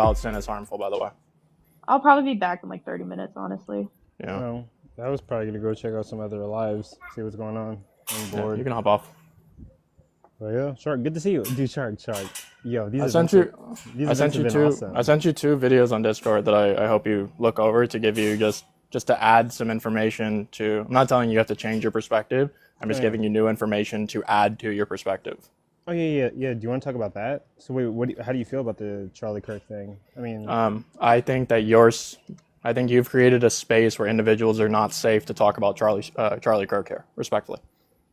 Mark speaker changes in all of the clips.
Speaker 1: about sin is harmful, by the way.
Speaker 2: I'll probably be back in like 30 minutes, honestly.
Speaker 1: Yeah.
Speaker 3: Well, I was probably gonna go check out some other lives, see what's going on. I'm
Speaker 1: Yeah,
Speaker 3: bored.
Speaker 1: you can hop off.
Speaker 3: But yeah, Shark, good to see you, dude. Shark. Yo, these
Speaker 1: I
Speaker 3: events
Speaker 1: sent you.
Speaker 3: have- these
Speaker 1: I
Speaker 3: events
Speaker 1: sent
Speaker 3: have
Speaker 1: you
Speaker 3: been
Speaker 1: two.
Speaker 3: awesome.
Speaker 1: I sent you 2 videos on Discord that I hope you look over to give you just to add some information to. I'm not telling you have to change your perspective. I'm just
Speaker 3: Oh, yeah.
Speaker 1: giving you new information to add to your perspective.
Speaker 3: Oh yeah. Do you want to talk about that? So wait, how do you feel about the Charlie Kirk thing? I mean,
Speaker 1: I think that I think you've created a space where individuals are not safe to talk about Charlie Kirk here, respectfully.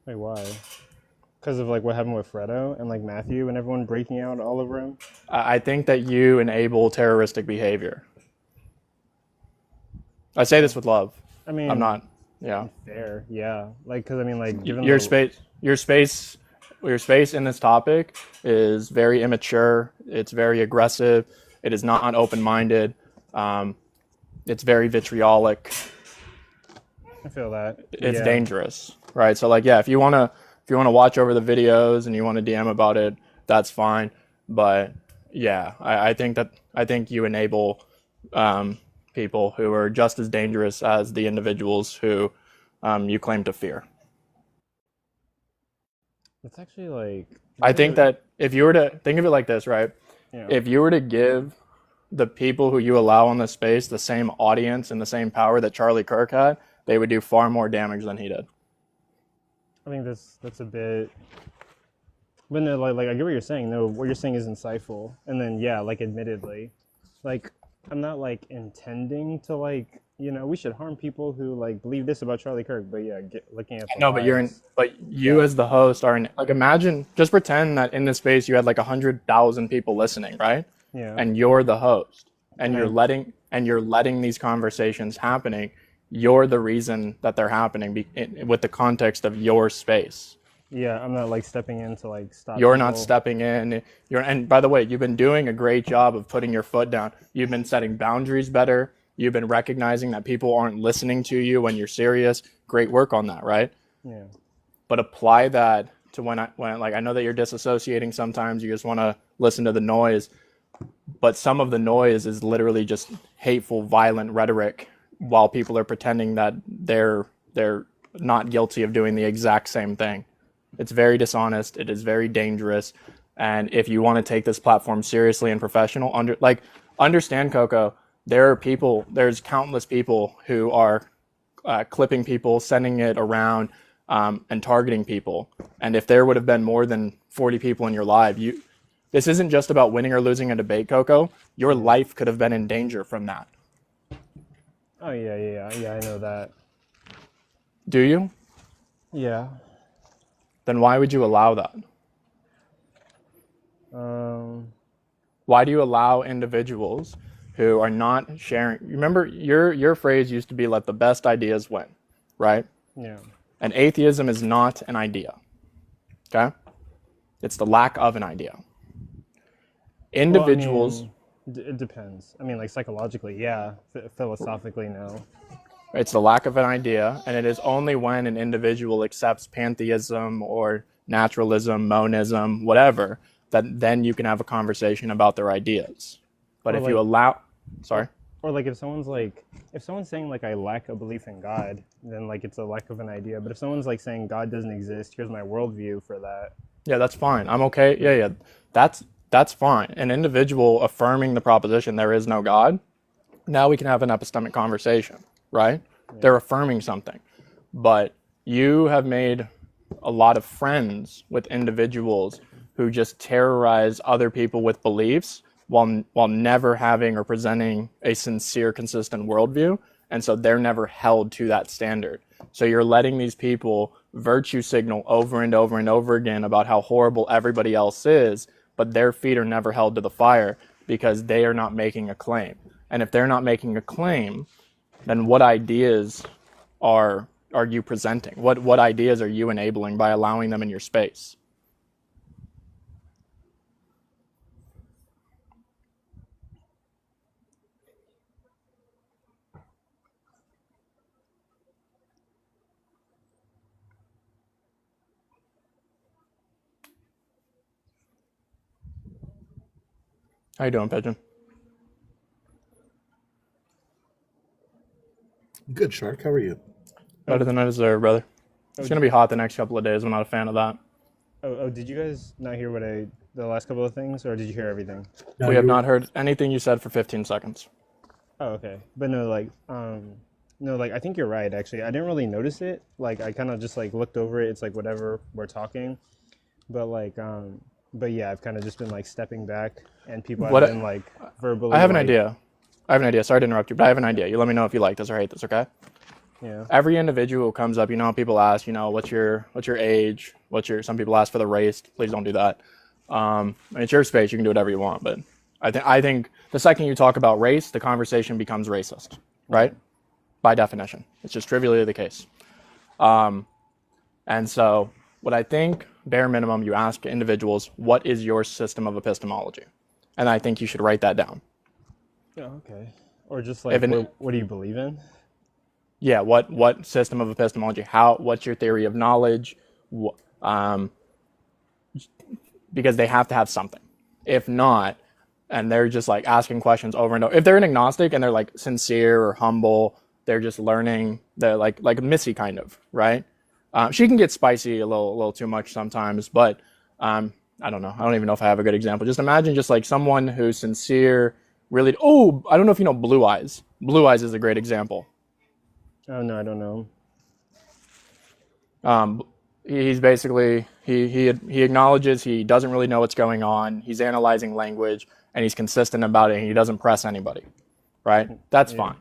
Speaker 3: wait, why? Because of like what happened with Fredo and like Matthew and everyone breaking out all over him.
Speaker 1: I think that you enable terroristic behavior. I say this with love.
Speaker 3: I mean,
Speaker 1: I'm not. Yeah.
Speaker 3: fair, yeah. Like, because I mean, like, given
Speaker 1: Your
Speaker 3: the,
Speaker 1: space in this topic is very immature. It's very aggressive. It is not open-minded. It's very vitriolic.
Speaker 3: I feel that
Speaker 1: It's
Speaker 3: yeah.
Speaker 1: dangerous, right? So like, yeah, if you wanna watch over the videos and you want to DM about it, that's fine. But yeah, I think you enable people who are just as dangerous as the individuals who you claim to fear.
Speaker 3: It's actually like
Speaker 1: I think that if you were to think of it like this, right?
Speaker 3: Yeah.
Speaker 1: If you were to give the people who you allow in this space the same audience and the same power that Charlie Kirk had, they would do far more damage than he did.
Speaker 3: I think that's a bit. But no, like I get what you're saying. No, what you're saying is insightful. And then yeah, like admittedly, like I'm not like intending to like we should harm people who like believe this about Charlie Kirk. But yeah, looking at the
Speaker 1: No, but you as the host are in, like, imagine, just pretend that in this space you had like 100,000 people listening, right?
Speaker 3: Yeah.
Speaker 1: And you're the host, and
Speaker 3: Right.
Speaker 1: you're letting these conversations happening. You're the reason that they're happening with the context of your space.
Speaker 3: Yeah, I'm not like stepping in to like stop.
Speaker 1: You're not
Speaker 3: people.
Speaker 1: stepping in. And by the way, you've been doing a great job of putting your foot down. You've been setting boundaries better. You've been recognizing that people aren't listening to you when you're serious. Great work on that, right?
Speaker 3: Yeah.
Speaker 1: But apply that to when like, I know that you're disassociating sometimes. You just want to listen to the noise, but some of the noise is literally just hateful, violent rhetoric, while people are pretending that they're not guilty of doing the exact same thing. It's very dishonest. It is very dangerous. And if you want to take this platform seriously and professional, understand, Coco, there's countless people who are clipping people, sending it around, and targeting people. And if there would have been more than 40 people in your live, this isn't just about winning or losing a debate, Coco. Your life could have been in danger from that.
Speaker 3: Oh yeah. I know that.
Speaker 1: Do you?
Speaker 3: Yeah.
Speaker 1: Then why would you allow that? Why do you allow individuals who are not sharing? Remember, your phrase used to be, let the best ideas win, right?
Speaker 3: Yeah.
Speaker 1: And atheism is not an idea, okay? It's the lack of an idea. Individuals...
Speaker 3: Well, I mean, it depends. I mean, like psychologically, yeah. Philosophically, no.
Speaker 1: It's the lack of an idea, and it is only when an individual accepts pantheism or naturalism, monism, whatever, that then you can have a conversation about their ideas. But if you allow... Sorry?
Speaker 3: Or like if someone's saying like I lack a belief in God, then like it's a lack of an idea. But if someone's like saying God doesn't exist, here's my worldview for that.
Speaker 1: Yeah, that's fine. I'm okay. Yeah. That's fine. An individual affirming the proposition there is no God, now we can have an epistemic conversation, right? Yeah. They're affirming something. But you have made a lot of friends with individuals who just terrorize other people with beliefs while never having or presenting a sincere, consistent worldview. And so they're never held to that standard. So you're letting these people virtue signal over and over and over again about how horrible everybody else is, but their feet are never held to the fire because they are not making a claim. And if they're not making a claim, then what ideas are you presenting? What ideas are you enabling by allowing them in your space? How you doing, Pigeon?
Speaker 4: Good, Shark. How are you?
Speaker 1: Better than I deserve, brother. It's
Speaker 3: Oh,
Speaker 1: gonna be hot the next couple of days. I'm not a fan of that.
Speaker 3: did you guys not hear the last couple of things, or did you hear everything?
Speaker 4: No,
Speaker 1: We have
Speaker 4: you
Speaker 1: not heard anything you said for 15 seconds.
Speaker 3: Oh, okay. But no, no, like I think you're right. Actually, I didn't really notice it. Like I kind of just like looked over it. It's like whatever we're talking, but but yeah, I've kind of just been like stepping back, and people have
Speaker 1: What
Speaker 3: been like verbally.
Speaker 1: I have an
Speaker 3: like,
Speaker 1: idea. I have an idea. Sorry to interrupt you, but I have an idea. You let me know if you like this or hate this, okay?
Speaker 3: Yeah.
Speaker 1: Every individual who comes up, you know, how people ask, you know, what's your age? Some people ask for the race. Please don't do that. It's your space. You can do whatever you want. But I think the second you talk about race, the conversation becomes racist, right? By definition, it's just trivially the case. And so, what I think, bare minimum, you ask individuals, what is your system of epistemology? And I think you should write that down.
Speaker 3: Yeah. Okay. Or just like, what do you believe in?
Speaker 1: Yeah, what system of epistemology? What's your theory of knowledge? Because they have to have something. If not, and they're just like asking questions over and over. If they're an agnostic and they're like sincere or humble, they're just learning. They're like Missy kind of, right? She can get spicy a little too much sometimes, but I don't know. I don't even know if I have a good example. Just imagine just like someone who's sincere, really. Oh, I don't know if you know Blue Eyes. Blue Eyes is a great example.
Speaker 3: Oh no, I don't know.
Speaker 1: He's basically he acknowledges he doesn't really know what's going on. He's analyzing language and he's consistent about it. And he doesn't press anybody, right? That's fine.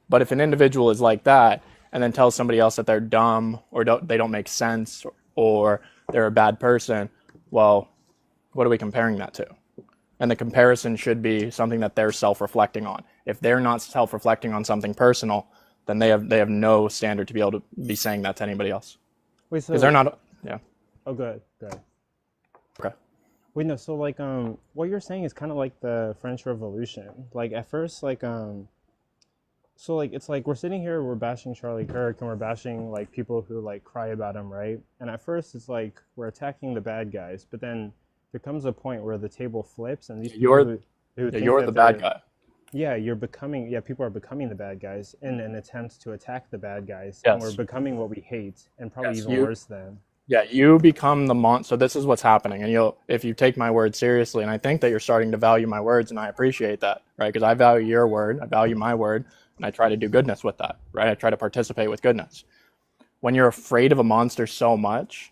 Speaker 1: But if an individual is like that and then tells somebody else that they're dumb or they don't make sense or they're a bad person, well, what are we comparing that to? And the comparison should be something that they're self-reflecting on. If they're not self-reflecting on something personal, then they have no standard to be able to be saying that to anybody else.
Speaker 3: Wait, so
Speaker 1: Because they're not, yeah.
Speaker 3: Oh, good.
Speaker 1: Okay.
Speaker 3: Wait, no. So like, what you're saying is kind of like the French Revolution. Like at first, so like it's like we're sitting here, we're bashing Charlie Kirk, and we're bashing like people who like cry about him, right? And at first, it's like we're attacking the bad guys, but then there comes a point where the table flips, and these people who think
Speaker 1: you're
Speaker 3: that
Speaker 1: the bad guy.
Speaker 3: Yeah, people are becoming the bad guys in an attempt to attack the bad guys.
Speaker 1: Yes.
Speaker 3: And we're becoming what we hate, and probably
Speaker 1: Yes,
Speaker 3: even worse than.
Speaker 1: Yeah, you become the monster. So this is what's happening. And if you take my word seriously, and I think that you're starting to value my words, and I appreciate that, right? Because I value your word, I value my word, and I try to do goodness with that, right? I try to participate with goodness. When you're afraid of a monster so much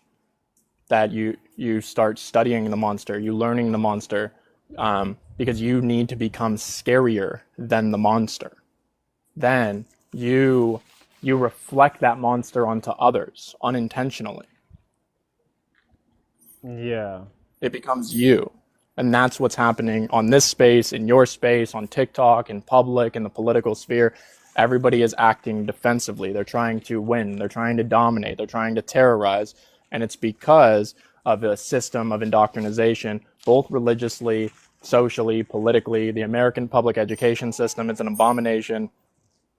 Speaker 1: that you start studying the monster, you learning the monster, because you need to become scarier than the monster. Then you reflect that monster onto others unintentionally.
Speaker 3: Yeah.
Speaker 1: It becomes you. And that's what's happening on this space, in your space, on TikTok, in public, in the political sphere. Everybody is acting defensively. They're trying to win. They're trying to dominate. They're trying to terrorize. And it's because of a system of indoctrination, both religiously, socially, politically. The American public education system is an abomination.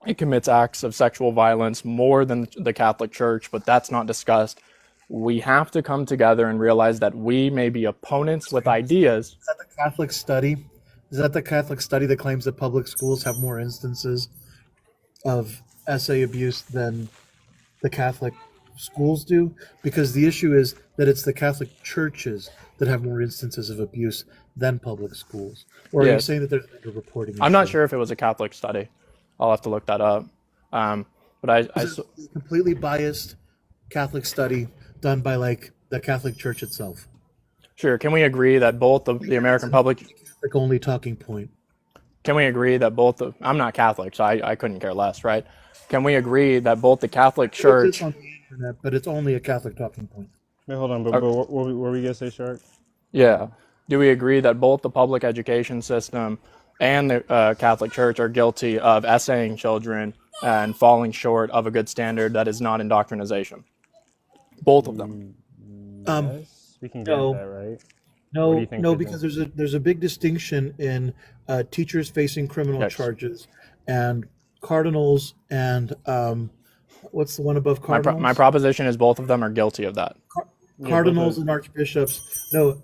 Speaker 1: It commits acts of sexual violence more than the Catholic Church, but that's not discussed. We have to come together and realize that we may be opponents with ideas.
Speaker 4: Is that the Catholic study? Is that the Catholic study that claims that public schools have more instances of essay abuse than the Catholic schools do? Because the issue is that it's the Catholic churches that have more instances of abuse than public schools. Or are you saying that there's a reporting issue?
Speaker 1: I'm not sure if it was a Catholic study. I'll have to look that up. But I
Speaker 4: completely biased Catholic study done by like the Catholic Church itself.
Speaker 1: Sure. Can we agree that both the American public
Speaker 4: Catholic only talking point?
Speaker 1: Can we agree that I'm not Catholic, so I couldn't care less, right? Can we agree that both the Catholic Church...
Speaker 4: It's on the internet, but it's only a Catholic talking point.
Speaker 3: Wait, hold on, but what were we going to say, Shark?
Speaker 1: Yeah. Do we agree that both the public education system and the Catholic Church are guilty of essaying children and falling short of a good standard that is not indoctrination? Both of them.
Speaker 3: Yes, we can get that, right?
Speaker 4: No, because there's a big distinction in teachers facing criminal charges and cardinals and what's the one above cardinals?
Speaker 1: My proposition is both of them are guilty of that.
Speaker 3: Yeah,
Speaker 4: cardinals and archbishops, no,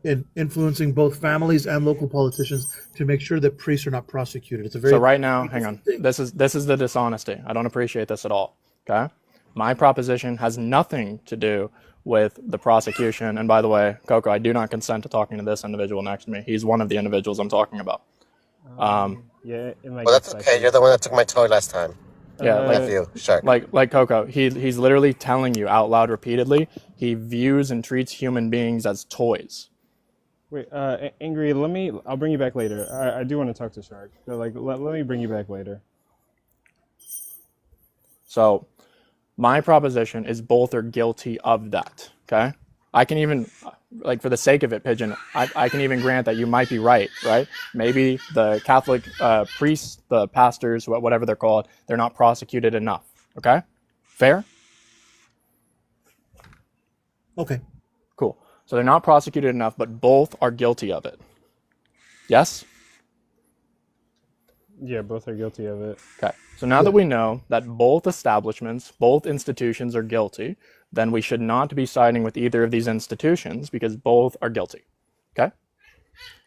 Speaker 4: in influencing both families and local politicians to make sure that priests are not prosecuted. It's a very
Speaker 1: So right now, hang on.
Speaker 4: thing.
Speaker 1: This is the dishonesty. I don't appreciate this at all. Okay? My proposition has nothing to do with the prosecution. And by the way, Coco, I do not consent to talking to this individual next to me. He's one of the individuals I'm talking about.
Speaker 3: Yeah, it might
Speaker 5: Well,
Speaker 3: get
Speaker 5: that's okay.
Speaker 3: spicy.
Speaker 5: You're the one that took my toy last time.
Speaker 1: Yeah,
Speaker 5: F you, Shark.
Speaker 1: like Coco, he's literally telling you out loud repeatedly he views and treats human beings as toys.
Speaker 3: Wait, Angry, I'll bring you back later. I do want to talk to Shark. So, like, let me bring you back later.
Speaker 1: So my proposition is both are guilty of that. Okay, I can even, like, for the sake of it, Pigeon, I can even grant that you might be right. Maybe the Catholic priests, the pastors, whatever they're called, they're not prosecuted enough. Okay, fair.
Speaker 4: Okay.
Speaker 1: Cool. So they're not prosecuted enough, but both are guilty of it. Yes?
Speaker 3: Yeah, both are guilty of it.
Speaker 1: Okay. So now that we know that both establishments, both institutions are guilty, then we should not be siding with either of these institutions because both are guilty. Okay?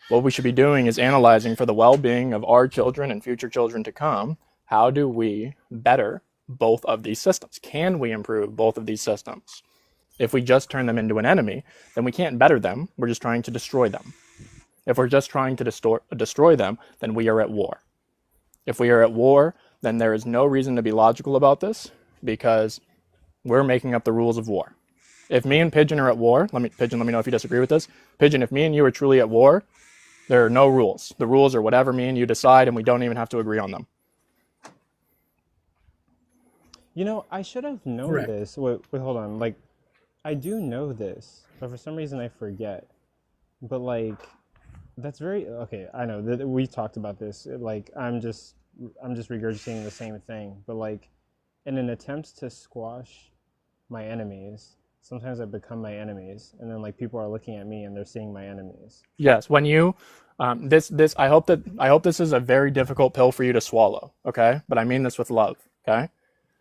Speaker 1: What we should be doing is analyzing for the well-being of our children and future children to come, how do we better both of these systems? Can we improve both of these systems? If we just turn them into an enemy, then we can't better them. We're just trying to destroy them. If we're just trying to destroy them, then we are at war. If we are at war, then there is no reason to be logical about this because we're making up the rules of war. If me and Pigeon are at war, Pigeon, let me know if you disagree with this. Pigeon, if me and you are truly at war, there are no rules. The rules are whatever me and you decide, and we don't even have to agree on them.
Speaker 3: You know, I should have known
Speaker 4: Correct.
Speaker 3: this. Wait, hold on. Like, I do know this, but for some reason I forget. But, like, that's very okay. I know that we talked about this. Like, I'm just regurgitating the same thing. But, like, in an attempt to squash my enemies, sometimes I become my enemies, and then, like, people are looking at me and they're seeing my enemies.
Speaker 1: Yes, when you I hope this is a very difficult pill for you to swallow, okay? But I mean this with love, okay?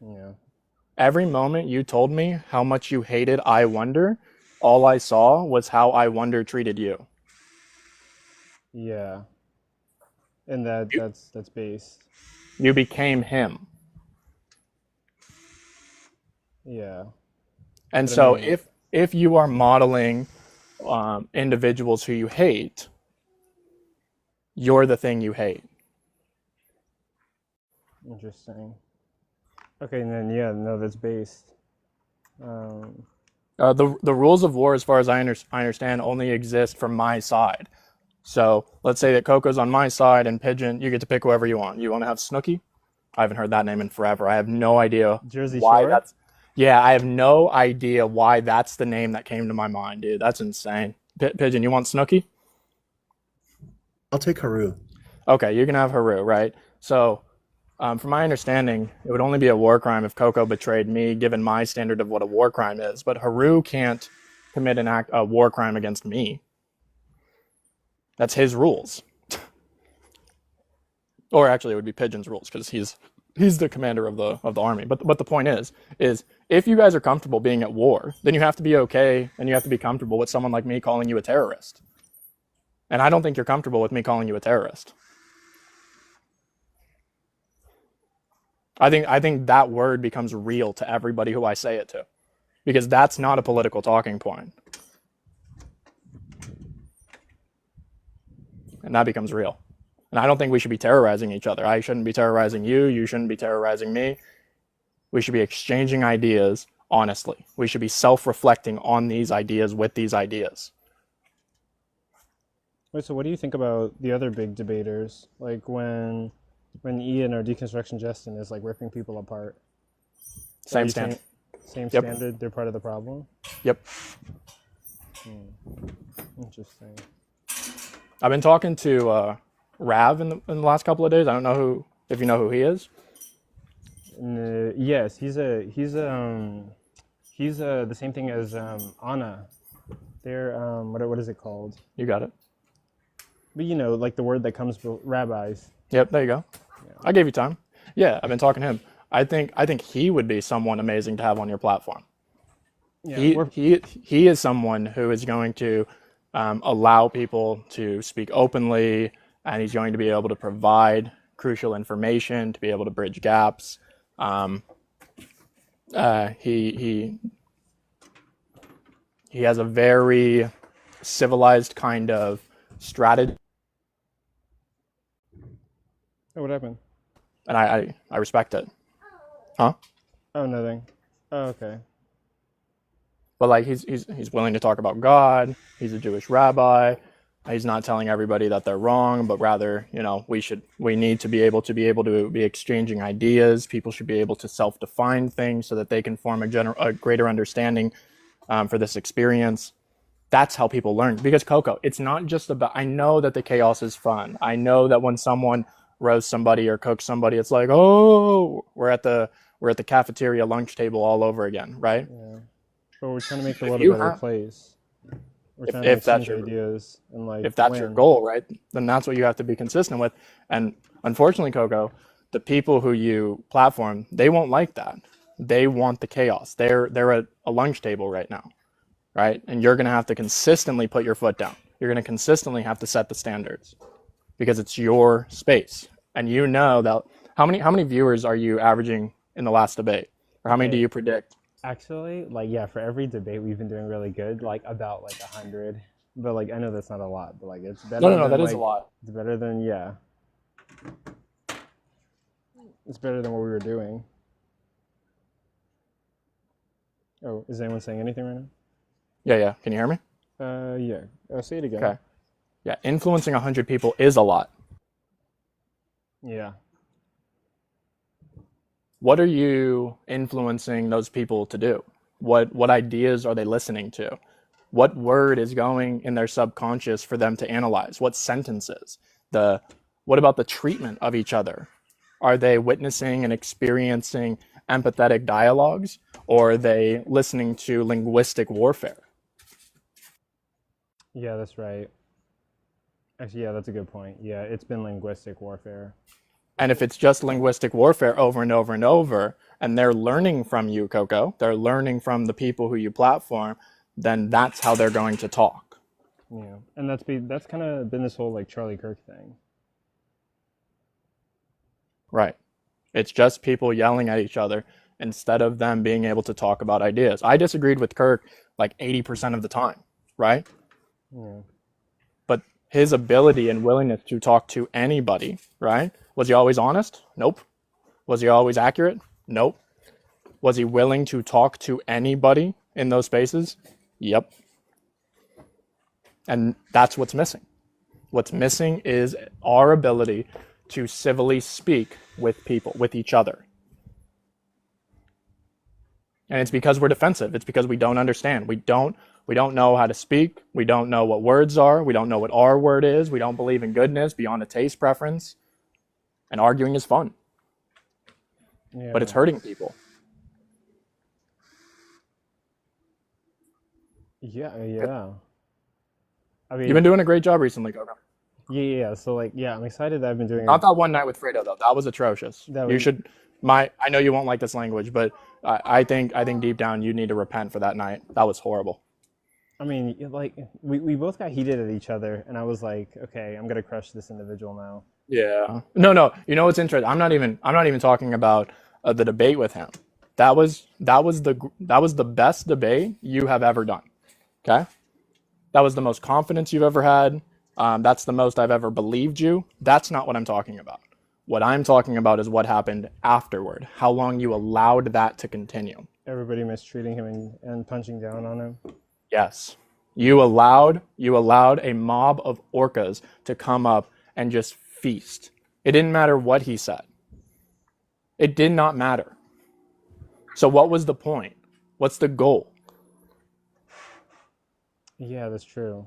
Speaker 3: Yeah.
Speaker 1: Every moment you told me how much you hated I Wonder, all I saw was how I Wonder treated you.
Speaker 3: Yeah. And that's based.
Speaker 1: You became him.
Speaker 3: Yeah.
Speaker 1: And
Speaker 3: But I
Speaker 1: so
Speaker 3: mean-
Speaker 1: if you are modeling individuals who you hate, you're the thing you hate.
Speaker 3: Interesting. Okay, and then yeah, no, that's based.
Speaker 1: The rules of war, as far as I understand, only exist from my side. So let's say that Coco's on my side and Pigeon, you get to pick whoever you want. You want to have Snooki? I haven't heard that name in forever. I have no idea
Speaker 3: Jersey
Speaker 1: why
Speaker 3: Shore?
Speaker 1: that's. Yeah, I have no idea why that's the name that came to my mind, dude. That's insane. Pigeon, you want Snooki?
Speaker 4: I'll take Haru.
Speaker 1: Okay, you can have Haru, right? So, from my understanding, it would only be a war crime if Coco betrayed me, given my standard of what a war crime is. But Haru can't commit a war crime against me. That's his rules. Or actually, it would be Pigeon's rules because he's the commander of the army. But the point is if you guys are comfortable being at war, then you have to be okay and you have to be comfortable with someone like me calling you a terrorist. And I don't think you're comfortable with me calling you a terrorist. I think that word becomes real to everybody who I say it to, because that's not a political talking point. And that becomes real. And I don't think we should be terrorizing each other. I shouldn't be terrorizing you. You shouldn't be terrorizing me. We should be exchanging ideas honestly. We should be self-reflecting on these ideas with these ideas.
Speaker 3: Wait, so what do you think about the other big debaters? Like when Ian or Deconstruction Justin is like ripping people apart. Are
Speaker 1: Same
Speaker 3: you
Speaker 1: stand.
Speaker 3: saying Same
Speaker 1: Yep.
Speaker 3: standard, they're part of the problem?
Speaker 1: Yep.
Speaker 3: Interesting.
Speaker 1: I've been talking to Rav in the last couple of days. I don't know if you know who he is.
Speaker 3: Yes, he's the same thing as Anna. They're what is it called?
Speaker 1: You got it.
Speaker 3: But you know, like the word that comes from rabbis.
Speaker 1: Yep, there you go. I gave you time. Yeah, I've been talking to him. I think he would be someone amazing to have on your platform.
Speaker 3: Yeah,
Speaker 1: He is someone who is going to allow people to speak openly, and he's going to be able to provide crucial information to be able to bridge gaps. Um, he has a very civilized kind of strategy,
Speaker 3: oh, what happened?
Speaker 1: and I respect it. Huh?
Speaker 3: Oh, nothing. Oh, okay.
Speaker 1: But like he's willing to talk about God. He's a Jewish rabbi. He's not telling everybody that they're wrong, but rather, we need to be able to be exchanging ideas. People should be able to self-define things so that they can form a greater understanding for this experience. That's how people learn. Because Coco, it's not just about. I know that the chaos is fun. I know that when someone roasts somebody or cooks somebody, it's like, oh, we're at the cafeteria lunch table all over again, right?
Speaker 3: Yeah. But we're trying to make the
Speaker 1: If
Speaker 3: world a
Speaker 1: you
Speaker 3: better
Speaker 1: have,
Speaker 3: place. We're
Speaker 1: if,
Speaker 3: trying to
Speaker 1: if that's
Speaker 3: exchange
Speaker 1: your
Speaker 3: ideas and like
Speaker 1: if that's your
Speaker 3: win.
Speaker 1: goal, right, then that's what you have to be consistent with. And unfortunately, Coco, the people who you platform, they won't like that. They want the chaos. They're at a lunch table right now, right? And you're going to have to consistently put your foot down. You're going to consistently have to set the standards because it's your space. And you know that how many viewers are you averaging in the last debate? Or how many do
Speaker 3: Okay.
Speaker 1: you predict?
Speaker 3: Actually, like yeah, for every debate we've been doing really good, like about like 100. But like I know that's not a lot, but like it's better
Speaker 1: No,
Speaker 3: than
Speaker 1: that is a
Speaker 3: like
Speaker 1: lot.
Speaker 3: it's better than yeah. It's better than what we were doing. Oh, is anyone saying anything right
Speaker 1: Yeah. Can you hear me?
Speaker 3: now? Yeah. Say it again.
Speaker 1: Okay. Yeah, influencing 100 people is a lot.
Speaker 3: Yeah.
Speaker 1: What are you influencing those people to do? What ideas are they listening to? What word is going in their subconscious for them to analyze? What sentences? What about the treatment of each other? Are they witnessing and experiencing empathetic dialogues, or are they listening to linguistic warfare?
Speaker 3: Yeah, that's right. Actually, yeah, that's a good point. Yeah, it's been linguistic warfare.
Speaker 1: And if it's just linguistic warfare over and over and over, and they're learning from you, Coco, they're learning from the people who you platform, then that's how they're going to talk.
Speaker 3: Yeah, and that's kind of been this whole like Charlie Kirk thing.
Speaker 1: Right. It's just people yelling at each other instead of them being able to talk about ideas. I disagreed with Kirk like 80% of the time, right?
Speaker 3: Yeah.
Speaker 1: But his ability and willingness to talk to anybody, right? Was he always honest? Nope. Was he always accurate? Nope. Was he willing to talk to anybody in those spaces? Yep. And that's what's missing. What's missing is our ability to civilly speak with people, with each other. And it's because we're defensive. It's because we don't understand. We don't know how to speak. We don't know what words are. We don't know what our word is. We don't believe in goodness beyond a taste preference. And arguing is fun,
Speaker 3: Yeah.
Speaker 1: but it's hurting people.
Speaker 3: Yeah. I mean,
Speaker 1: You've been doing a great job recently, Coco.
Speaker 3: yeah. So like, yeah, I'm excited that I've been doing.
Speaker 1: Not that one night with Fredo though. That was atrocious.
Speaker 3: That
Speaker 1: You
Speaker 3: was-
Speaker 1: should. I know you won't like this language, but I think deep down you need to repent for that night. That was horrible.
Speaker 3: I mean, like we both got heated at each other, and I was like, okay, I'm gonna crush this individual now.
Speaker 1: Yeah. No. You know what's interesting? I'm not even talking about the debate with him. That was the best debate you have ever done. Okay. That was the most confidence you've ever had. That's the most I've ever believed you. That's not what I'm talking about. What I'm talking about is what happened afterward. How long you allowed that to continue.
Speaker 3: Everybody mistreating him and punching down on him.
Speaker 1: Yes. You allowed a mob of orcas to come up and just feast. It didn't matter what he said. It did not matter. So what was the point? What's the goal?
Speaker 3: Yeah, that's true.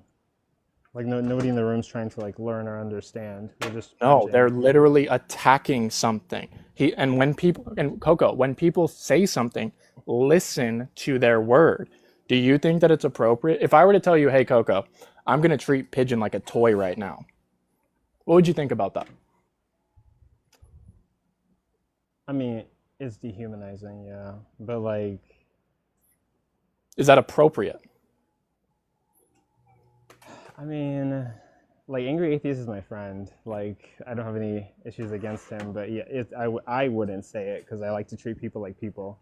Speaker 3: Like nobody in the room's trying to like learn or understand. They're just
Speaker 1: No,
Speaker 3: punching.
Speaker 1: they're literally attacking something. When people say something, listen to their word. Do you think that it's appropriate? If I were to tell you, hey Coco, I'm gonna treat Pigeon like a toy right now, what would you think about that?
Speaker 3: I mean, it's dehumanizing, yeah. But like,
Speaker 1: Is that appropriate?
Speaker 3: I mean, like, Angry Atheist is my friend. Like, I don't have any issues against him, but yeah, I wouldn't say it because I like to treat people like people.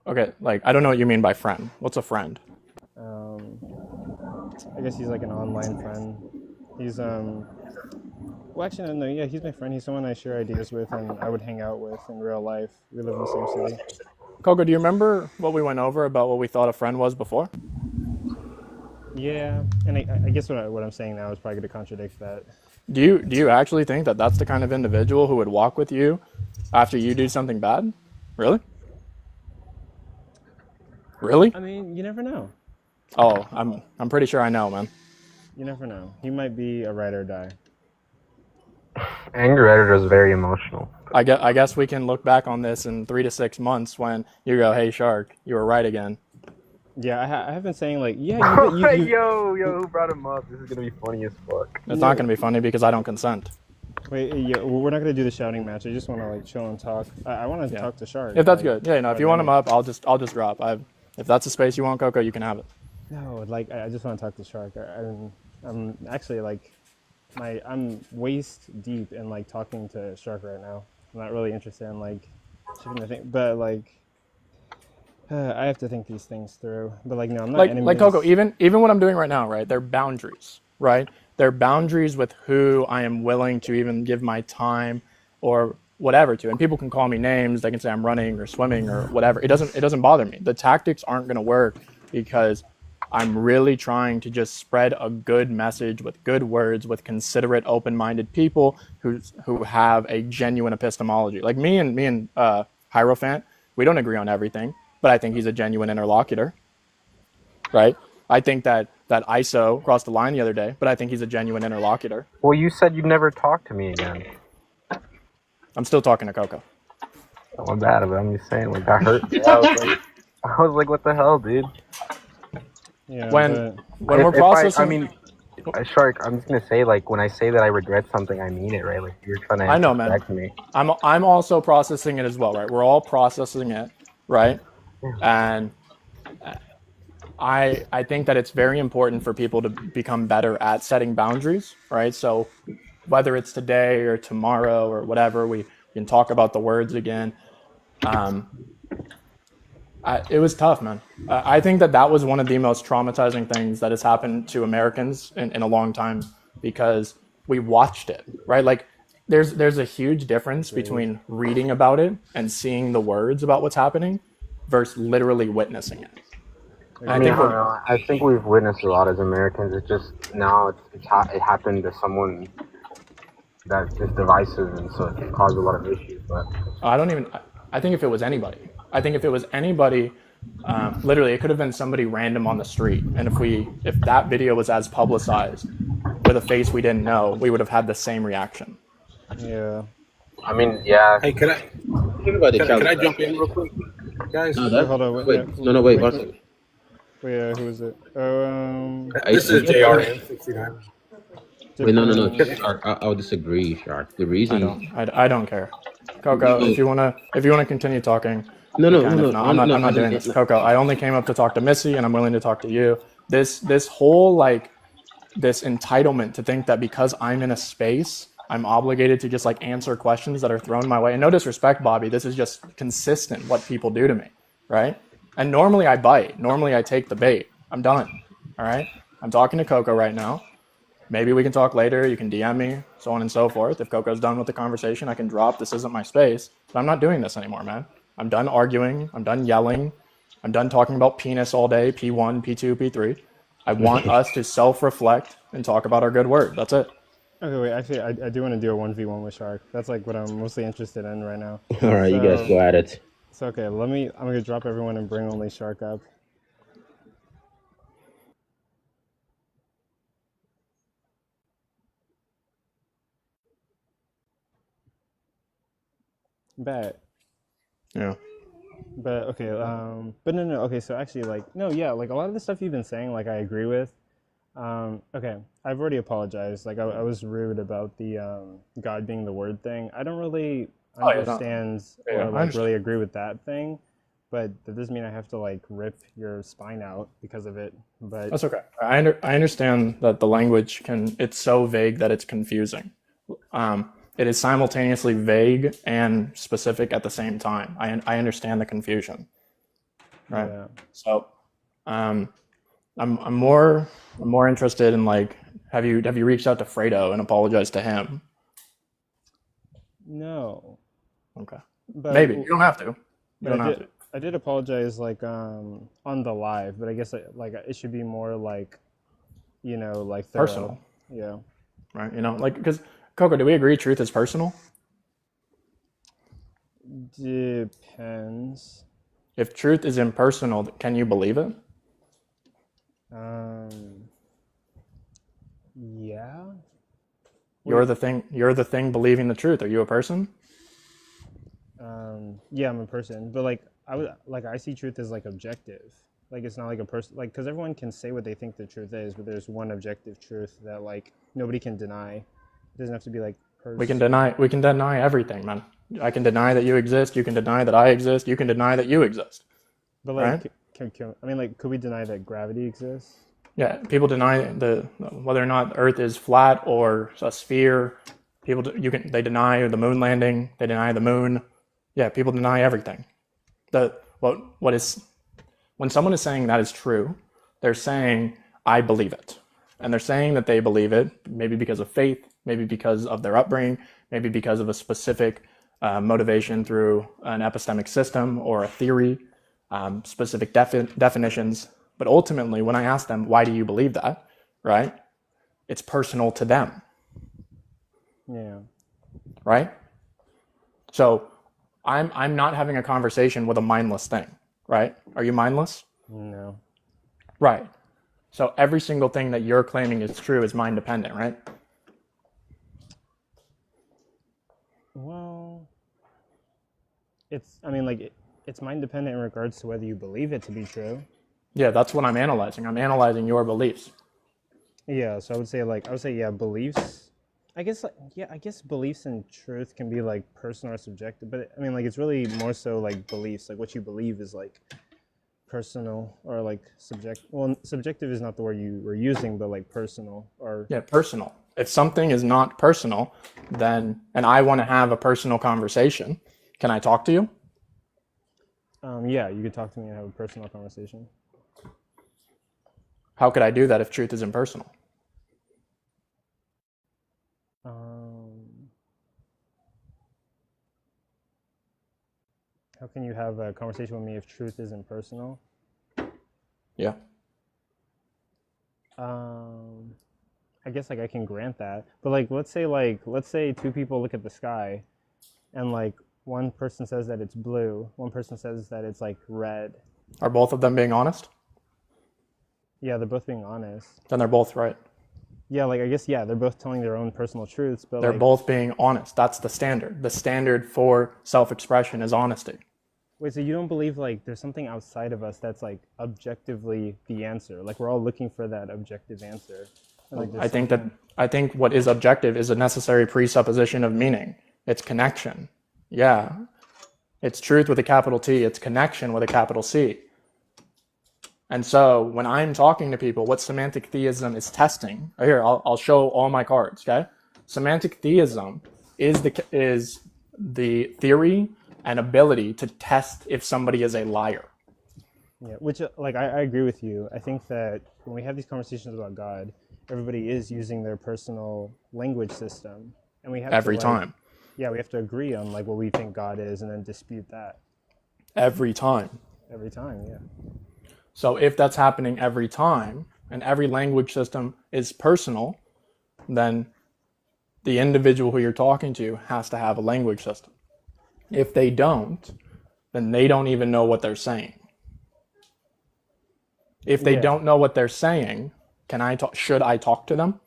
Speaker 1: Okay, like I don't know what you mean by friend. What's a friend?
Speaker 3: I guess he's like an online friend. He's well, actually, no, yeah, he's my friend. He's someone I share ideas with and I would hang out with in real life. We live in the same city.
Speaker 1: Coco, do you remember what we went over about what we thought a friend was before?
Speaker 3: Yeah, and I guess what I'm saying now is probably going to contradict that.
Speaker 1: Do you actually think that that's the kind of individual who would walk with you after you do something bad? Really? Really?
Speaker 3: I mean, you never know.
Speaker 1: Oh, I'm pretty sure I know, man.
Speaker 3: You never know. He might be a ride or die.
Speaker 6: Anger editor is very emotional.
Speaker 1: I guess we can look back on this in 3 to 6 months when you go, "Hey, Shark, you were right again."
Speaker 3: Yeah, I have been saying like, yeah, you
Speaker 6: Yo, who brought him up? This is gonna be funny as fuck.
Speaker 1: It's not gonna be funny because I don't consent.
Speaker 3: Wait, yeah, we're not gonna do the shouting match. I just want to like chill and talk. I want to
Speaker 1: Yeah.
Speaker 3: talk to Shark.
Speaker 1: If that's
Speaker 3: like,
Speaker 1: good, yeah. No, if you want him up, I'll just drop. If that's the space you want, Coco, you can have it.
Speaker 3: No, like I just want to talk to Shark. I'm actually like, I'm waist deep in like talking to Shark right now. I'm not really interested in like shipping the thing, but like. I have to think these things through, but like no, I'm not enemies.
Speaker 1: Like Coco, even what I'm doing right now, right? They're boundaries, right? They're boundaries with who I am willing to even give my time or whatever to. And people can call me names. They can say I'm running or swimming or whatever. It doesn't bother me. The tactics aren't going to work because I'm really trying to just spread a good message with good words with considerate, open-minded people who have a genuine epistemology. Like me and Hierophant, we don't agree on everything. But I think he's a genuine interlocutor, right? I think that ISO crossed the line the other day, but I think he's a genuine interlocutor.
Speaker 6: Well, you said you'd never talk to me again.
Speaker 1: I'm still talking to Coco.
Speaker 6: Oh, I'm bad, but I'm just saying, like, that hurt. I was like, what the hell, dude?
Speaker 3: Yeah,
Speaker 1: when we're processing...
Speaker 6: Shark, I'm just gonna say, like, when I say that I regret something, I mean it, right? Like, you're trying to
Speaker 1: I know, man.
Speaker 6: me.
Speaker 1: I'm also processing it as well, right? We're all processing it, right? And I think that it's very important for people to become better at setting boundaries, right? So whether it's today or tomorrow or whatever, we can talk about the words again. It was tough, man. I think that was one of the most traumatizing things that has happened to Americans in a long time because we watched it, right? Like there's a huge difference between reading about it and seeing the words about what's happening versus literally witnessing it.
Speaker 6: I think we've witnessed a lot as Americans. It's just now it happened to someone that is divisive, and so it caused a lot of issues. But
Speaker 1: I think if it was anybody, literally it could have been somebody random on the street, and if that video was as publicized with a face we didn't know, we would have had the same reaction.
Speaker 3: Yeah.
Speaker 6: I mean, yeah.
Speaker 7: Hey, can I jump in real quick, guys?
Speaker 3: Hold on.
Speaker 7: Wait, wait, one second.
Speaker 3: Wait, who is it? Oh,
Speaker 7: This is JRN69.
Speaker 8: Wait, no. Shark, I'll disagree, Shark. The reason
Speaker 1: I don't care. Coco, if you wanna continue talking.
Speaker 8: No.
Speaker 1: I'm not doing this. Coco, I only came up to talk to Missy, and I'm willing to talk to you. This whole like this entitlement to think that because I'm in a space, I'm obligated to just like answer questions that are thrown my way. And no disrespect, Bobby, this is just consistent what people do to me, right? And normally I bite. Normally I take the bait. I'm done. All right? I'm talking to Coco right now. Maybe we can talk later. You can DM me, so on and so forth. If Coco's done with the conversation, I can drop. This isn't my space. But I'm not doing this anymore, man. I'm done arguing. I'm done yelling. I'm done talking about penis all day, P1, P2, P3. I want us to self-reflect and talk about our good word. That's it.
Speaker 3: okay, wait. Actually, I do want to do a 1v1 with Shark. That's like what I'm mostly interested in right now.
Speaker 8: All right, you guys go at it.
Speaker 3: So okay, I'm gonna drop everyone and bring only Shark up. Bet.
Speaker 1: Yeah.
Speaker 3: But okay, but no. Okay, so actually, like, no, yeah, like a lot of the stuff you've been saying, like, I agree with. Okay, I've already apologized. Like, I was rude about the God being the word thing. I don't really understand or like really agree with that thing. but that doesn't mean I have to like rip your spine out because of it. But
Speaker 1: That's okay. I understand that the language it's so vague that it's confusing. It is simultaneously vague and specific at the same time. I understand the confusion, right?
Speaker 3: yeah.
Speaker 1: So, I'm more interested in like, have you reached out to Fredo and apologized to him?
Speaker 3: No,
Speaker 1: Okay,
Speaker 3: but
Speaker 1: maybe you don't have to. You
Speaker 3: but
Speaker 1: don't have to.
Speaker 3: I did apologize like on the live, but I guess like it should be more like, like thorough.
Speaker 1: Personal,
Speaker 3: Yeah.
Speaker 1: right? Like because Coco, do we agree truth is personal?
Speaker 3: Depends.
Speaker 1: If truth is impersonal, can you believe it?
Speaker 3: Yeah.
Speaker 1: You're the thing believing the truth. Are you a person?
Speaker 3: Yeah, I'm a person, but like I see truth as like objective. Like it's not like a person, like because everyone can say what they think the truth is, but there's one objective truth that like nobody can deny. It doesn't have to be like
Speaker 1: We can deny everything, man. I can deny that you exist. You can deny that I exist. You can deny that you exist.
Speaker 3: But like,
Speaker 1: right?
Speaker 3: I mean, like, could we deny that gravity exists?
Speaker 1: Yeah, people deny whether or not the Earth is flat or a sphere. They deny the moon landing. They deny the moon. Yeah, people deny everything. When someone is saying that is true, they're saying I believe it, and they're saying that they believe it maybe because of faith, maybe because of their upbringing, maybe because of a specific motivation through an epistemic system or a theory, specific definitions. But ultimately, when I ask them, why do you believe that, right? It's personal to them.
Speaker 3: Yeah.
Speaker 1: Right? So I'm not having a conversation with a mindless thing, right? Are you mindless?
Speaker 3: No.
Speaker 1: Right. So every single thing that you're claiming is true is mind dependent, right?
Speaker 3: Well, it's mind dependent in regards to whether you believe it to be true.
Speaker 1: Yeah, that's what I'm analyzing. I'm analyzing your beliefs.
Speaker 3: Yeah, so I would say yeah, beliefs. I guess beliefs and truth can be like personal or subjective, but I mean like it's really more so like beliefs. Like what you believe is like personal or like subjective. Well, subjective is not the word you were using, but like personal or
Speaker 1: Yeah, personal. If something is not personal, then and I want to have a personal conversation, can I talk to you?
Speaker 3: Yeah, you could talk to me and have a personal conversation.
Speaker 1: How could I do that if truth is impersonal?
Speaker 3: How can you have a conversation with me if truth is impersonal?
Speaker 1: Yeah.
Speaker 3: I guess like I can grant that, but like let's say two people look at the sky, and like one person says that it's blue, one person says that it's like red.
Speaker 1: Are both of them being honest?
Speaker 3: Yeah, they're both being honest.
Speaker 1: Then they're both right.
Speaker 3: Yeah, like I guess they're both telling their own personal truths, but
Speaker 1: they're
Speaker 3: like,
Speaker 1: both being honest. That's the standard. The standard for self-expression is honesty.
Speaker 3: Wait, so you don't believe like there's something outside of us that's like objectively the answer? Like we're all looking for that objective answer. Like,
Speaker 1: I think what is objective is a necessary presupposition of meaning. It's connection. Yeah. It's truth with a capital T. It's connection with a capital C. And so when I'm talking to people, what semantic theism is testing, here, I'll show all my cards, okay? Semantic theism is the theory and ability to test if somebody is a liar.
Speaker 3: Yeah, which like I agree with you. I think that when we have these conversations about God, everybody is using their personal language system, and we have
Speaker 1: every time.
Speaker 3: Yeah, we have to agree on like what we think God is, and then dispute that.
Speaker 1: Every time.
Speaker 3: Every time, yeah.
Speaker 1: So if that's happening every time, and every language system is personal, then the individual who you're talking to has to have a language system. If they don't, then they don't even know what they're saying. If they don't know what they're saying, should I talk to them?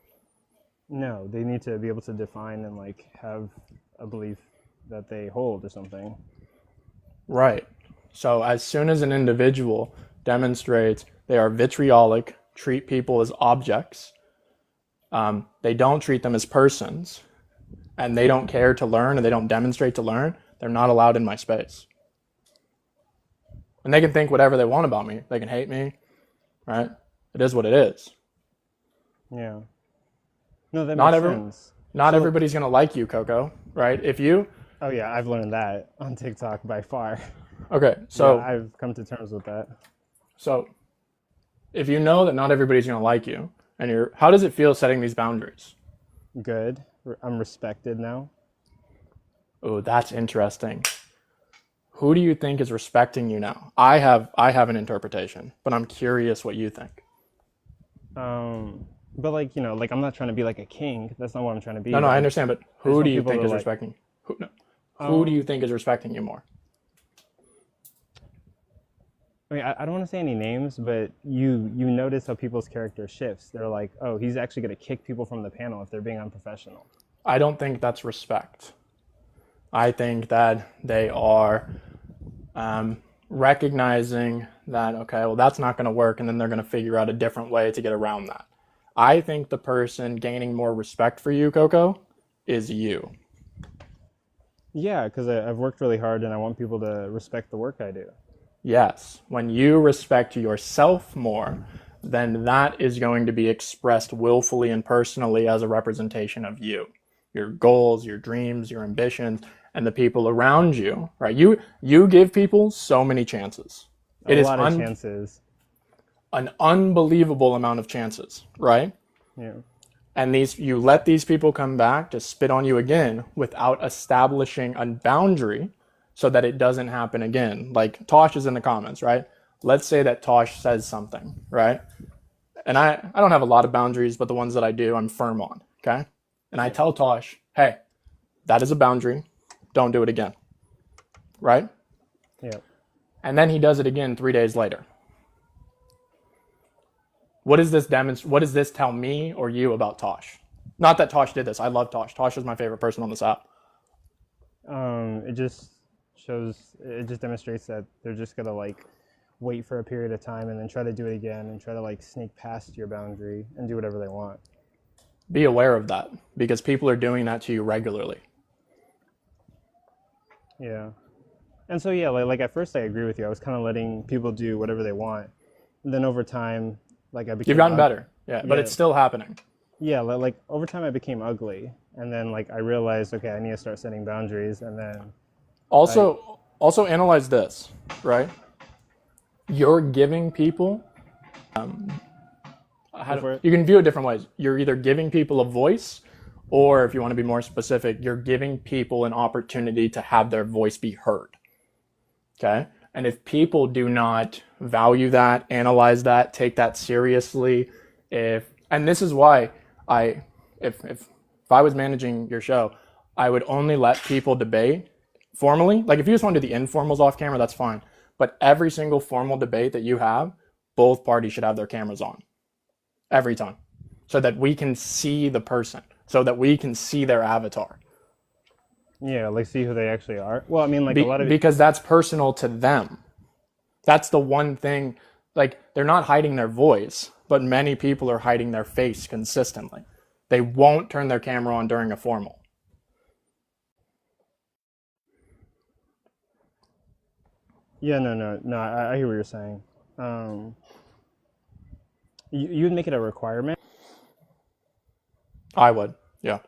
Speaker 3: No, they need to be able to define and like have a belief that they hold or something.
Speaker 1: Right. So as soon as an individual demonstrates they are vitriolic, treat people as objects, they don't treat them as persons, and they don't care to learn and they don't demonstrate to learn, they're not allowed in my space. And they can think whatever they want about me. They can hate me, right? It is what it is.
Speaker 3: Yeah. No, that
Speaker 1: Not
Speaker 3: makes
Speaker 1: every,
Speaker 3: sense.
Speaker 1: not
Speaker 3: So-
Speaker 1: everybody's gonna like you, Coco, right? If you,
Speaker 3: Oh yeah, I've learned that on TikTok by far.
Speaker 1: okay, so
Speaker 3: Yeah, I've come to terms with that.
Speaker 1: so if you know that not everybody's gonna like you, and how does it feel setting these boundaries?
Speaker 3: Good. I'm respected now.
Speaker 1: Oh, that's interesting. Who do you think is respecting you now? I have an interpretation, but I'm curious what you think.
Speaker 3: But like, you know, like I'm not trying to be like a king. That's not what I'm trying to be.
Speaker 1: No, I
Speaker 3: but
Speaker 1: understand, but
Speaker 3: just
Speaker 1: who
Speaker 3: want
Speaker 1: do you
Speaker 3: people
Speaker 1: think
Speaker 3: to,
Speaker 1: is
Speaker 3: like-
Speaker 1: respecting? Who do you think is respecting you more?
Speaker 3: I mean, I don't want to say any names, but you notice how people's character shifts. They're like, oh, he's actually going to kick people from the panel if they're being unprofessional.
Speaker 1: I don't think that's respect. I think that they are recognizing that, okay, well, that's not going to work, and then they're going to figure out a different way to get around that. I think the person gaining more respect for you, Coco, is you.
Speaker 3: Yeah, because I've worked really hard and I want people to respect the work I do.
Speaker 1: Yes, when you respect yourself more, then that is going to be expressed willfully and personally as a representation of you, your goals, your dreams, your ambitions, and the people around you, right? You give people so many chances. It
Speaker 3: A
Speaker 1: is
Speaker 3: lot of chances.
Speaker 1: an unbelievable amount of chances, right?
Speaker 3: Yeah.
Speaker 1: And you let these people come back to spit on you again without establishing a boundary so that it doesn't happen again. Like Tosh is in the comments, right? Let's say that Tosh says something, right? And I don't have a lot of boundaries, but the ones that I do, I'm firm on, okay? And I tell Tosh, hey, that is a boundary. Don't do it again, right?
Speaker 3: Yeah.
Speaker 1: And then he does it again 3 days later. What does this tell me or you about Tosh? Not that Tosh did this. I love Tosh. Tosh is my favorite person on this app.
Speaker 3: It just demonstrates that they're just gonna like wait for a period of time and then try to do it again and try to like sneak past your boundary and do whatever they want.
Speaker 1: Be aware of that because people are doing that to you regularly.
Speaker 3: Yeah. And so yeah, like at first I agree with you. I was kind of letting people do whatever they want. And then over time, like I became
Speaker 1: You've gotten better. Yeah, but
Speaker 3: Yeah.
Speaker 1: it's still happening.
Speaker 3: Yeah, like over time I became ugly, and then like I realized, okay, I need to start setting boundaries, and then
Speaker 1: Also analyze this, right? You're giving people you can view it different ways. You're either giving people a voice, or if you want to be more specific, you're giving people an opportunity to have their voice be heard. Okay? And if people do not value that, analyze that, take that seriously, and this is why if I was managing your show, I would only let people debate formally. Like if you just want to do the informals off camera, that's fine. But every single formal debate that you have, both parties should have their cameras on. Every time. So that we can see the person. So that we can see their avatar.
Speaker 3: yeah, like see who they actually are. Well, I mean, like a lot of
Speaker 1: because that's personal to them. That's the one thing. Like they're not hiding their voice, but many people are hiding their face consistently. They won't turn their camera on during a formal.
Speaker 3: Yeah, no. I hear what you're saying. You would make it a requirement.
Speaker 1: I would, yeah.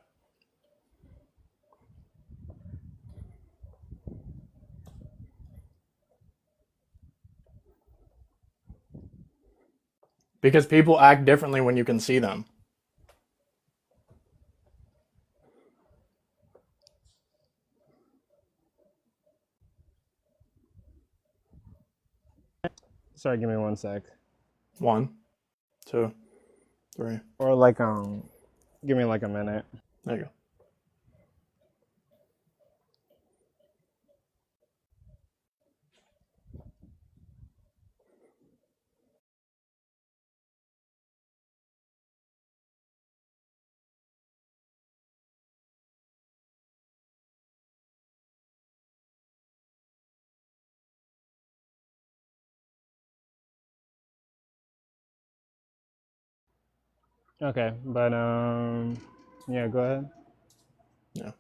Speaker 1: Because people act differently when you can see them.
Speaker 3: Sorry, give me 1 sec.
Speaker 1: 1, 2, 3.
Speaker 3: Or like give me like a minute.
Speaker 1: There you go.
Speaker 3: Okay, but yeah, go ahead.
Speaker 1: Yeah.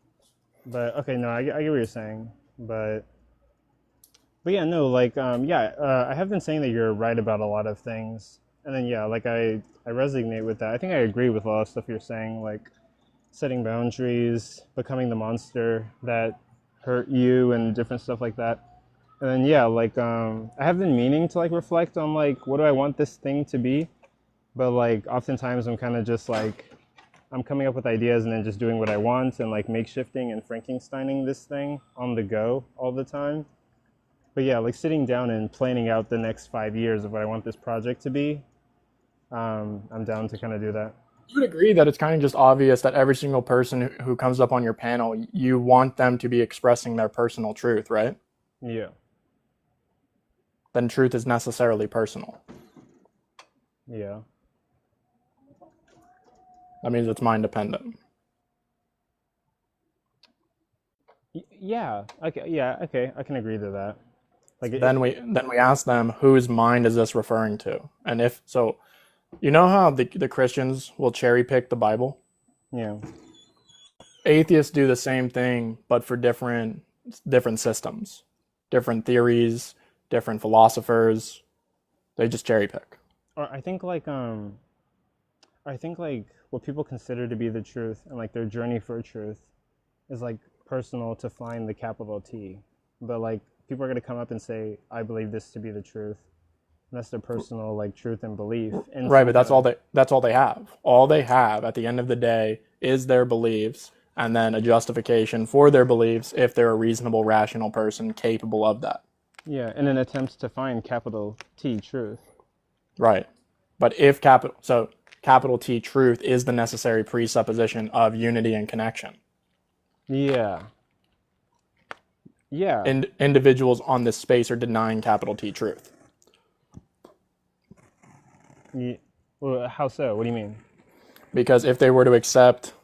Speaker 3: But okay, no, I get what you're saying, but But yeah, no, like, I have been saying that you're right about a lot of things, and then yeah, like I resonate with that. I think I agree with a lot of stuff you're saying, like setting boundaries, becoming the monster that hurt you, and different stuff like that. And then yeah, like I have been meaning to like reflect on like what do I want this thing to be, but like oftentimes I'm kind of just like I'm coming up with ideas and then just doing what I want and like makeshifting and Frankensteining this thing on the go all the time. But yeah, like sitting down and planning out the next 5 years of what I want this project to be, I'm down to kind of do that.
Speaker 1: You would agree that it's kind of just obvious that every single person who comes up on your panel, you want them to be expressing their personal truth, right?
Speaker 3: Yeah.
Speaker 1: Then truth is necessarily personal.
Speaker 3: Yeah.
Speaker 1: That means it's mind dependent.
Speaker 3: Yeah. Okay. Yeah. Okay. I can agree to that. Like
Speaker 1: Then we ask them, whose mind is this referring to? And if so, you know how the Christians will cherry pick the Bible?
Speaker 3: Yeah.
Speaker 1: Atheists do the same thing, but for different systems, different theories, different philosophers. They just cherry pick.
Speaker 3: Or I think like what people consider to be the truth and like their journey for truth is like personal to find the capital T. But like people are gonna come up and say, I believe this to be the truth. And that's their personal like truth and belief. And
Speaker 1: right, but that's all they have. All they have at the end of the day is their beliefs and then a justification for their beliefs if they're a reasonable, rational person capable of that.
Speaker 3: Yeah, in an attempt to find capital T truth.
Speaker 1: Right. But if capital T truth is the necessary presupposition of unity and connection.
Speaker 3: Yeah. Yeah.
Speaker 1: And individuals on this space are denying capital T truth.
Speaker 3: Yeah. Well, how so? What do you mean?
Speaker 1: Because if they were to accept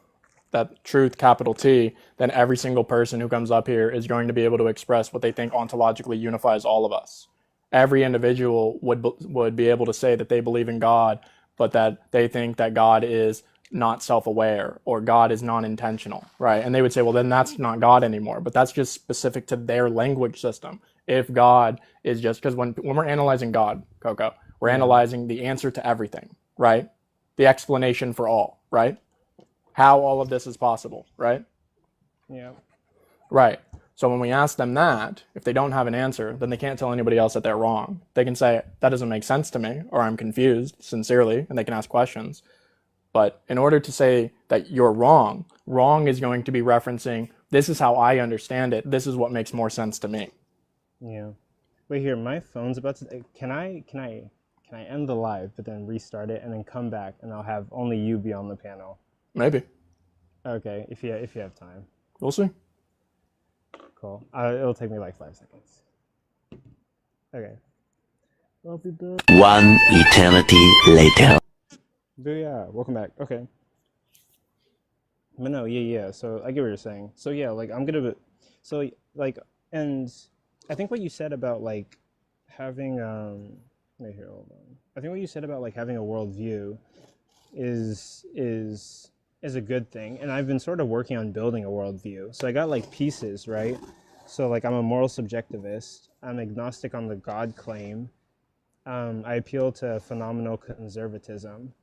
Speaker 1: that truth, capital T, then every single person who comes up here is going to be able to express what they think ontologically unifies all of us. Every individual would be able to say that they believe in God, but that they think that God is not self-aware or God is non-intentional, right? And they would say, well, then that's not God anymore. But that's just specific to their language system. If God is just, because when we're analyzing God, Coco, we're analyzing the answer to everything, right? The explanation for all, right? How all of this is possible, right?
Speaker 3: Yeah.
Speaker 1: Right. So when we ask them that, if they don't have an answer, then they can't tell anybody else that they're wrong. They can say, that doesn't make sense to me, or I'm confused, sincerely, and they can ask questions. But in order to say that you're wrong, wrong is going to be referencing, this is how I understand it, this is what makes more sense to me.
Speaker 3: Yeah. Wait here, my phone's about to, can I end the live, but then restart it and then come back and I'll have only you be on the panel?
Speaker 1: Maybe.
Speaker 3: Okay, if you have time.
Speaker 1: We'll see.
Speaker 3: Cool. It'll take me like 5 seconds. Okay. I'll be back.
Speaker 9: One eternity later.
Speaker 3: But yeah, welcome back. Okay. But no, yeah. So I get what you're saying. So yeah, like so like, and I think what you said about like having wait here, hold on. I think what you said about like having a worldview is a good thing, and I've been sort of working on building a worldview. So I got like pieces, right? So like I'm a moral subjectivist. I'm agnostic on the God claim. I appeal to phenomenal conservatism.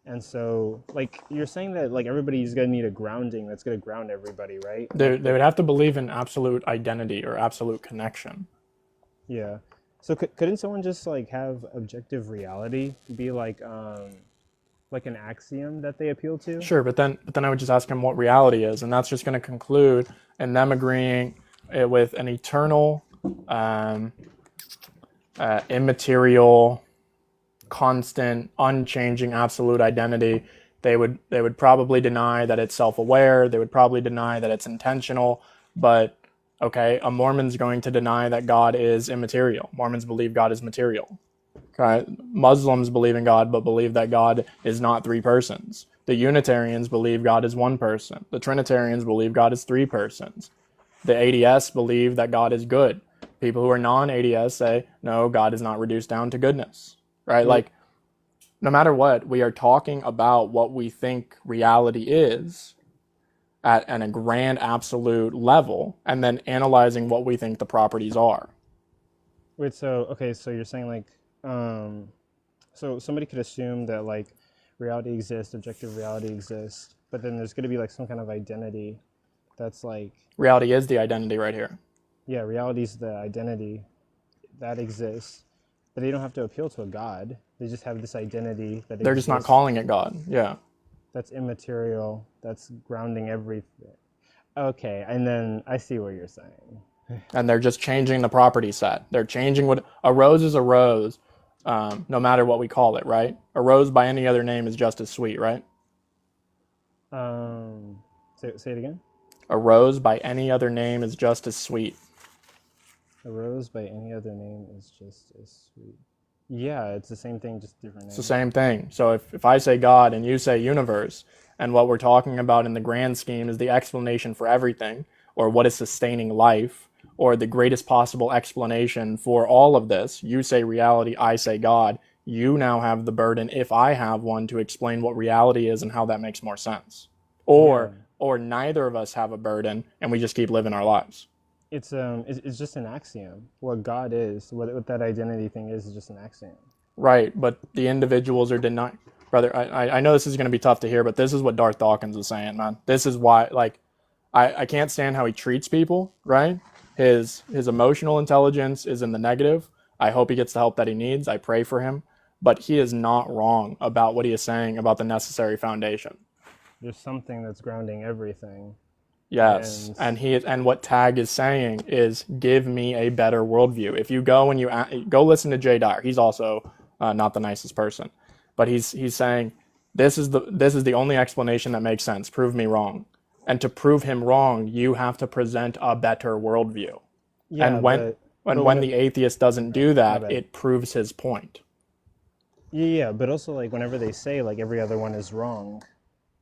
Speaker 3: And so, like, you're saying that, like, everybody's going to need a grounding that's going to ground everybody, right?
Speaker 1: They would have to believe in absolute identity or absolute connection.
Speaker 3: Yeah. So couldn't someone just, like, have objective reality be, like an axiom that they appeal to?
Speaker 1: Sure, but then I would just ask them what reality is, and that's just going to conclude in them agreeing with an eternal, immaterial, constant, unchanging, absolute identity. They would probably deny that it's self-aware. They would probably deny that it's intentional. But okay, a Mormon's going to deny that God is immaterial. Mormons believe God is material. Okay, Muslims believe in God, but believe that God is not three persons. The Unitarians believe God is one person. The Trinitarians believe God is three persons. The ADS believe that God is good. People who are non-ADS say, no, God is not reduced down to goodness. Right? Like, no matter what, we are talking about what we think reality is at a grand absolute level, and then analyzing what we think the properties are.
Speaker 3: Wait, so okay, so you're saying like, so somebody could assume that like reality exists, objective reality exists, but then there's going to be like some kind of identity that's like,
Speaker 1: Reality is the identity right here.
Speaker 3: yeah, reality's the identity that exists, but they don't have to appeal to a god. They just have this identity that
Speaker 1: They're just not calling it God. Yeah.
Speaker 3: that's immaterial, that's grounding everything. Okay, and then I see what you're saying.
Speaker 1: And they're just changing the property set. They're changing what a rose is a rose, no matter what we call it, right? A rose by any other name is just as sweet, right?
Speaker 3: Say it again.
Speaker 1: A rose by any other name is just as sweet.
Speaker 3: A rose by any other name is just as sweet. Yeah, it's the same thing, just different names.
Speaker 1: It's the same thing. So if I say God and you say universe, and what we're talking about in the grand scheme is the explanation for everything, or what is sustaining life, or the greatest possible explanation for all of this, you say reality, I say God, you now have the burden, if I have one, to explain what reality is and how that makes more sense. Or neither of us have a burden, and we just keep living our lives.
Speaker 3: It's just an axiom. What God is, what that identity thing is just an axiom.
Speaker 1: Right, but the individuals are denying. Brother, I know this is going to be tough to hear, but this is what Darth Dawkins is saying, man. This is why, like, I can't stand how he treats people, right? His emotional intelligence is in the negative. I hope he gets the help that he needs. I pray for him. But he is not wrong about what he is saying about the necessary foundation.
Speaker 3: There's something that's grounding everything.
Speaker 1: Yes, and what Tag is saying is, give me a better worldview. If you go and you go listen to Jay Dyer, he's also not the nicest person, but he's saying this is the only explanation that makes sense. Prove me wrong, and to prove him wrong, you have to present a better worldview. Yeah, and when the atheist doesn't do that, it proves his point.
Speaker 3: Yeah, but also like whenever they say like every other one is wrong,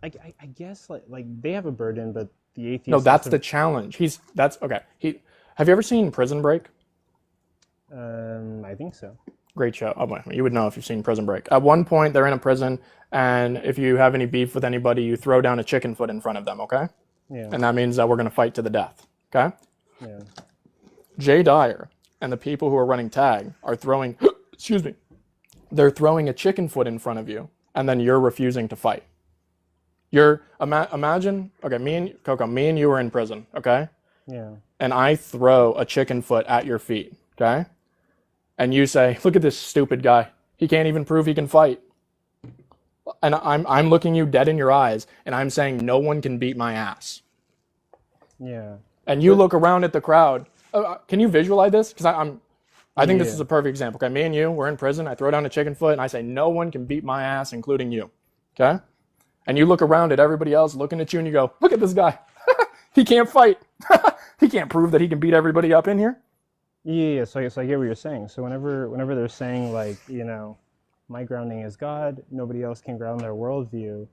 Speaker 3: I guess like they have a burden, but the atheist.
Speaker 1: No, that's the challenge. Okay. Have you ever seen Prison Break?
Speaker 3: I think so.
Speaker 1: Great show. Oh, you would know if you've seen Prison Break. At one point, they're in a prison, and if you have any beef with anybody, you throw down a chicken foot in front of them, okay?
Speaker 3: Yeah.
Speaker 1: And that means that we're going to fight to the death, okay?
Speaker 3: Yeah.
Speaker 1: Jay Dyer and the people who are running Tag are throwing, excuse me, they're throwing a chicken foot in front of you, and then you're refusing to fight. Imagine, okay, me and you are in prison, okay?
Speaker 3: Yeah.
Speaker 1: And I throw a chicken foot at your feet, okay? And you say, look at this stupid guy. He can't even prove he can fight. And I'm looking you dead in your eyes, and I'm saying no one can beat my ass.
Speaker 3: Yeah.
Speaker 1: And you look around at the crowd. Can you visualize this? Because I think this is a perfect example. Okay, me and you, we're in prison. I throw down a chicken foot, and I say no one can beat my ass, including you. Okay? And you look around at everybody else looking at you, and you go, look at this guy. He can't fight. He can't prove that he can beat everybody up in here.
Speaker 3: Yeah, so I get what you're saying. So whenever they're saying like, my grounding is God, nobody else can ground their worldview,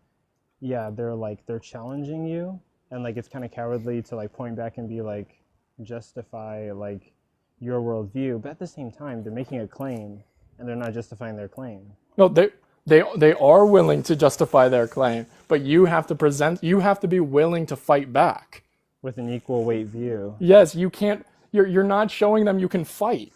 Speaker 3: yeah, they're challenging you, and like it's kind of cowardly to like point back and be like, justify like your worldview, but at the same time they're making a claim and they're not justifying their claim.
Speaker 1: No, they are willing to justify their claim, but you have to be willing to fight back
Speaker 3: with an equal weight view.
Speaker 1: Yes, you can't. You're not showing them you can fight.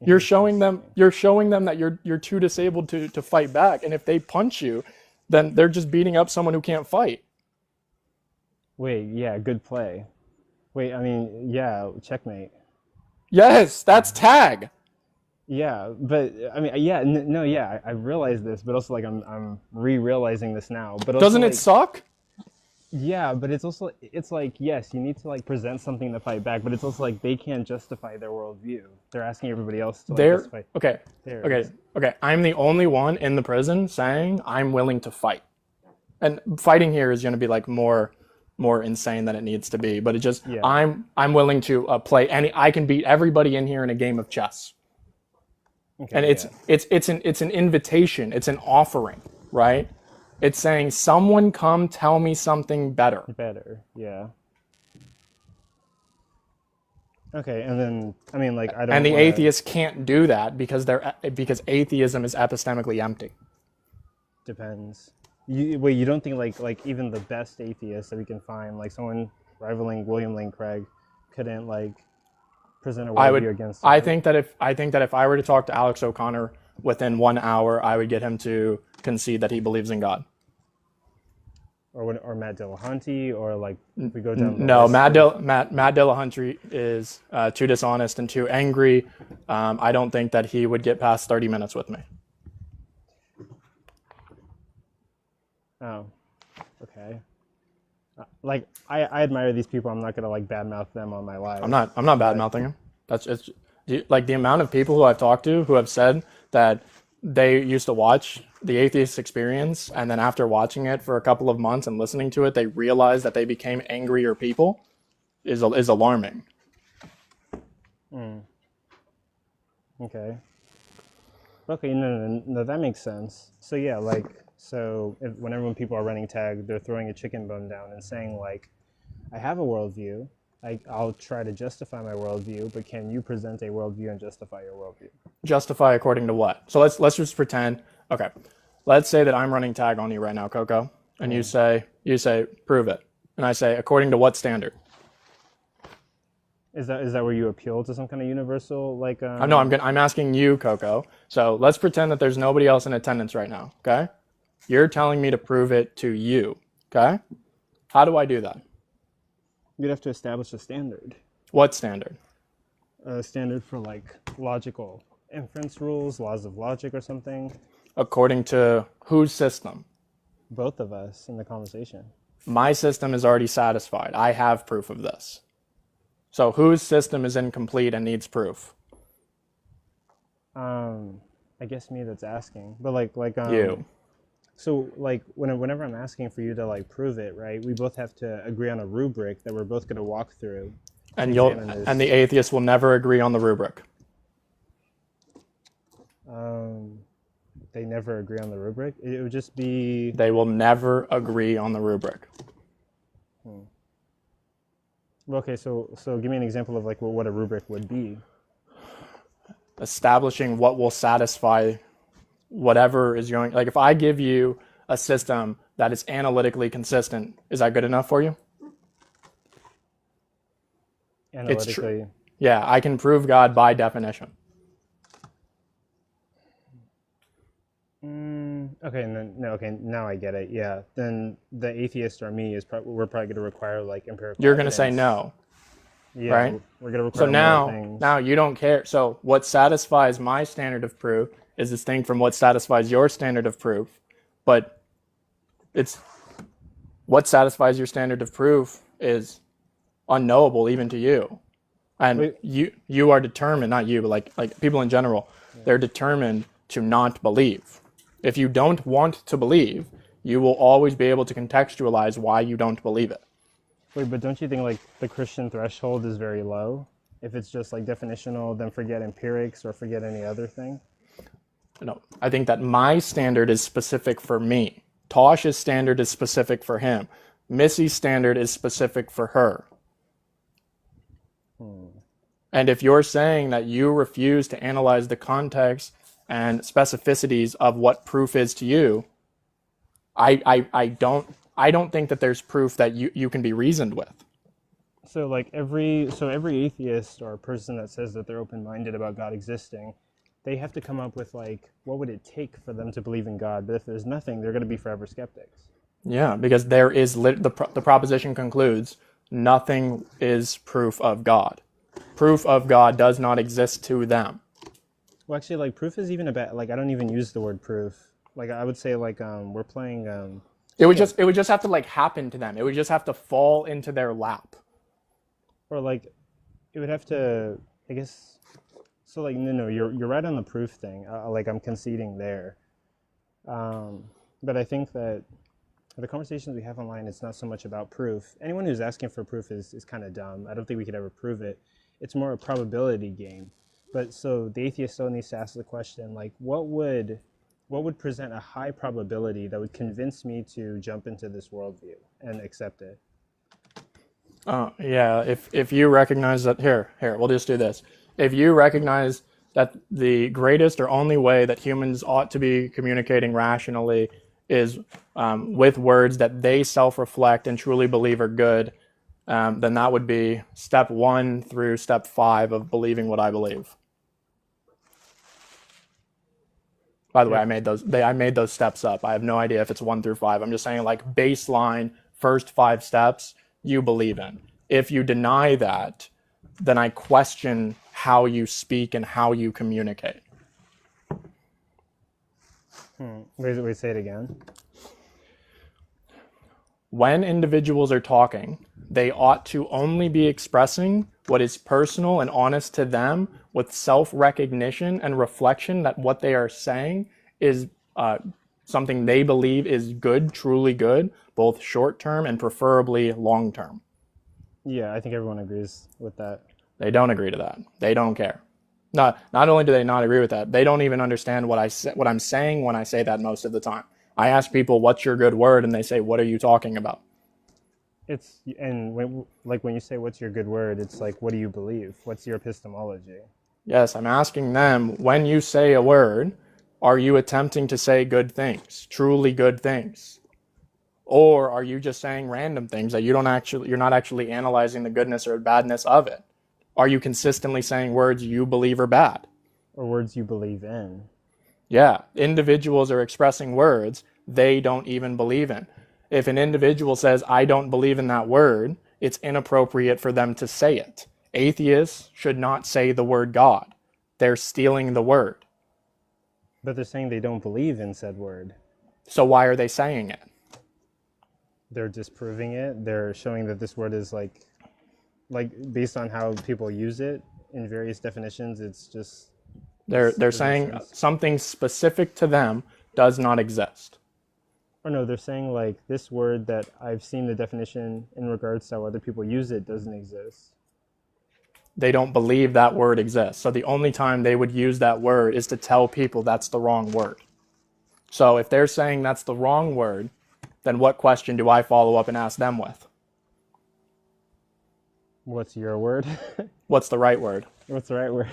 Speaker 1: You're showing them that you're too disabled to fight back. And if they punch you, then they're just beating up someone who can't fight.
Speaker 3: Wait, yeah, good play. Wait, I mean, yeah, checkmate.
Speaker 1: Yes, that's Tag.
Speaker 3: Yeah, but I mean, yeah, no, yeah, I realize this, but also like I'm re-realizing this now. But also,
Speaker 1: doesn't it suck?
Speaker 3: Yeah, but it's like, yes, you need to like present something to fight back, but it's also like they can't justify their worldview. They're asking everybody else to justify.
Speaker 1: Okay. I'm the only one in the prison saying I'm willing to fight, and fighting here is going to be like more insane than it needs to be. But it just I'm willing to play I can beat everybody in here in a game of chess. Okay, and it's an invitation. It's an offering, right? It's saying, someone come tell me something better.
Speaker 3: Better, yeah. Okay, and then, I mean, like, I don't.
Speaker 1: And the atheists can't do that because atheism is epistemically empty.
Speaker 3: Depends. You don't think like even the best atheist that we can find, like someone rivaling William Lane Craig, couldn't like present a
Speaker 1: I
Speaker 3: worldview
Speaker 1: would.
Speaker 3: against
Speaker 1: I
Speaker 3: it.
Speaker 1: think that if I were to talk to Alex O'Connor within 1 hour, I would get him to concede that he believes in God.
Speaker 3: Or Matt Dillahunty, or like if we go down the
Speaker 1: No,
Speaker 3: list
Speaker 1: Matt Dillahunty is too dishonest and too angry. I don't think that he would get past 30 minutes with me.
Speaker 3: Oh, okay. Like I admire these people. I'm not gonna like badmouth them on my live.
Speaker 1: I'm not bad mouthing him. It's like the amount of people who I've talked to who have said that they used to watch the Atheist Experience, and then after watching it for a couple of months and listening to it, they realized that they became angrier people is alarming.
Speaker 3: Okay. Okay, no, that makes sense. So yeah, like, whenever when people are running tag, they're throwing a chicken bone down and saying like, I have a worldview. I'll try to justify my worldview, but can you present a worldview and justify your worldview?
Speaker 1: Justify according to what? So let's just pretend. Okay, let's say that I'm running tag on you right now, Coco, and you say prove it, and I say according to what standard?
Speaker 3: Is that where you appeal to some kind of universal like?
Speaker 1: No, I'm asking you, Coco. So let's pretend that there's nobody else in attendance right now. Okay, you're telling me to prove it to you. Okay, how do I do that?
Speaker 3: You'd have to establish a standard.
Speaker 1: What standard?
Speaker 3: A standard for like logical inference rules, laws of logic, or something.
Speaker 1: According to whose system?
Speaker 3: Both of us in the conversation.
Speaker 1: My system is already satisfied. I have proof of this. So whose system is incomplete and needs proof?
Speaker 3: I guess me that's asking, but like
Speaker 1: you.
Speaker 3: So like whenever I'm asking for you to like prove it, right? We both have to agree on a rubric that we're both going to walk through.
Speaker 1: And the atheist will never agree on the rubric.
Speaker 3: They never agree on the rubric. It would just be.
Speaker 1: They will never agree on the rubric.
Speaker 3: Okay, so give me an example of like what a rubric would be.
Speaker 1: Establishing what will satisfy whatever is going. Like if I give you a system that is analytically consistent, is that good enough for you?
Speaker 3: Analytically.
Speaker 1: It's true. Yeah, I can prove God by definition.
Speaker 3: Okay, okay, now I get it. Yeah, then the atheist or me we're probably going to require like empirical.
Speaker 1: You're going to say no.
Speaker 3: Yeah,
Speaker 1: right?
Speaker 3: We're going to require
Speaker 1: more
Speaker 3: things.
Speaker 1: Now you don't care. So what satisfies my standard of proof is distinct from what satisfies your standard of proof, but it's what satisfies your standard of proof is unknowable even to you. And you are determined, not you, but like people in general, they're determined to not believe. If you don't want to believe, you will always be able to contextualize why you don't believe it.
Speaker 3: Wait, but don't you think like the Christian threshold is very low? If it's just like definitional, then forget empirics or forget any other thing?
Speaker 1: No, I think that my standard is specific for me. Tosh's standard is specific for him. Missy's standard is specific for her. And if you're saying that you refuse to analyze the context and specificities of what proof is to you, I don't think that there's proof that you can be reasoned with.
Speaker 3: So like every atheist or person that says that they're open-minded about God existing, they have to come up with like, what would it take for them to believe in God? But if there's nothing, they're going to be forever skeptics.
Speaker 1: Yeah, because there is the proposition concludes nothing is proof of God. Proof of God does not exist to them.
Speaker 3: Well, actually, like proof is even about like I don't even use the word proof. Like I would say like we're playing.
Speaker 1: It would just have to like happen to them. It would just have to fall into their lap.
Speaker 3: Or like, it would have to. I guess. So like no, you're right on the proof thing. Like I'm conceding there. But I think that the conversations we have online, it's not so much about proof. Anyone who's asking for proof is kind of dumb. I don't think we could ever prove it. It's more a probability game. But so the atheist still needs to ask the question, like, what would present a high probability that would convince me to jump into this worldview and accept it?
Speaker 1: Yeah, if you recognize that, here, we'll just do this. If you recognize that the greatest or only way that humans ought to be communicating rationally is with words that they self-reflect and truly believe are good, then that would be step 1 through step 5 of believing what I believe. By the way, I made those steps up. I have no idea if it's 1 through 5. I'm just saying, like, baseline, first 5 steps you believe in. If you deny that, then I question how you speak and how you communicate.
Speaker 3: Wait, say it again.
Speaker 1: When individuals are talking, they ought to only be expressing what is personal and honest to them, with self-recognition and reflection that what they are saying is something they believe is good, truly good, both short-term and preferably long-term.
Speaker 3: Yeah, I think everyone agrees with that.
Speaker 1: They don't agree to that. They don't care. Not only do they not agree with that, they don't even understand what I'm saying when I say that most of the time. I ask people, what's your good word? And they say, what are you talking about?
Speaker 3: When you say what's your good word, it's like, what do you believe? What's your epistemology?
Speaker 1: Yes, I'm asking them, when you say a word, are you attempting to say good things, truly good things? Or are you just saying random things that you're not actually analyzing the goodness or badness of it? Are you consistently saying words you believe are bad?
Speaker 3: Or words you believe in?
Speaker 1: Yeah, individuals are expressing words they don't even believe in. If an individual says, I don't believe in that word, it's inappropriate for them to say it. Atheists should not say the word God. They're stealing the word.
Speaker 3: But they're saying they don't believe in said word.
Speaker 1: So why are they saying it?
Speaker 3: They're disproving it. They're showing that this word is like based on how people use it in various definitions, it's just...
Speaker 1: They're saying something specific to them does not exist.
Speaker 3: Or no, they're saying like this word that I've seen the definition in regards to how other people use it doesn't exist.
Speaker 1: They don't believe that word exists. So the only time they would use that word is to tell people that's the wrong word. So if they're saying that's the wrong word, then what question do I follow up and ask them with?
Speaker 3: What's your word?
Speaker 1: What's the right word?
Speaker 3: What's the right word?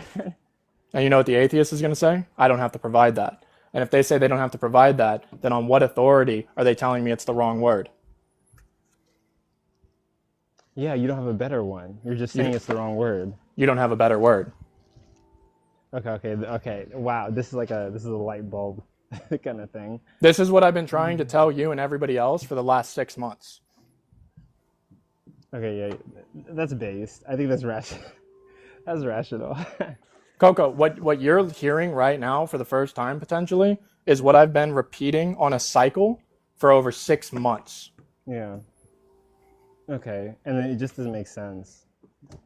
Speaker 1: And you know what the atheist is going to say? I don't have to provide that. And if they say they don't have to provide that, then on what authority are they telling me it's the wrong word?
Speaker 3: Yeah, you don't have a better one. You're just saying it's the wrong word.
Speaker 1: You don't have a better word.
Speaker 3: Okay. Wow, this is a light bulb kind of thing.
Speaker 1: This is what I've been trying to tell you and everybody else for the last 6 months.
Speaker 3: Okay, yeah, that's based. I think that's rational. That's rational.
Speaker 1: Coco, what you're hearing right now for the first time potentially is what I've been repeating on a cycle for over 6 months.
Speaker 3: Yeah. Okay, and then it just doesn't make sense.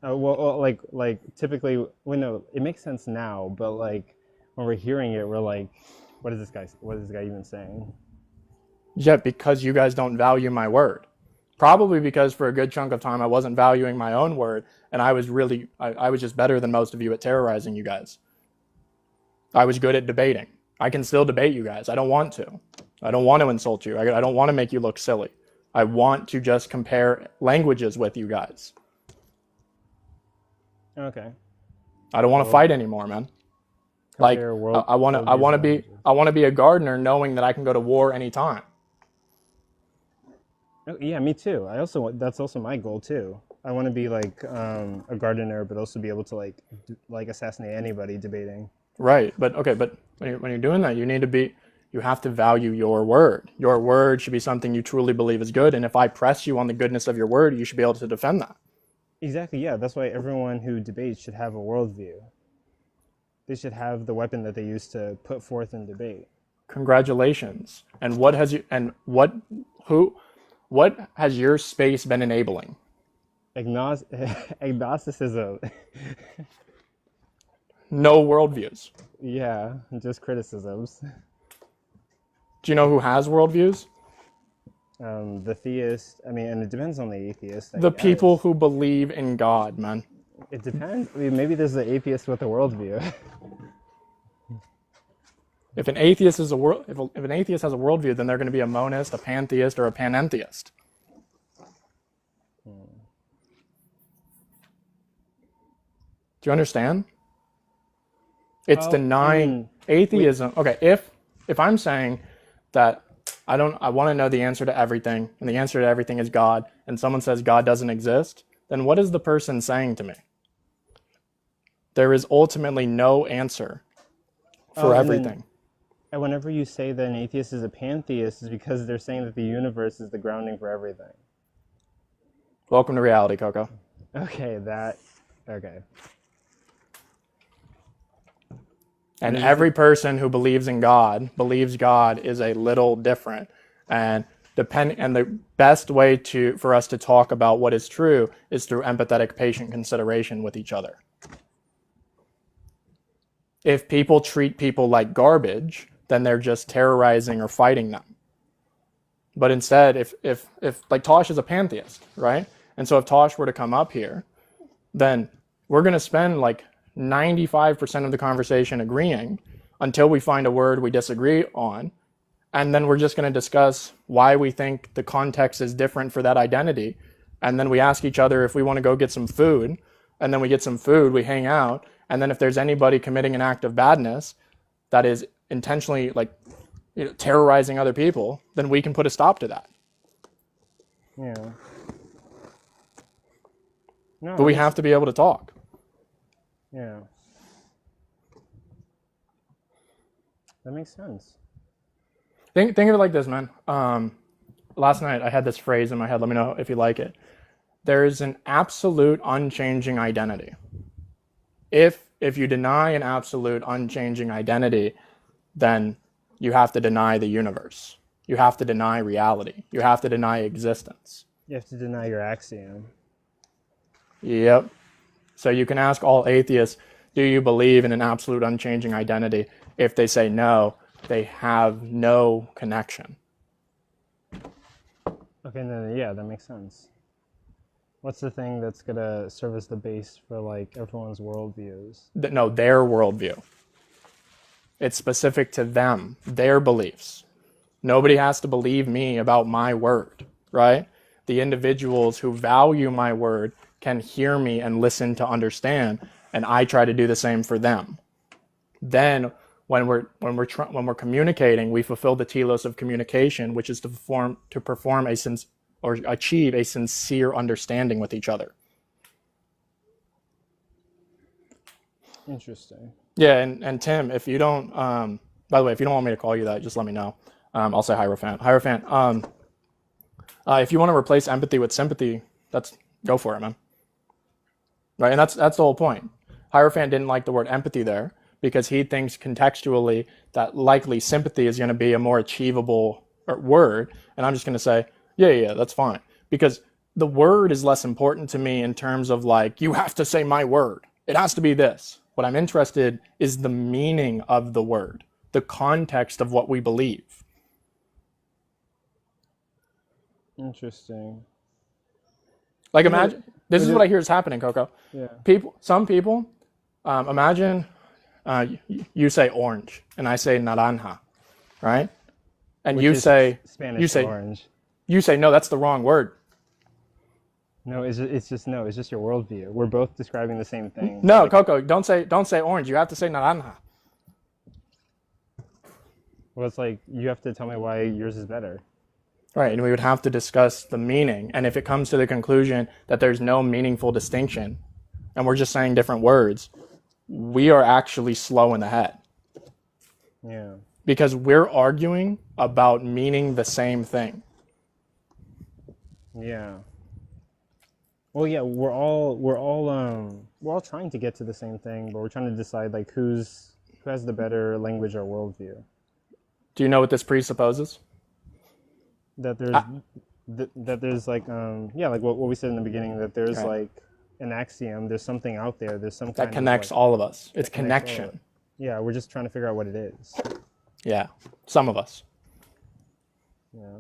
Speaker 3: Like typically, no, it makes sense now, but like when we're hearing it, we're like, what is this guy even saying?
Speaker 1: Yeah, because you guys don't value my word. Probably because for a good chunk of time I wasn't valuing my own word, and I was just better than most of you at terrorizing you guys. I was good at debating. I can still debate you guys. I don't want to. I don't want to insult you. I don't want to make you look silly. I want to just compare languages with you guys.
Speaker 3: Okay.
Speaker 1: I don't want to fight anymore, man. Like I want to be a gardener knowing that I can go to war anytime.
Speaker 3: Yeah, me too. That's also my goal too. I want to be like a gardener, but also be able to like assassinate anybody debating.
Speaker 1: Right, but when you're doing that, you have to value your word. Your word should be something you truly believe is good, and if I press you on the goodness of your word, you should be able to defend that.
Speaker 3: Exactly. Yeah, that's why everyone who debates should have a worldview. They should have the weapon that they use to put forth in debate.
Speaker 1: Congratulations. And what has your space been enabling?
Speaker 3: Agnosticism.
Speaker 1: No worldviews.
Speaker 3: Yeah, just criticisms.
Speaker 1: Do you know who has worldviews?
Speaker 3: The theist. I mean, and it depends on the atheist.
Speaker 1: The people who believe in God, man.
Speaker 3: It depends. I mean, maybe there's an atheist with a worldview.
Speaker 1: If an atheist has a worldview, then they're going to be a monist, a pantheist, or a panentheist. Do you understand? It's denying atheism. Okay, if I'm saying that I want to know the answer to everything, and the answer to everything is God, and someone says God doesn't exist, then what is the person saying to me? There is ultimately no answer for everything.
Speaker 3: And whenever you say that an atheist is a pantheist, is because they're saying that the universe is the grounding for everything.
Speaker 1: Welcome to reality, Coco.
Speaker 3: Okay, okay.
Speaker 1: And every person who believes in God believes God is a little different. And the best way for us to talk about what is true is through empathetic, patient consideration with each other. If people treat people like garbage, then they're just terrorizing or fighting them. But instead, if like Tosh is a pantheist, right? And so if Tosh were to come up here, then we're going to spend like 95% of the conversation agreeing until we find a word we disagree on. And then we're just going to discuss why we think the context is different for that identity. And then we ask each other if we want to go get some food. And then we get some food, we hang out. And then if there's anybody committing an act of badness that is intentionally terrorizing other people, then we can put a stop to that.
Speaker 3: Yeah. No,
Speaker 1: but we have to be able to talk.
Speaker 3: Yeah. That makes sense.
Speaker 1: Think of it like this, man. Last night I had this phrase in my head. Let me know if you like it. There is an absolute unchanging identity. If you deny an absolute unchanging identity, then you have to deny the universe. You have to deny reality. You have to deny existence.
Speaker 3: You have to deny your axiom.
Speaker 1: Yep. So you can ask all atheists, do you believe in an absolute unchanging identity? If they say no, they have no connection.
Speaker 3: Okay, then yeah, that makes sense. What's the thing that's gonna serve as the base for like everyone's worldviews?
Speaker 1: No, their worldview. It's specific to them, their beliefs. Nobody has to believe me about my word, right? The individuals who value my word can hear me and listen to understand, and I try to do the same for them. Then when we're communicating, we fulfill the telos of communication, which is to perform achieve a sincere understanding with each other.
Speaker 3: Interesting.
Speaker 1: Yeah, and Tim, if you don't, by the way, if you don't want me to call you that, just let me know. I'll say Hierophant. Hierophant, if you want to replace empathy with sympathy, go for it, man. Right, and that's the whole point. Hierophant didn't like the word empathy there because he thinks contextually that likely sympathy is going to be a more achievable word, and I'm just going to say, yeah, that's fine. Because the word is less important to me in terms of like, you have to say my word. It has to be this. What I'm interested is the meaning of the word, the context of what we believe.
Speaker 3: Interesting.
Speaker 1: Like imagine, this is what I hear is happening, Coco.
Speaker 3: Yeah.
Speaker 1: Some people, imagine you say orange and I say naranja, right? And
Speaker 3: Which
Speaker 1: you
Speaker 3: is
Speaker 1: say
Speaker 3: Spanish orange.
Speaker 1: You say no, that's the wrong word.
Speaker 3: No, it's just your worldview. We're both describing the same thing.
Speaker 1: No, Coco, don't say orange. You have to say naranja.
Speaker 3: Well, it's like you have to tell me why yours is better.
Speaker 1: Right, and we would have to discuss the meaning. And if it comes to the conclusion that there's no meaningful distinction, and we're just saying different words, we are actually slow in the head.
Speaker 3: Yeah.
Speaker 1: Because we're arguing about meaning the same thing.
Speaker 3: Yeah. Well, yeah, we're all trying to get to the same thing, but we're trying to decide like who has the better language or worldview.
Speaker 1: Do you know what this presupposes?
Speaker 3: That there's like like what we said in the beginning, that there's like an axiom, there's something out there, there's some kind
Speaker 1: that connects all of us. It's connection.
Speaker 3: Yeah, we're just trying to figure out what it is.
Speaker 1: Yeah, some of us.
Speaker 3: Yeah.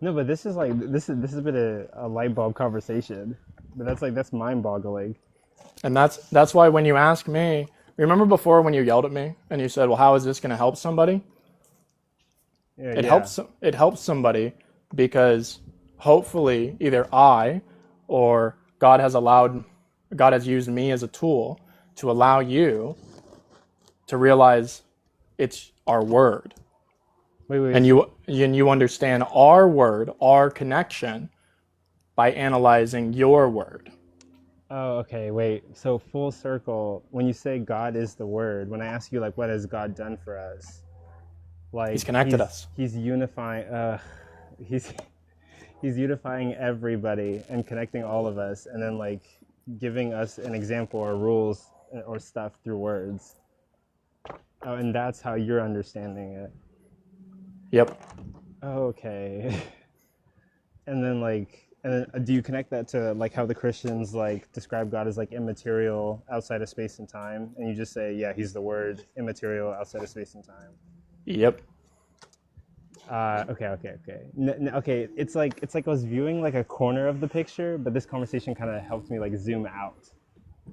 Speaker 3: No, but this is a bit of a light bulb conversation. But that's mind-boggling. And
Speaker 1: that's why when you ask me, remember before when you yelled at me and you said, "Well, how is this going to help somebody?"
Speaker 3: Yeah,
Speaker 1: it helps somebody because hopefully either I or God has used me as a tool to allow you to realize it's our word.
Speaker 3: Wait.
Speaker 1: And you understand our word, our connection by analyzing your word.
Speaker 3: Oh, okay, wait. So full circle, when you say God is the word, when I ask you like what has God done for us? Like
Speaker 1: He's connected us.
Speaker 3: He's unifying he's he's unifying everybody and connecting all of us, and then like giving us an example or rules or stuff through words. Oh, and that's how you're understanding it.
Speaker 1: Yep.
Speaker 3: Okay. And then do you connect that to like how the Christians like describe God as like immaterial outside of space and time? And you just say, yeah, he's the word, immaterial outside of space and time.
Speaker 1: Yep.
Speaker 3: Okay. Okay, it's like I was viewing like a corner of the picture, but this conversation kind of helped me like zoom out.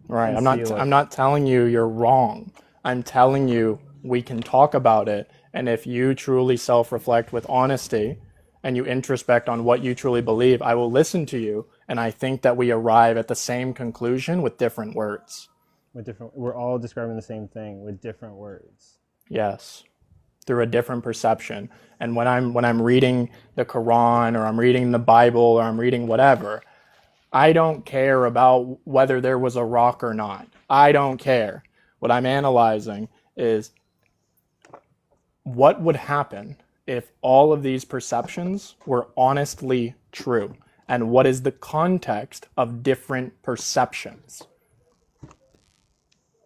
Speaker 1: Right. I'm not telling you you're wrong. I'm telling you we can talk about it, and if you truly self-reflect with honesty and you introspect on what you truly believe, I will listen to you, and I think that we arrive at the same conclusion with different words.
Speaker 3: We're all describing the same thing with different words.
Speaker 1: Yes. Through a different perception. And when I'm reading the Quran, or I'm reading the Bible, or I'm reading whatever, I don't care about whether there was a rock or not. I don't care. What I'm analyzing is what would happen if all of these perceptions were honestly true, and what is the context of different perceptions.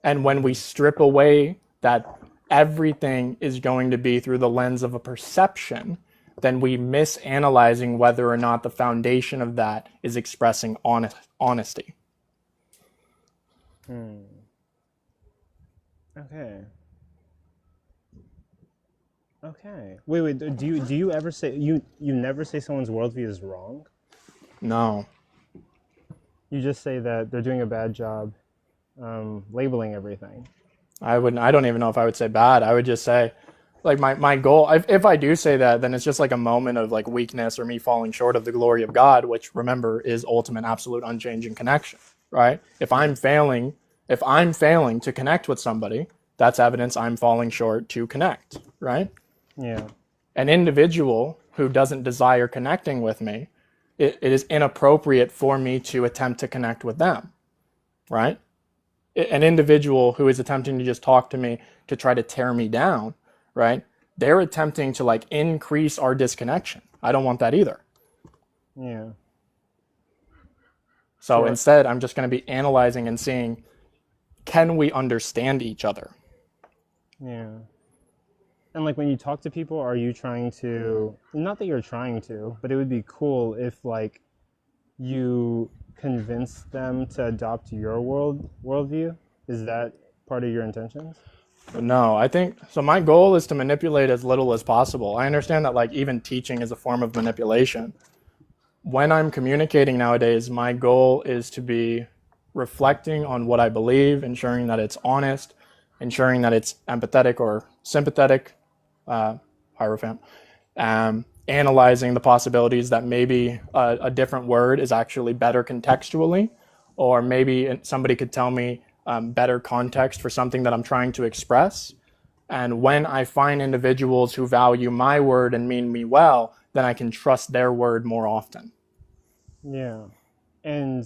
Speaker 1: And when we strip away that everything is going to be through the lens of a perception, then we miss analyzing whether or not the foundation of that is expressing honesty.
Speaker 3: Okay. Wait. Do you ever say you never say someone's worldview is wrong?
Speaker 1: No.
Speaker 3: You just say that they're doing a bad job labeling everything.
Speaker 1: I don't even know if I would say bad. I would just say, like, my goal, if I do say that, then it's just like a moment of like weakness or me falling short of the glory of God, which, remember, is ultimate, absolute, unchanging connection, right? If I'm failing to connect with somebody, that's evidence I'm falling short to connect, right?
Speaker 3: Yeah.
Speaker 1: An individual who doesn't desire connecting with me, it is inappropriate for me to attempt to connect with them, right? An individual who is attempting to just talk to me to try to tear me down, right? They're attempting to like increase our disconnection. I don't want that either.
Speaker 3: Yeah.
Speaker 1: So instead, I'm just going to be analyzing and seeing, can we understand each other?
Speaker 3: Yeah. And like when you talk to people, are you trying to, not that you're trying to, but it would be cool if like you convince them to adopt your worldview? Is that part of your intentions?
Speaker 1: No, I think so. My goal is to manipulate as little as possible. I understand that like even teaching is a form of manipulation. When I'm communicating nowadays, my goal is to be reflecting on what I believe, ensuring that it's honest, ensuring that it's empathetic or sympathetic, Hierophant, analyzing the possibilities that maybe a different word is actually better contextually, or maybe somebody could tell me better context for something that I'm trying to express. And when I find individuals who value my word and mean me well, then I can trust their word more often.
Speaker 3: Yeah. And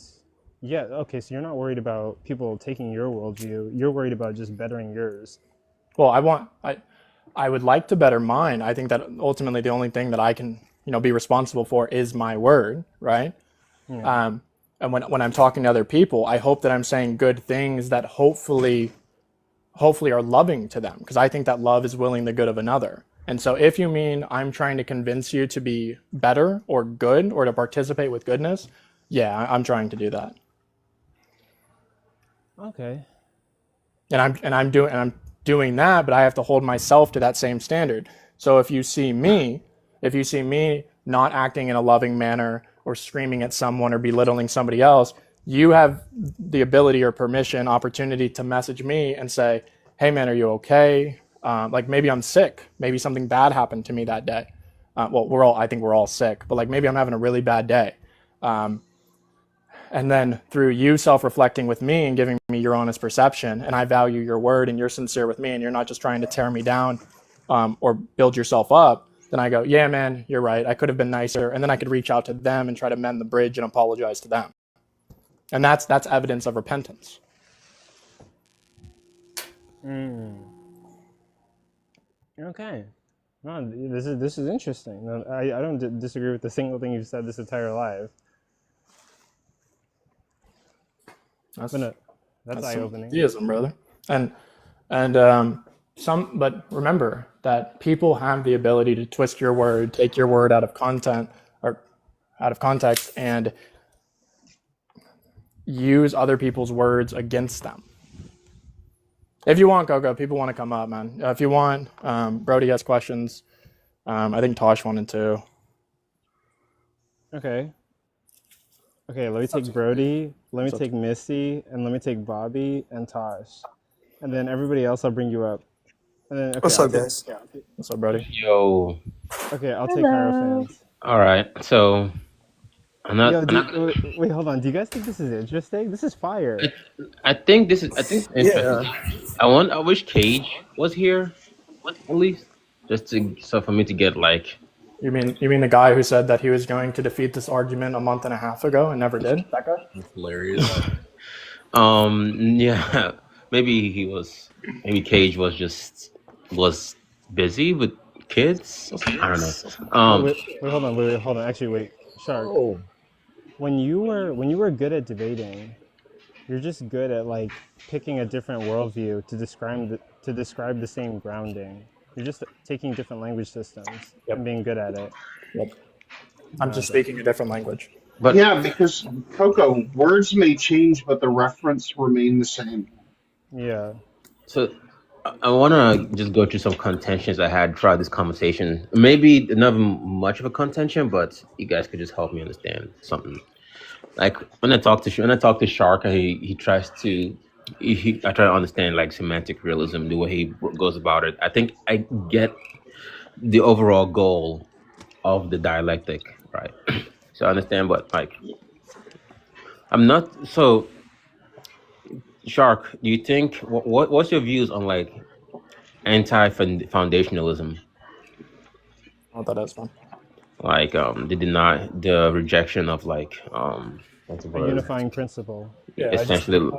Speaker 3: yeah, okay, so you're not worried about people taking your worldview. You're worried about just bettering yours.
Speaker 1: Well, I would like to better mine. I think that ultimately the only thing that I can, be responsible for is my word, right? Yeah. And when I'm talking to other people, I hope that I'm saying good things that hopefully are loving to them, because I think that love is willing the good of another. And so if you mean I'm trying to convince you to be better or good or to participate with goodness, yeah, I'm trying to do that.
Speaker 3: Okay.
Speaker 1: And I'm doing that, but I have to hold myself to that same standard. So if you see me not acting in a loving manner or screaming at someone or belittling somebody else, you have the ability or permission, opportunity to message me and say, hey man, are you okay? Like maybe I'm sick. Maybe something bad happened to me that day. I think we're all sick, but like maybe I'm having a really bad day. And then through you self-reflecting with me and giving me your honest perception, and I value your word and you're sincere with me and you're not just trying to tear me down or build yourself up, then I go, yeah, man, you're right. I could have been nicer. And then I could reach out to them and try to mend the bridge and apologize to them. And that's evidence of repentance.
Speaker 3: Okay. No, this is interesting. No, I don't disagree with a single thing you've said this entire life.
Speaker 1: That's
Speaker 3: eye-opening.
Speaker 1: Theism, brother. And but remember that people have the ability to twist your word, take your word out of content or out of context, and use other people's words against them. If you want, Coco, people want to come up, man. If you want, Brody has questions. I think Tosh wanted to.
Speaker 3: Okay, let me take Brody, let me take Missy, and let me take Bobby and Tosh. And then everybody else, I'll bring you up. And then,
Speaker 10: What's up, guys?
Speaker 1: What's up, Brody?
Speaker 8: Yo.
Speaker 3: Okay, I'll take Hierophant.
Speaker 8: All right. So,
Speaker 3: wait, hold on. Do you guys think this is interesting? This is fire.
Speaker 8: I think it's interesting.
Speaker 10: Yeah.
Speaker 8: I wish Cage was here, at least, so for me to get like.
Speaker 1: You mean the guy who said that he was going to defeat this argument a month and a half ago and never did? That guy?
Speaker 8: That's hilarious. Yeah. Maybe Cage was busy with kids. I don't know.
Speaker 3: Wait, hold on. Actually, wait, Shark.
Speaker 10: Oh.
Speaker 3: When you were good at debating, you're just good at like picking a different worldview to describe the same grounding. You're just taking different language systems and being good at it.
Speaker 1: Yep. I'm just speaking a different language.
Speaker 8: But
Speaker 11: yeah, because Coco, words may change, but the reference remain the same.
Speaker 3: Yeah.
Speaker 8: So I want to just go through some contentions I had throughout this conversation. Maybe not much of a contention, but you guys could just help me understand something. Like when I talk to Shark, he tries to. I try to understand like semantic realism, the way he goes about it. I think I get the overall goal of the dialectic, right? So I understand, but like, I'm not so. Shark, do you think what's your views on like anti-foundationalism?
Speaker 1: Oh, that is fun.
Speaker 8: Like the rejection of like what's the
Speaker 3: A
Speaker 8: word?
Speaker 3: unifying principle.
Speaker 1: Yeah,
Speaker 8: Essentially,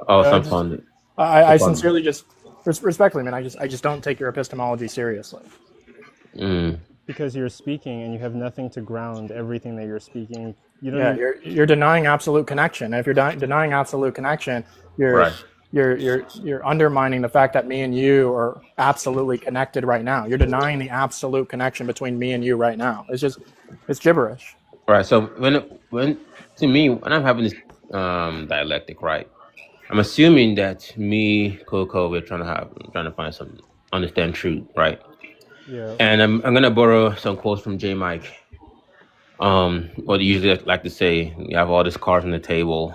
Speaker 1: I sincerely just respectfully, man. I just don't take your epistemology seriously.
Speaker 3: Because you're speaking and you have nothing to ground everything that you're speaking. You don't.
Speaker 1: Yeah, you're denying absolute connection. And if you're denying absolute connection, you're undermining the fact that me and you are absolutely connected right now. You're denying the absolute connection between me and you right now. It's gibberish.
Speaker 8: Right. So when I'm having this dialectic, right, I'm assuming that me, Coco, we're trying to understand truth, right?
Speaker 3: Yeah.
Speaker 8: And I'm gonna borrow some quotes from J. Mike. What they usually like to say, you have all these cards on the table,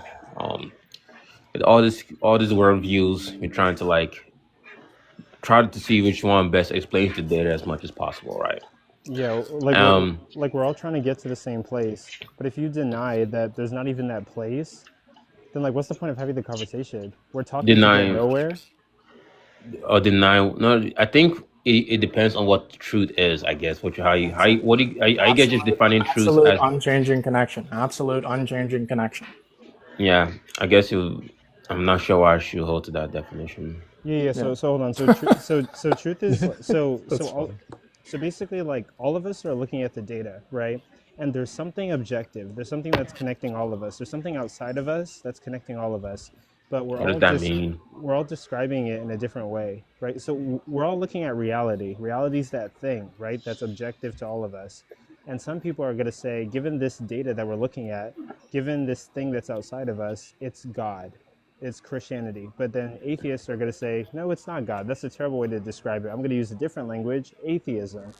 Speaker 8: with all these worldviews. You're trying to like try to see which one best explains the data as much as possible, right?
Speaker 3: Yeah, like we're all trying to get to the same place. But if you deny that there's not even that place, then like what's the point of having the conversation? We're talking to get nowhere.
Speaker 8: Or deny? No, I think it depends on what truth is. I guess I guess just defining truth
Speaker 1: absolute
Speaker 8: as
Speaker 1: unchanging connection. Absolute unchanging connection.
Speaker 8: Yeah, I guess I'm not sure why I should hold to that definition.
Speaker 3: Yeah. So hold on. So truth is so basically like all of us are looking at the data, right? And there's something objective. There's something that's connecting all of us. There's something outside of us that's connecting all of us. But
Speaker 8: what does that mean?
Speaker 3: We're all describing it in a different way, right? So we're all looking at reality. Reality's that thing, right? That's objective to all of us. And some people are going to say, given this data that we're looking at, given this thing that's outside of us, it's God, it's Christianity. But then atheists are going to say, no, it's not God. That's a terrible way to describe it. I'm going to use a different language, atheism,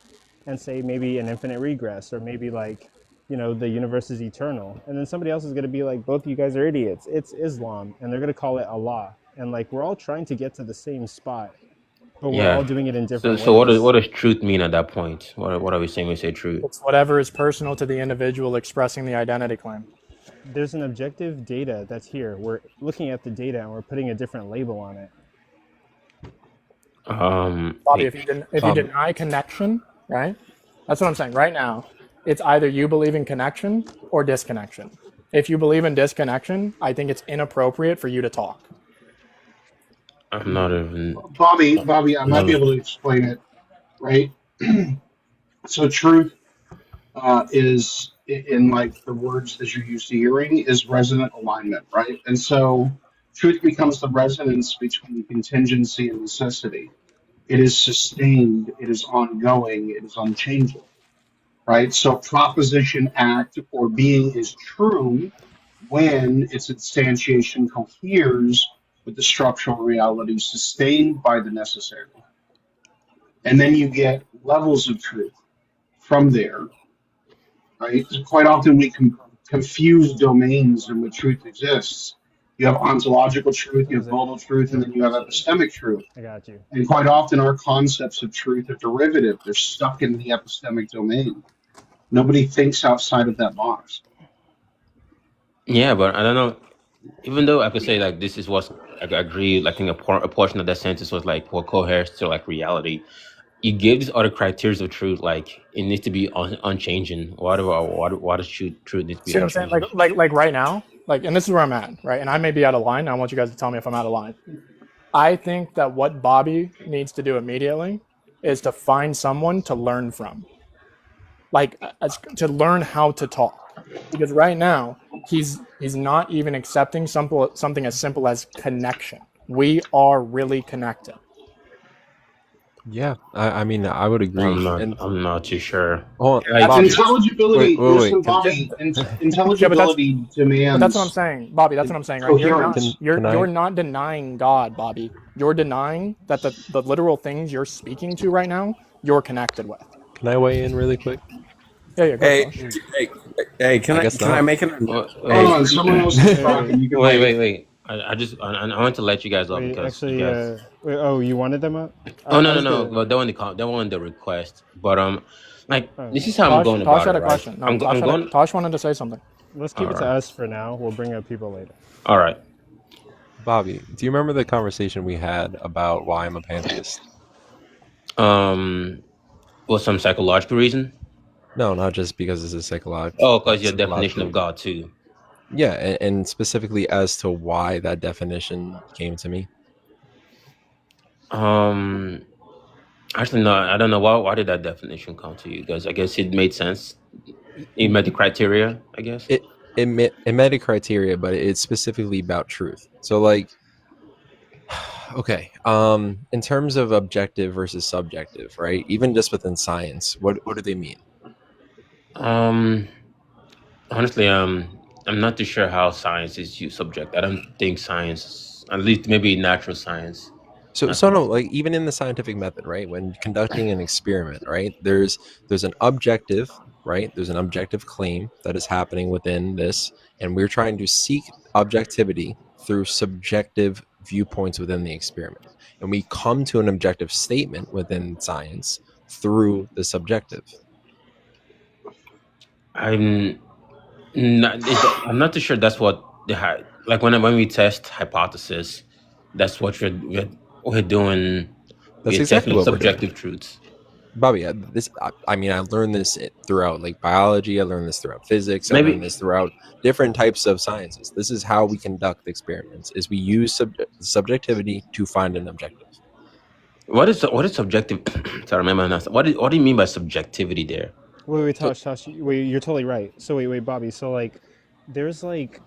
Speaker 3: and say maybe an infinite regress, or maybe like, the universe is eternal. And then somebody else is going to be like, both of you guys are idiots. It's Islam, and they're going to call it Allah. And like, we're all trying to get to the same spot, but we're all doing it in different ways.
Speaker 8: So what does truth mean at that point? What are we saying when we say truth?
Speaker 1: It's whatever is personal to the individual expressing the identity claim.
Speaker 3: There's an objective data that's here. We're looking at the data and we're putting a different label on it.
Speaker 1: Bobby, if you deny connection, right? That's what I'm saying. Right now, it's either you believe in connection or disconnection. If you believe in disconnection, I think it's inappropriate for you to talk.
Speaker 8: I'm not even.
Speaker 11: Bobby, I might be
Speaker 8: No.
Speaker 11: able to explain it, right? So truth is in like the words that you're used to hearing is resonant alignment, right? And so truth becomes the resonance between contingency and necessity. It is sustained, it is ongoing, it is unchanging, right? So proposition, act, or being is true when its instantiation coheres with the structural reality sustained by the necessary. And then you get levels of truth from there, right? Quite often we confuse domains in which truth exists. You have ontological truth, you have modal truth, and then you have epistemic truth.
Speaker 3: I got you.
Speaker 11: And quite often our concepts of truth are derivative. They're stuck in the epistemic domain. Nobody thinks outside of that box.
Speaker 8: Yeah, but I don't know. Even though I could say like this is what I agree, like I think a portion of that sentence was like what coheres to like reality. You gave these other criteria of truth, like it needs to be unchanging. Why does truth need to be
Speaker 1: See what I'm saying?
Speaker 8: unchanging?
Speaker 1: Like right now, like, and this is where I'm at, right? And I may be out of line. I want you guys to tell me if I'm out of line. I think that what Bobby needs to do immediately is to find someone to learn from, like to learn how to talk. Because right now he's not even accepting something as simple as connection. We are really connected.
Speaker 10: Yeah, I mean, I would agree.
Speaker 8: I'm not too sure.
Speaker 10: Hold on,
Speaker 11: That's
Speaker 10: Bobby.
Speaker 11: intelligibility.
Speaker 10: Wait,
Speaker 11: Listen, Bobby, intelligibility demands.
Speaker 1: But that's what I'm saying, Bobby. That's what I'm saying, right?
Speaker 11: Coherence.
Speaker 1: You're not denying God, Bobby. You're denying that the literal things you're speaking to right now, you're connected with.
Speaker 10: Can I weigh in really quick?
Speaker 1: Yeah, go.
Speaker 12: Hey, can I make an?
Speaker 11: Hold on, someone else is talking. You can
Speaker 8: wait. I want to let you guys up because
Speaker 3: actually,
Speaker 8: you guys...
Speaker 3: you wanted them up?
Speaker 8: No. Well, they wanted the request, but like this is how I'm going about
Speaker 1: Tosh had
Speaker 8: it.
Speaker 1: a question.
Speaker 8: Right?
Speaker 1: No, Tosh wanted to say something.
Speaker 3: Let's keep it to us for now. We'll bring up people later.
Speaker 8: All right.
Speaker 10: Bobby, do you remember the conversation we had about why I'm a pantheist?
Speaker 8: Was some psychological reason?
Speaker 10: No, not just because it's a psychological.
Speaker 8: Oh, because your definition of God too.
Speaker 10: Yeah, and specifically as to why that definition came to me.
Speaker 8: Actually, no, I don't know why did that definition come to you? Because I guess it made sense. It met the criteria, I guess.
Speaker 10: It met a criteria, but it's specifically about truth. So, like, okay, in terms of objective versus subjective, right? Even just within science, what do they mean?
Speaker 8: Honestly, I'm not too sure how science is used subject. I don't think science, at least maybe natural science.
Speaker 10: So no, like even in the scientific method, right? When conducting an experiment, right? There's an objective, right? There's an objective claim that is happening within this, and we're trying to seek objectivity through subjective viewpoints within the experiment. And we come to an objective statement within science through the subjective.
Speaker 8: I'm not too sure that's what like when we test hypothesis, that's what we're doing.
Speaker 10: That's
Speaker 8: we're
Speaker 10: exactly what
Speaker 8: subjective truths.
Speaker 10: Bobby, I mean, I learned this throughout like biology. I learned this throughout physics. I learned this throughout different types of sciences. This is how we conduct experiments: is we use subjectivity to find an objective.
Speaker 8: What is subjective? Sorry, what do you mean by subjectivity there?
Speaker 3: Wait, Tosh, wait, you're totally right. So wait, Bobby. So like, there's like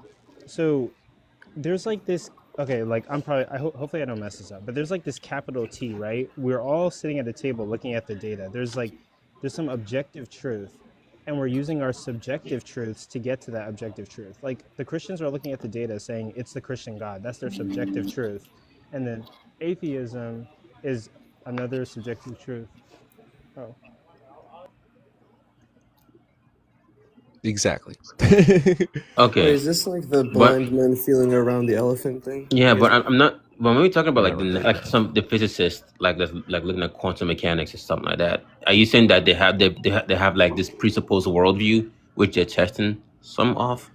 Speaker 3: this. Okay, like hopefully I don't mess this up, but there's like this capital T, right? We're all sitting at the table looking at the data. There's some objective truth, and we're using our subjective truths to get to that objective truth. Like the Christians are looking at the data saying it's the Christian God. That's their subjective truth. And then atheism is another subjective truth. Oh.
Speaker 10: Exactly.
Speaker 8: Okay.
Speaker 12: Wait, is this like the blind men feeling around the elephant thing?
Speaker 8: Yeah, but I'm not. When we're talking about the physicists, like looking at quantum mechanics or something like that, are you saying that they have like this presupposed worldview which they're testing some of?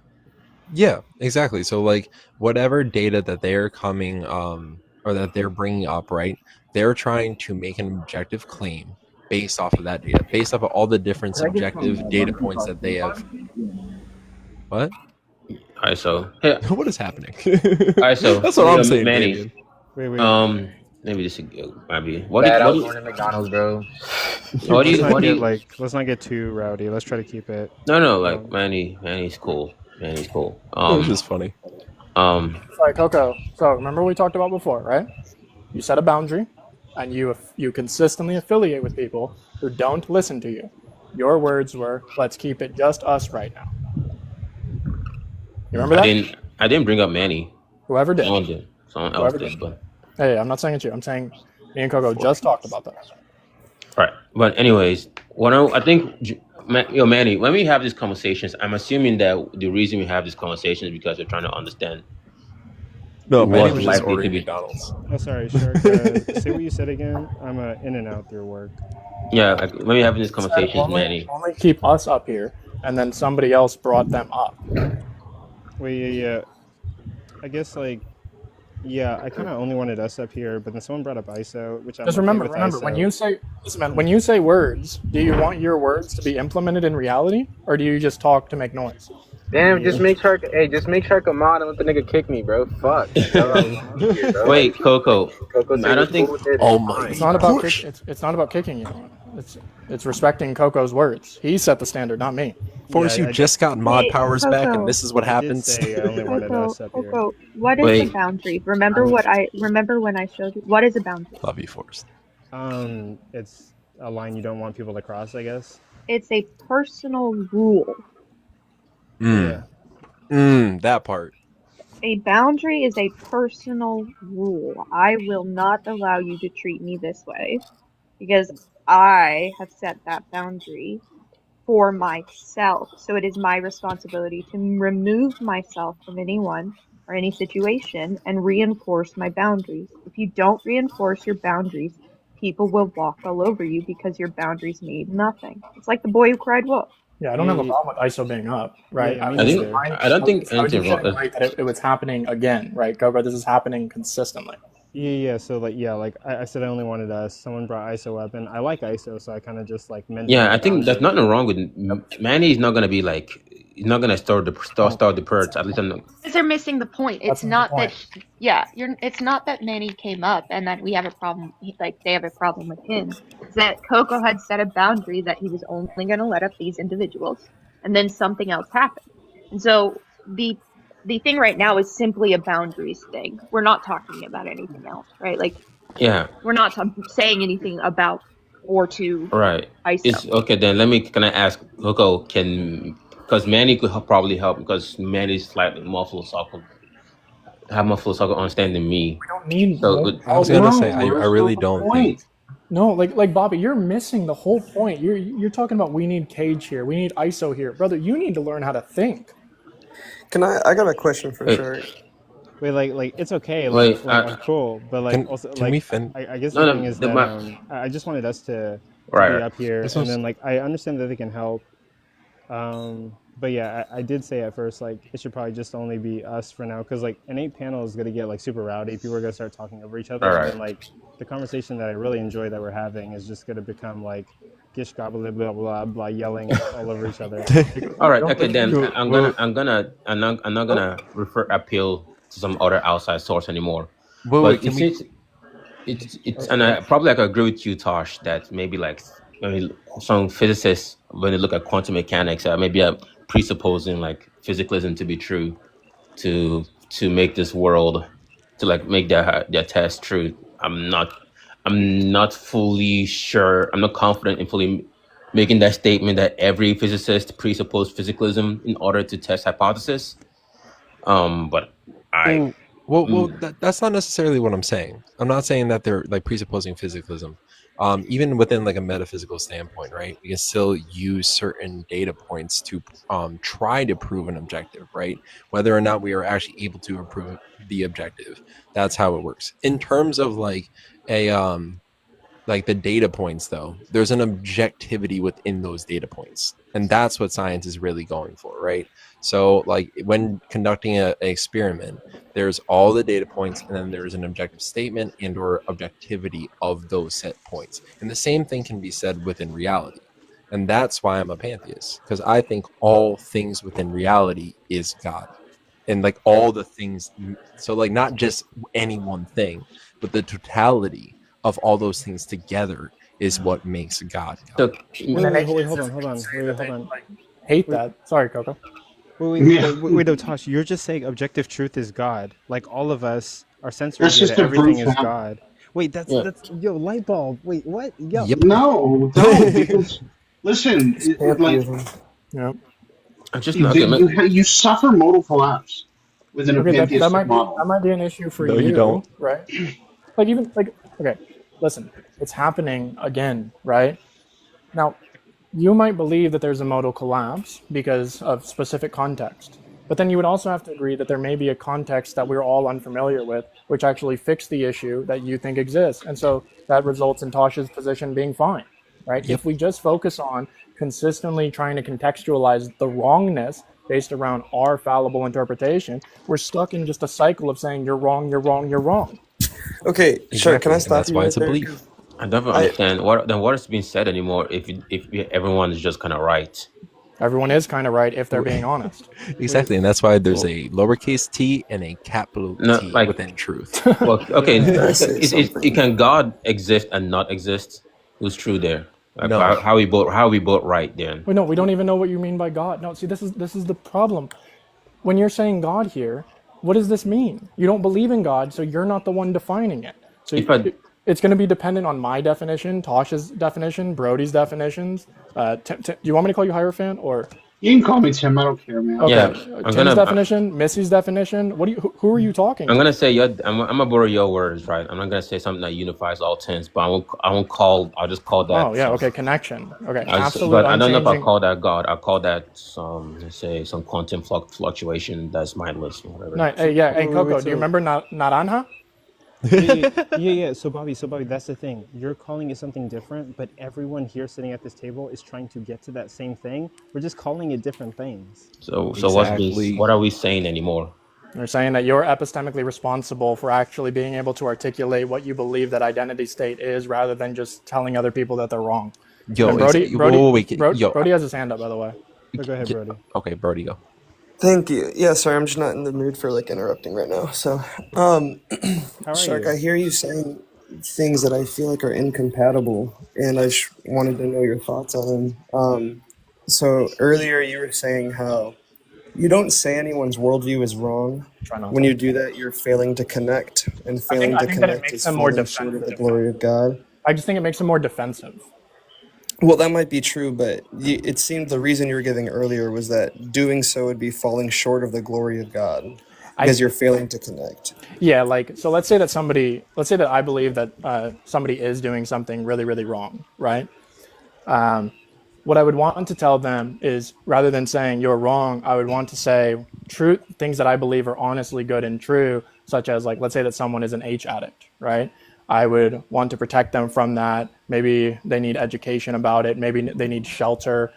Speaker 10: Yeah, exactly. So like whatever data that they're coming or that they're bringing up, right? They're trying to make an objective claim based off of that data, based off of all the different subjective data points that they have. What?
Speaker 8: ISO. Yeah.
Speaker 10: What is happening?
Speaker 8: ISO.
Speaker 10: That's what I'm saying,
Speaker 8: Manny.
Speaker 10: Damien.
Speaker 3: Wait.
Speaker 8: Maybe this might be. What
Speaker 6: Bad, I
Speaker 8: do
Speaker 6: was
Speaker 8: you?
Speaker 6: going to McDonald's, bro.
Speaker 8: What do you?
Speaker 3: Let's not get too rowdy. Let's try to keep it.
Speaker 8: No, like Manny's cool. Manny's cool.
Speaker 10: It's just funny.
Speaker 1: Sorry, Coco. So remember we talked about before, right? You set a boundary, and you consistently affiliate with people who don't listen to you. Your words were, "Let's keep it just us right now." You remember that?
Speaker 8: I didn't bring up Manny.
Speaker 1: Whoever did.
Speaker 8: Someone else did. But
Speaker 1: hey, I'm not saying it's you. I'm saying me and Coco just talked about that.
Speaker 8: Right. But anyways, I think, Manny, when we have these conversations, I'm assuming that the reason we have these conversations is because we're trying to understand.
Speaker 10: No, Manny
Speaker 8: what's
Speaker 10: was just
Speaker 8: likely to
Speaker 10: ordering
Speaker 8: be.
Speaker 10: McDonald's.
Speaker 3: Oh, sorry, Shark. Say what you said again. I'm in and out through work.
Speaker 8: Yeah, like when we're having these conversations, Manny.
Speaker 1: Only keep us up here, and then somebody else brought them up.
Speaker 3: Wait, yeah. I guess yeah, I kind of only wanted us up here, but then someone brought up ISO, which I'm
Speaker 1: Just
Speaker 3: okay
Speaker 1: remember,
Speaker 3: with ISO.
Speaker 1: when you say, listen, man, when you say words, do you want your words to be implemented in reality, or do you just talk to make noise?
Speaker 6: Damn, just make Shark a mod and let the nigga kick me, bro. Fuck.
Speaker 8: Wait, Coco. I don't think.
Speaker 10: Oh my!
Speaker 1: It's not about it's not about kicking you. It's respecting Coco's words. He set the standard, not me.
Speaker 10: Force, you just got mod powers back, and this is what happens.
Speaker 2: Coco, what is a boundary? Remember when I showed you? What is a boundary?
Speaker 10: Love you, Forrest.
Speaker 3: It's a line you don't want people to cross, I guess.
Speaker 2: It's a personal rule.
Speaker 10: That part.
Speaker 2: A boundary is a personal rule. I will not allow you to treat me this way because I have set that boundary for myself. So it is my responsibility to remove myself from anyone or any situation and reinforce my boundaries. If you don't reinforce your boundaries, people will walk all over you because your boundaries mean nothing. It's like the boy who cried wolf.
Speaker 1: Yeah, I don't have a problem with ISO being up, right?
Speaker 3: Yeah,
Speaker 8: I don't think anything wrong.
Speaker 1: Right, that it was happening again, right, Coco? This is happening consistently.
Speaker 3: Yeah. So I said I only wanted us. Someone brought ISO up, and I like ISO, so I kind of just mentioned.
Speaker 8: Yeah, I think there's nothing wrong with Manny. Is not gonna be he's not gonna start the purge. At least I'm not.
Speaker 13: Because they're missing the point. It's not that. It's not that Manny came up and that we have a problem. They have a problem with him. It's that Coco had set a boundary that he was only going to let up these individuals, and then something else happened. And so the thing right now is simply a boundaries thing. We're not talking about anything else, right? We're not saying anything about or to
Speaker 8: right.
Speaker 13: ISO.
Speaker 8: It's okay. Then can I ask Coco? Because Manny could probably help because Manny's slightly more philosophical. Have more philosophical understanding than me.
Speaker 1: We don't need.
Speaker 10: I was gonna say I really don't think.
Speaker 1: No, like Bobby, you're missing the whole point. You're talking about we need Cage here, we need ISO here, brother. You need to learn how to think.
Speaker 12: I got a question for sure.
Speaker 3: Wait, it's okay. I'm cool, but also
Speaker 10: can we
Speaker 3: I guess the thing is that I just wanted us to be up here, and then I understand that they can help. But yeah, I did say at first it should probably just only be us for now, because an 8 panel is gonna get super rowdy. People are gonna start talking over each other,
Speaker 8: right.
Speaker 3: and the conversation that I really enjoy that we're having is just gonna become gish gobble blah blah blah blah yelling all over each other.
Speaker 8: All right, okay, then I'm not gonna appeal to some other outside source anymore. But and I probably agree with you, Tosh, that maybe some physicists, when they look at quantum mechanics, maybe are presupposing physicalism to be true to make this world, to make their test true. I'm not fully sure. I'm not confident in fully making that statement that every physicist presupposes physicalism in order to test hypothesis. But
Speaker 10: that's not necessarily what I'm saying. I'm not saying that they're presupposing physicalism. Even within a metaphysical standpoint, right? We can still use certain data points to try to prove an objective, right? Whether or not we are actually able to prove the objective. That's how it works. In terms of the data points, though, there's an objectivity within those data points, and that's what science is really going for, right? So like when conducting an experiment, there's all the data points, and then there's an objective statement and or objectivity of those set points. And the same thing can be said within reality. And that's why I'm a pantheist, because I think all things within reality is God. And like all the things, so like not just any one thing, but the totality of all those things together is what makes God.
Speaker 8: So,
Speaker 3: Wait, hold on.
Speaker 1: Hate that. Sorry, Coco.
Speaker 3: Wait, Tosh, you're just saying objective truth is God. Like all of us, our sensory
Speaker 11: That's just
Speaker 3: data,
Speaker 11: a
Speaker 3: everything
Speaker 11: proof
Speaker 3: is
Speaker 11: that.
Speaker 3: God. Wait, that's yo, light bulb. Wait, what? Yo.
Speaker 10: Yep.
Speaker 11: No, because listen, like
Speaker 1: Yeah.
Speaker 8: I'm just not gonna.
Speaker 11: you suffer modal collapse within a
Speaker 1: Okay, that
Speaker 11: pantheistic model.
Speaker 1: might be an issue for
Speaker 10: No,
Speaker 1: you,
Speaker 10: you don't.
Speaker 1: right? Okay, listen, it's happening again, right? Now, you might believe that there's a modal collapse because of specific context, but then you would also have to agree that there may be a context that we're all unfamiliar with, which actually fixed the issue that you think exists, and so that results in Tosh's position being fine, right?
Speaker 10: Yep.
Speaker 1: If we just focus on consistently trying to contextualize the wrongness based around our fallible interpretation, we're stuck in just a cycle of saying you're wrong, you're wrong, you're wrong.
Speaker 12: Okay, sure. Can I stop
Speaker 10: that's
Speaker 12: you
Speaker 10: why
Speaker 12: right
Speaker 10: it's a
Speaker 12: there?
Speaker 10: belief.
Speaker 8: I don't understand what is being said anymore. If everyone is just kind of right.
Speaker 1: Everyone is kind of right if they're being honest.
Speaker 10: Exactly, and that's why there's a lowercase t and a capital
Speaker 8: No,
Speaker 10: T
Speaker 8: like
Speaker 10: within truth.
Speaker 8: well, okay,
Speaker 12: Can I say something?
Speaker 8: can God exist and not exist? Who's true there? Like,
Speaker 10: No.
Speaker 8: how we both right then?
Speaker 1: Well, no, we don't even know what you mean by God. No, see, this is the problem. When you're saying God here, what does this mean? You don't believe in God, so you're not the one defining it. So it's going to be dependent on my definition, Tosh's definition, Brody's definitions. Do you want me to call you Hierophant or?
Speaker 11: You can call me Tim. I don't care, man.
Speaker 1: Okay.
Speaker 8: Yeah,
Speaker 1: Tim's definition, Missy's definition. Who are you talking?
Speaker 8: I'm gonna say I'm gonna borrow your words, right? I'm not gonna say something that unifies all tens, but I'll just call that.
Speaker 1: Oh yeah, okay, connection. Okay,
Speaker 8: absolute. But I don't know if I call that God. I call that some quantum fluctuation that's mindless or whatever.
Speaker 1: No, hey, Coco, do you remember Naranja?
Speaker 3: Yeah. So Bobby, that's the thing. You're calling it something different, but everyone here sitting at this table is trying to get to that same thing. We're just calling it different things.
Speaker 8: So
Speaker 10: Exactly.
Speaker 8: what are we saying anymore?
Speaker 1: You're saying that you're epistemically responsible for actually being able to articulate what you believe that identity state is, rather than just telling other people that they're wrong.
Speaker 10: Yo,
Speaker 1: Brody has his hand up, by the way.
Speaker 3: Go ahead, Brody.
Speaker 10: Okay, Brody, go.
Speaker 12: Thank you. Yeah, sorry, I'm just not in the mood for like interrupting right now. So, Shark, I hear you saying things that I feel like are incompatible, and I wanted to know your thoughts on them. So earlier you were saying how you don't say anyone's worldview is wrong. When you do that, you're failing to connect, and failing to connect is falling short of the glory of God.
Speaker 1: I just think it makes them more defensive.
Speaker 12: Well, that might be true, but it seemed the reason you were giving earlier was that doing so would be falling short of the glory of God because you're failing to connect.
Speaker 1: Yeah, so let's say that I believe that somebody is doing something really, really wrong, right? What I would want to tell them is, rather than saying you're wrong, I would want to say things that I believe are honestly good and true, such as, like, let's say that someone is an H addict, right? I would want to protect them from that. Maybe they need education about it. Maybe they need shelter.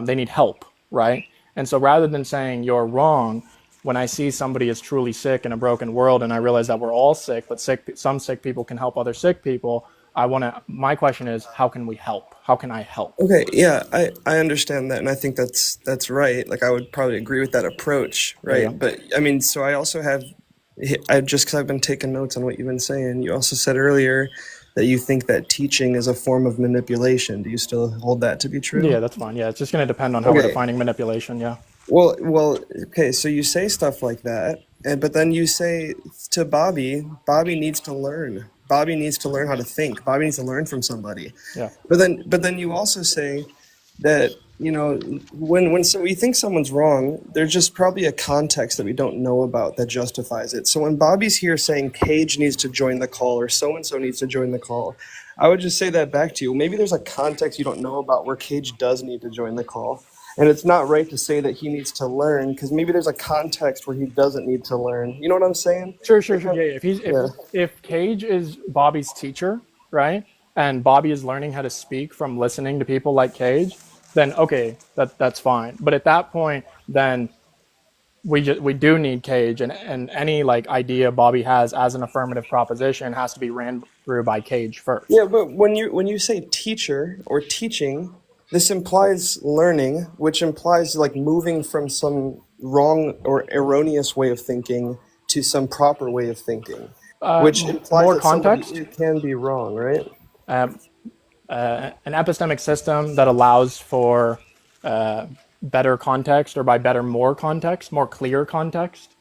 Speaker 1: They need help, right? And so rather than saying you're wrong, when I see somebody is truly sick in a broken world, and I realize that we're all sick, but some sick people can help other sick people, my question is, how can we help? How can I help?
Speaker 12: Okay, yeah, I understand that, and I think that's right. Like, I would probably agree with that approach, right?
Speaker 1: Yeah.
Speaker 12: But I mean, so I also have, just because I've been taking notes on what you've been saying, you also said earlier that you think that teaching is a form of manipulation. Do you still hold that to be true?
Speaker 1: Yeah, that's fine. Yeah, it's just going to depend on how we're defining manipulation. Yeah.
Speaker 12: Well, okay. So you say stuff like that, but then you say to Bobby needs to learn. Bobby needs to learn how to think. Bobby needs to learn from somebody.
Speaker 1: Yeah.
Speaker 12: But then you also say that, you know, when we think someone's wrong, there's just probably a context that we don't know about that justifies it. So when Bobby's here saying Cage needs to join the call or so-and-so needs to join the call, I would just say that back to you. Maybe there's a context you don't know about where Cage does need to join the call. And it's not right to say that he needs to learn, because maybe there's a context where he doesn't need to learn. You know what I'm saying?
Speaker 1: Sure. Yeah. If Cage is Bobby's teacher, right, and Bobby is learning how to speak from listening to people like Cage, then okay, that's fine. But at that point, then we do need Cage, and any like idea Bobby has as an affirmative proposition has to be ran through by Cage first.
Speaker 12: Yeah, but when you say teacher or teaching, this implies learning, which implies like moving from some wrong or erroneous way of thinking to some proper way of thinking, which implies
Speaker 1: more
Speaker 12: that somebody
Speaker 1: context.
Speaker 12: can be wrong, right?
Speaker 1: An epistemic system that allows for better context, or by better, more context, more clear context.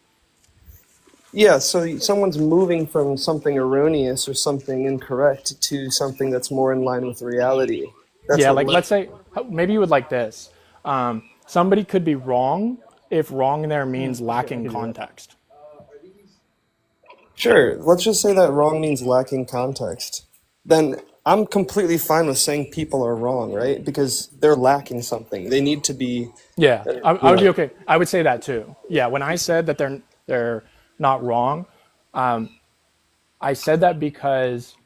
Speaker 12: Yeah, so someone's moving from something erroneous or something incorrect to something that's more in line with reality. That's
Speaker 1: Yeah,
Speaker 12: what
Speaker 1: like let's say maybe you would like this. Somebody could be wrong if wrong there means lacking context.
Speaker 12: Sure, let's just say that wrong means lacking context. Then I'm completely fine with saying people are wrong, right? Because they're lacking something. They need to be.
Speaker 1: Yeah, I would be okay. I would say that too. Yeah, when I said that they're not wrong, I said that because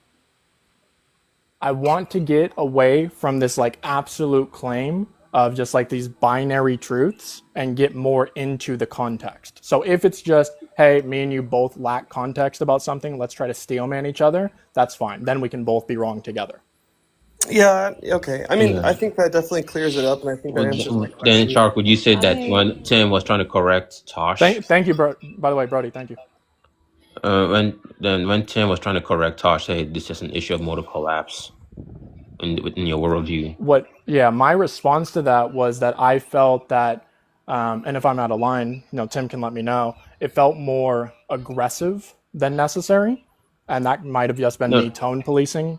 Speaker 1: I want to get away from this like absolute claim of just like these binary truths and get more into the context. So if it's just, hey, me and you both lack context about something, let's try to steelman each other, that's fine. Then we can both be wrong together.
Speaker 12: Yeah, okay. I mean, I think that definitely clears it up, and I think that answers my question.
Speaker 8: Then, Shark, would you say that when Tim was trying to correct Tosh?
Speaker 1: Thank you, bro. By the way, Brody, thank you.
Speaker 8: When Tim was trying to correct Tosh, hey, this is an issue of modal collapse within your worldview.
Speaker 1: My response to that was that I felt that, and if I'm out of line, Tim can let me know, it felt more aggressive than necessary. And that might have just been me tone policing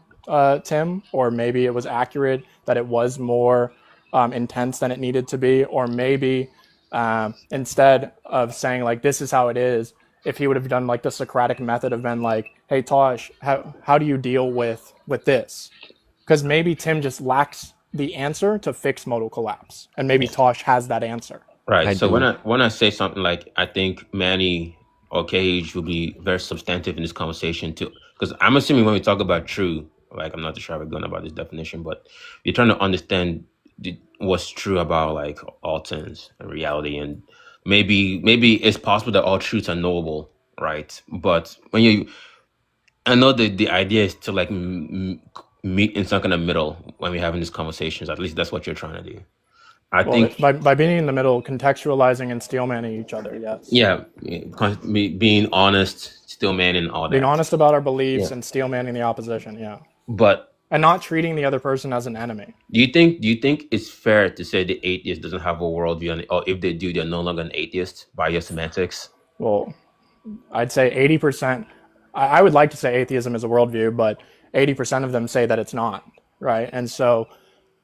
Speaker 1: Tim, or maybe it was accurate that it was more intense than it needed to be, or maybe instead of saying like, this is how it is, if he would have done like the Socratic method of been like, hey, Tosh, how do you deal with this? Because maybe Tim just lacks the answer to fix modal collapse, and maybe Tosh has that answer.
Speaker 8: Right. So when I say something like, I think Manny or Cage will be very substantive in this conversation too, because I'm assuming when we talk about true, like I'm not too sure how we're going about this definition, but we're trying to understand what's true about like all things and reality, and maybe it's possible that all truths are knowable, right? But when I know the idea is to like meet in some kind of middle when we're having these conversations. At least that's what you're trying to do. I think
Speaker 1: by being in the middle, contextualizing and steelmanning each other, yes.
Speaker 8: Yeah, being honest, steelmanning, all that.
Speaker 1: Being honest about our beliefs and steelmanning the opposition, yeah. And not treating the other person as an enemy.
Speaker 8: Do you think it's fair to say the atheist doesn't have a worldview, or if they do, they're no longer an atheist by your semantics?
Speaker 1: Well, I'd say 80%. I would like to say atheism is a worldview, but 80% of them say that it's not, right? And so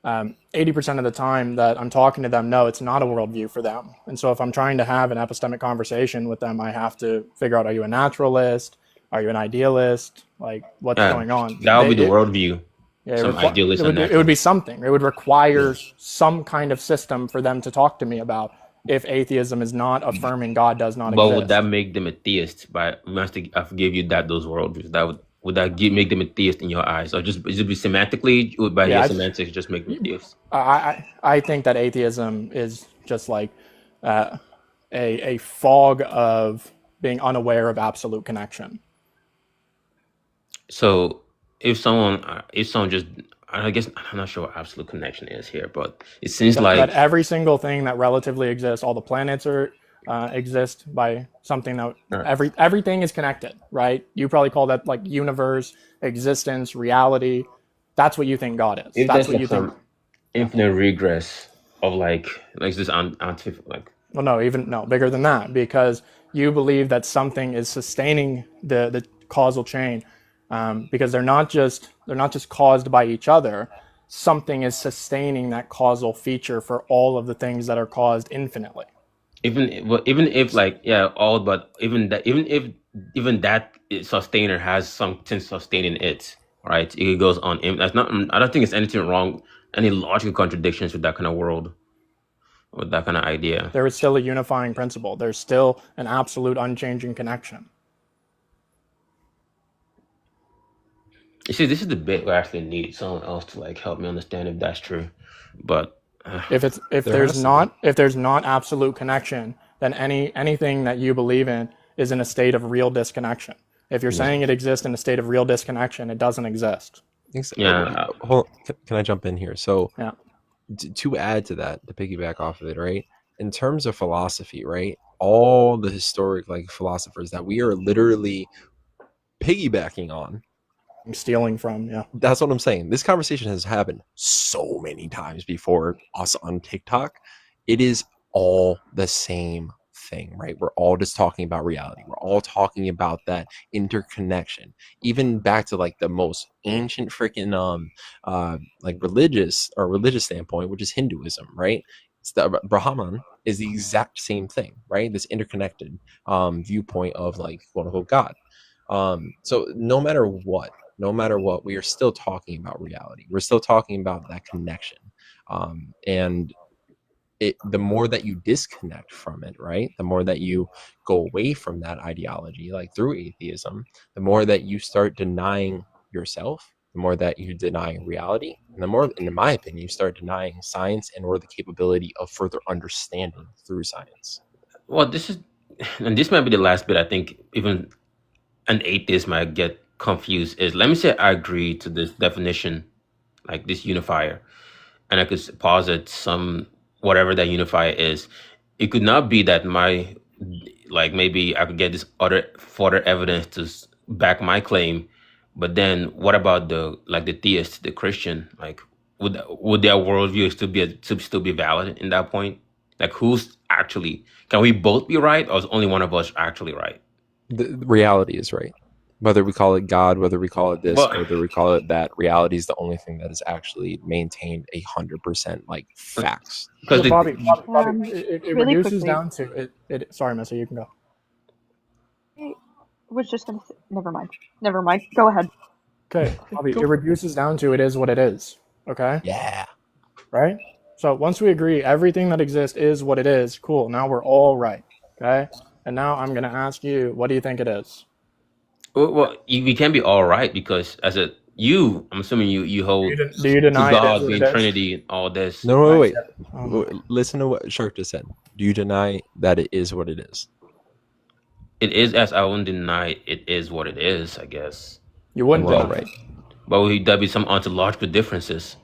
Speaker 1: 80% of the time that I'm talking to them, no, it's not a worldview for them. And so if I'm trying to have an epistemic conversation with them, I have to figure out, are you a naturalist? Are you an idealist? Like, what's going on?
Speaker 8: That would be the worldview.
Speaker 1: Yeah, it would be something. It would require some kind of system for them to talk to me about if atheism is not affirming God does not exist.
Speaker 8: But would that make them a theist? I forgive you those worldviews. Would that make them a theist in your eyes, or just be semantically by your semantics just make them theists?
Speaker 1: I think that atheism is just like a fog of being unaware of absolute connection.
Speaker 8: So if someone just, I guess I'm not sure what absolute connection is here, but it seems
Speaker 1: that every single thing that relatively exists, all the planets exist by something that everything is connected, right? You probably call that like universe, existence, reality. That's what you think God is.
Speaker 8: If
Speaker 1: that's what you think.
Speaker 8: Infinite regress of like this like.
Speaker 1: Well, no, bigger than that, because you believe that something is sustaining the causal chain. Because they're not just caused by each other. Something is sustaining that causal feature for all of the things that are caused infinitely.
Speaker 8: Even if that sustainer has something sustaining it, right? It goes on. That's not. I don't think it's anything wrong. Any logical contradictions with that kind of world, with that kind of idea.
Speaker 1: There is still a unifying principle. There's still an absolute unchanging connection.
Speaker 8: You see, this is the bit where I actually need someone else to like help me understand if that's true. But
Speaker 1: if there's not absolute connection, then anything that you believe in is in a state of real disconnection. If you're saying it exists in a state of real disconnection, it doesn't exist.
Speaker 10: Yeah. Can I jump in here? So to add to that, to piggyback off of it, right? In terms of philosophy, right? All the historic like philosophers that we are literally piggybacking on,
Speaker 1: stealing from,
Speaker 10: that's what I'm saying. This conversation has happened so many times before us on TikTok. It is all the same thing, right? We're all just talking about reality. We're all talking about that interconnection, even back to like the most ancient freaking like religious standpoint, which is Hinduism, right? It's the Brahman is the exact same thing, right? This interconnected viewpoint of like quote unquote God. So no matter what, we are still talking about reality. We're still talking about that connection. And the more that you disconnect from it, right? The more that you go away from that ideology, like through atheism, the more that you start denying yourself, the more that you deny reality, and the more, in my opinion, you start denying science and or the capability of further understanding through science.
Speaker 8: Well, this might be the last bit I think even an atheist might get confused is, let me say I agree to this definition, like this unifier, and I could posit some whatever that unifier is. It could not be that maybe I could get this other further evidence to back my claim, but then what about the theist, the Christian? Like, would their worldview still be valid in that point? Like, can we both be right, or is only one of us actually right?
Speaker 10: The reality is right. Whether we call it God, whether we call it this, whether we call it that, reality is the only thing that is actually maintained 100% like facts.
Speaker 1: Because Bobby, it really reduces down to it. Sorry, Missy, you can go.
Speaker 2: I was just gonna say, never mind. Go ahead.
Speaker 1: Okay, Bobby, it reduces down to it is what it is. Okay.
Speaker 10: Yeah.
Speaker 1: Right. So once we agree everything that exists is what it is, cool. Now we're all right. Okay. And now I'm going to ask you, what do you think it is?
Speaker 8: Well, we can be all right because I'm assuming you hold
Speaker 1: do you deny
Speaker 8: God being Trinity and all this.
Speaker 10: No, wait. Listen to what Shark just said. Do you deny that it is what it is?
Speaker 8: It is, as I wouldn't deny it is what it is, I guess.
Speaker 1: You wouldn't deny
Speaker 10: right.
Speaker 8: But there'd be some ontological differences.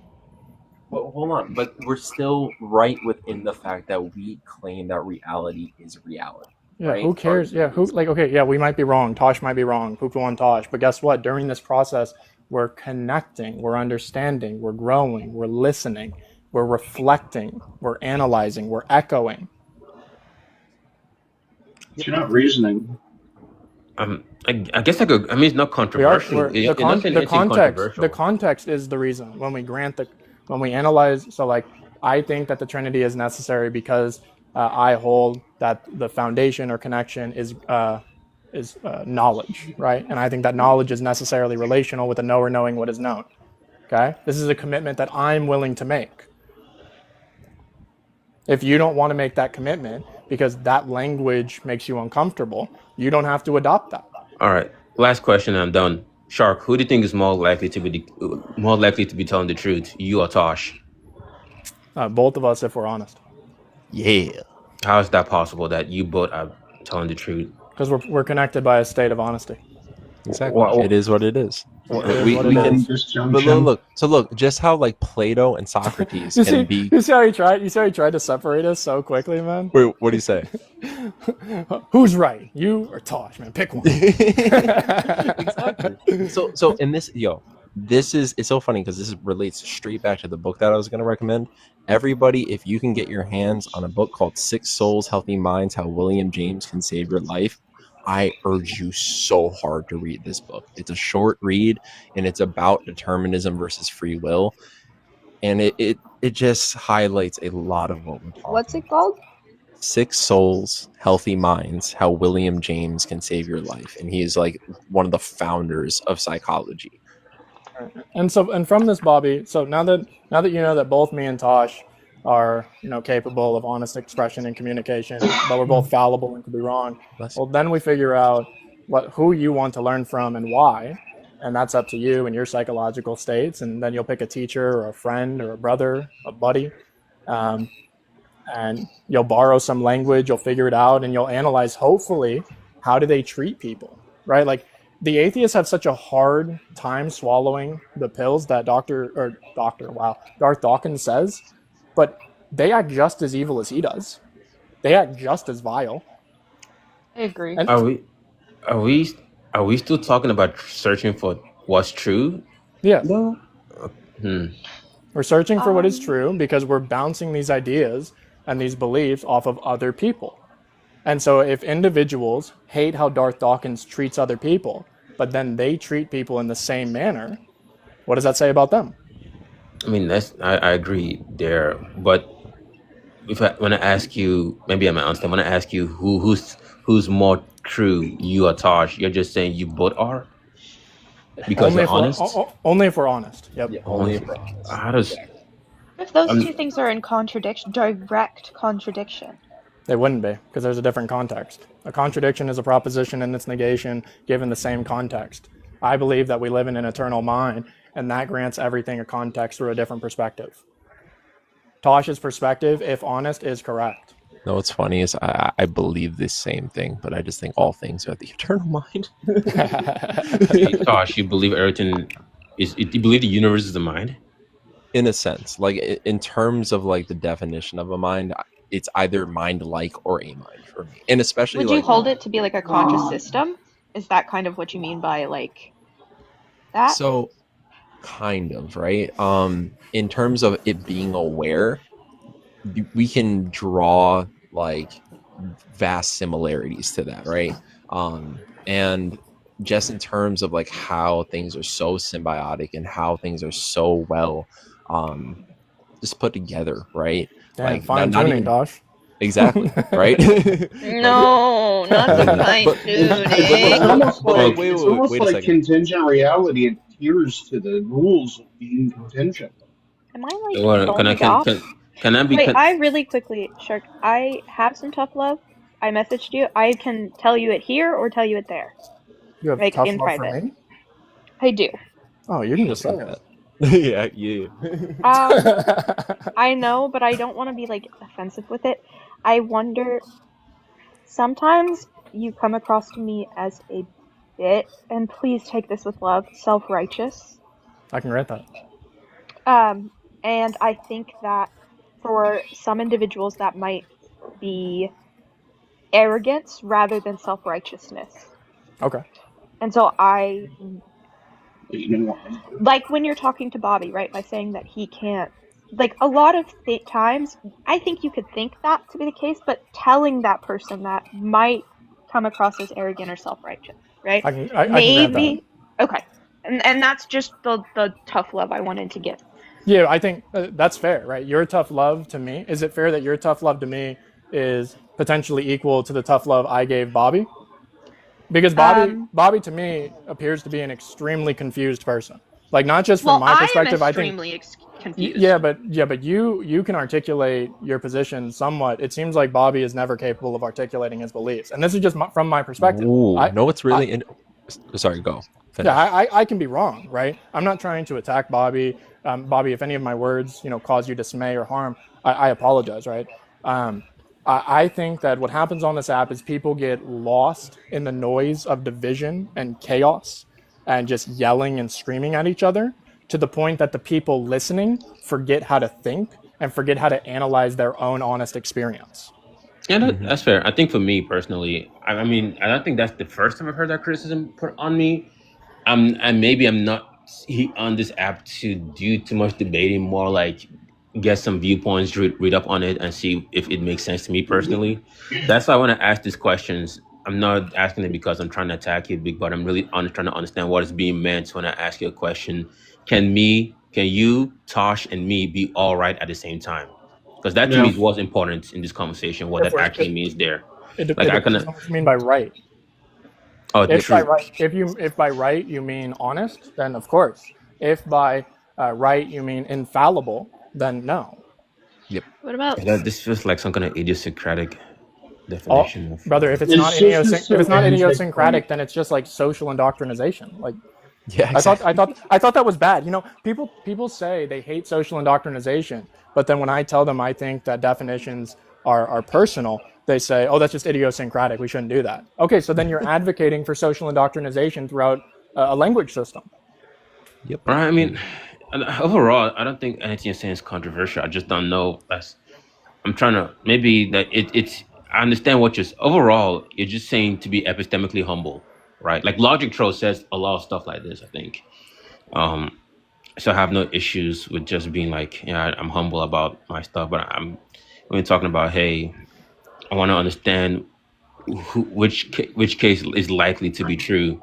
Speaker 10: Well, hold on, but we're still right within the fact that we claim that reality is reality.
Speaker 1: Yeah,
Speaker 10: right?
Speaker 1: Who cares? We might be wrong. Tosh might be wrong. Poop on Tosh. But guess what? During this process, we're connecting, we're understanding, we're growing, we're listening, we're reflecting, we're analyzing, we're echoing.
Speaker 11: But you're not reasoning.
Speaker 8: I guess I could. I mean, it's not controversial.
Speaker 1: The context is the reason when we analyze. So, like, I think that the Trinity is necessary because I hold that the foundation or connection is knowledge, right? And I think that knowledge is necessarily relational with a knower knowing what is known. Okay, this is a commitment that I'm willing to make. If you don't want to make that commitment because that language makes you uncomfortable, you don't have to adopt that.
Speaker 8: All right. Last question, I'm done. Shark, who do you think is more likely to be telling the truth, you or Tosh?
Speaker 1: Both of us, if we're honest.
Speaker 10: Yeah.
Speaker 8: How is that possible that you both are telling the truth?
Speaker 1: Because we're connected by a state of honesty.
Speaker 10: Exactly. It is what it is.
Speaker 1: We can
Speaker 10: just look, just how like Plato and Socrates can be.
Speaker 1: You see how he tried to separate us so quickly, man.
Speaker 10: Wait, what do you say?
Speaker 1: Who's right, you or Tosh, man? Pick one.
Speaker 10: Exactly. So in this, it's so funny because this relates straight back to the book that I was going to recommend. Everybody, if you can get your hands on a book called Sick Souls, Healthy Minds, How William James Can Save Your Life, I urge you so hard to read this book. It's a short read, and it's about determinism versus free will, and it just highlights a lot of what we're talking about.
Speaker 2: What's it called?
Speaker 10: Sick Souls, Healthy Minds, How William James Can Save Your Life, and he is like one of the founders of psychology.
Speaker 1: And from this, Bobby, so now that you know that both me and Tosh are capable of honest expression and communication, but we're both fallible and could be wrong. Well, then we figure out who you want to learn from and why, and that's up to you and your psychological states. And then you'll pick a teacher or a friend or a brother, a buddy, and you'll borrow some language, you'll figure it out, and you'll analyze, hopefully, how do they treat people, right? Like, the atheists have such a hard time swallowing the pills that Darth Dawkins says, but they act just as evil as he does. They act just as vile.
Speaker 13: I agree.
Speaker 1: And
Speaker 8: Are we still talking about searching for what's true?
Speaker 1: yeah,
Speaker 8: No.
Speaker 1: we're searching for what is true because we're bouncing these ideas and these beliefs off of other people. And so if individuals hate how Darth Dawkins treats other people, but then they treat people in the same manner, what does that say about them?
Speaker 8: I mean, I agree there, but if I want to ask you, maybe I might understand. When I ask you who's more true, you or Tosh, you're just saying you both are because
Speaker 1: Only
Speaker 8: you're
Speaker 1: if
Speaker 8: honest.
Speaker 1: only if we're honest. Yep.
Speaker 10: Yeah, only if we're honest.
Speaker 8: How does
Speaker 13: If those two things are in direct contradiction.
Speaker 1: They wouldn't be, because there's a different context. A contradiction is a proposition and its negation given the same context. I believe that we live in an eternal mind, and that grants everything a context through a different perspective. Tosh's perspective, if honest, is correct.
Speaker 10: No, what's funny is I believe the same thing, but I just think all things are the eternal mind.
Speaker 8: Tosh, you believe everything is? You believe the universe is the mind?
Speaker 10: In a sense, like in terms of like the definition of a mind, it's either mind-like or a mind for me, and especially.
Speaker 13: Would you hold it to be like a conscious system? Is that kind of what you mean by like that?
Speaker 10: So, kind of, right? In terms of it being aware, we can draw like vast similarities to that, right? And just in terms of like how things are so symbiotic and how things are so well just put together, right?
Speaker 1: Damn,
Speaker 10: like
Speaker 1: fine tuning, Dosh.
Speaker 10: Exactly, right?
Speaker 13: No, not the fine tuning.
Speaker 11: It's almost like,
Speaker 10: wait,
Speaker 11: it's almost
Speaker 10: wait a
Speaker 11: like
Speaker 10: second.
Speaker 11: contingent reality adheres to the rules of being contingent.
Speaker 13: Am I like
Speaker 8: Can I be?
Speaker 2: Wait, I really quickly, Shark. I have some tough love. I messaged you. I can tell you it here or tell you it there.
Speaker 1: You have
Speaker 2: like
Speaker 1: tough
Speaker 2: in
Speaker 1: love
Speaker 2: private.
Speaker 1: for me?
Speaker 2: I do.
Speaker 1: Oh, you can just say that.
Speaker 10: yeah.
Speaker 2: I know, but I don't want to be like offensive with it. I wonder. Sometimes you come across to me as a bit, and please take this with love, self-righteous.
Speaker 1: I can grant that.
Speaker 2: And I think that for some individuals that might be arrogance rather than self-righteousness.
Speaker 1: Okay.
Speaker 2: And so I, like when you're talking to Bobby, right, by saying that he can't, like a lot of times, I think you could think that to be the case, but telling that person that might come across as arrogant or self-righteous, right?
Speaker 1: I can grant that.
Speaker 2: Okay. And that's just the tough love I wanted to give.
Speaker 1: Yeah, I think that's fair, right? Your tough love to me, is it fair that your tough love to me is potentially equal to the tough love I gave Bobby? Because Bobby to me appears to be an extremely confused person. Like, not just from my perspective, I think
Speaker 13: confused.
Speaker 1: Yeah, but you can articulate your position somewhat. It seems like Bobby is never capable of articulating his beliefs, and this is just from my perspective.
Speaker 10: No, it's really. Sorry, go. Finish.
Speaker 1: Yeah, I can be wrong, right? I'm not trying to attack Bobby. Bobby, if any of my words, cause you dismay or harm, I apologize, right? I think that what happens on this app is people get lost in the noise of division and chaos and just yelling and screaming at each other to the point that the people listening forget how to think and forget how to analyze their own honest experience.
Speaker 8: Yeah, that's fair. I think for me personally, I mean, I don't think that's the first time I've heard that criticism put on me. And maybe I'm not on this app to do too much debating, more like get some viewpoints, read up on it, and see if it makes sense to me personally. That's why I want to ask these questions. I'm not asking it because I'm trying to attack you, Big, but I'm really trying to understand what is being meant when I ask you a question. Can you, Tosh, and me be all right at the same time? Because that to me was important in this conversation, what that actually means there.
Speaker 1: It depends on what you mean by right.
Speaker 8: Oh,
Speaker 1: if by right you mean honest, then of course. If by right you mean infallible, then no.
Speaker 10: Yep.
Speaker 13: What about
Speaker 8: this? Feels like some kind of idiosyncratic definition.
Speaker 1: Brother, if it's not idiosyncratic, then it's just like social indoctrination. Like,
Speaker 10: Yeah, exactly.
Speaker 1: I thought that was bad. You know, people say they hate social indoctrination, but then when I tell them I think that definitions are personal, they say, "Oh, that's just idiosyncratic. We shouldn't do that." Okay, so then you're advocating for social indoctrination throughout a language system.
Speaker 10: Yep.
Speaker 8: Right. I mean, overall, I don't think anything you're saying is controversial. I just don't know. I'm trying to maybe that it's. I understand what you're. Overall, you're just saying to be epistemically humble, right? Like Logic Troll says a lot of stuff like this. I think. So I have no issues with just being like, yeah, I'm humble about my stuff, but I'm when we're talking about, hey, I want to understand which case is likely to be true.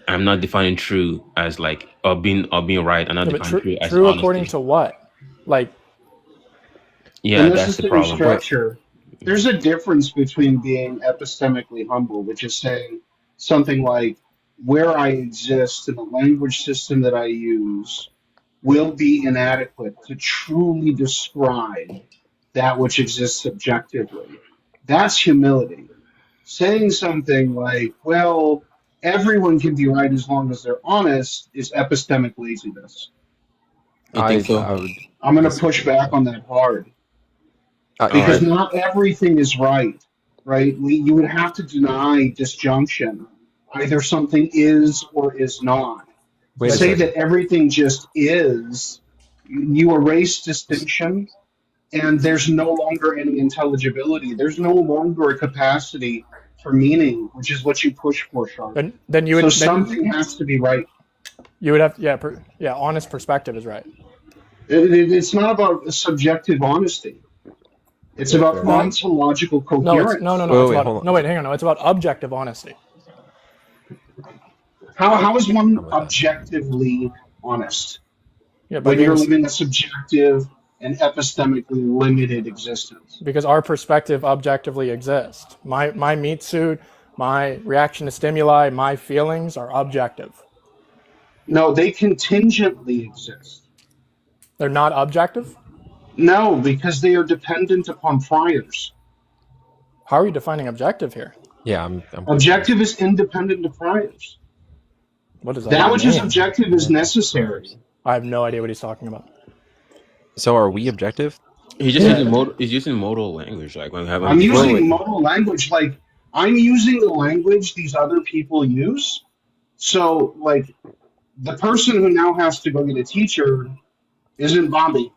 Speaker 8: I'm not defining true as like or being right. I'm not defining true as
Speaker 1: true
Speaker 8: honesty.
Speaker 1: according to what? Like,
Speaker 8: yeah, that's the problem.
Speaker 11: Structure. There's a difference between being epistemically humble, which is saying something like, where I exist in the language system that I use will be inadequate to truly describe that which exists objectively. That's humility. Saying something like, well, everyone can be right as long as they're honest is epistemic laziness.
Speaker 8: You think so?
Speaker 11: I'm going to push back on that hard. Because not everything is right? You would have to deny disjunction. Either something is or is not. Say that everything just is, you erase distinction, and there's no longer any intelligibility. There's no longer a capacity for meaning, which is what you push for, Sharp.
Speaker 1: Then you would.
Speaker 11: So something has to be right.
Speaker 1: You would have, honest perspective is right.
Speaker 11: It's not about subjective honesty. It's about ontological coherence.
Speaker 1: Wait, hang on. No, it's about objective honesty.
Speaker 11: How is one objectively honest?
Speaker 1: Yeah,
Speaker 11: when you're living a subjective and epistemically limited existence.
Speaker 1: Because our perspective objectively exists. My meat suit, my reaction to stimuli, my feelings are objective.
Speaker 11: No, they contingently exist.
Speaker 1: They're not objective?
Speaker 11: No, because they are dependent upon priors.
Speaker 1: How are you defining objective here?
Speaker 10: Yeah, I'm
Speaker 11: objective is independent of priors.
Speaker 1: What does
Speaker 11: that which is objective is necessary.
Speaker 1: I have no idea what he's talking about.
Speaker 10: So are we objective?
Speaker 8: He's just using modal language. Like when
Speaker 11: I'm using modal language. Like I'm using the language these other people use. So like the person who now has to go get a teacher isn't Bobby.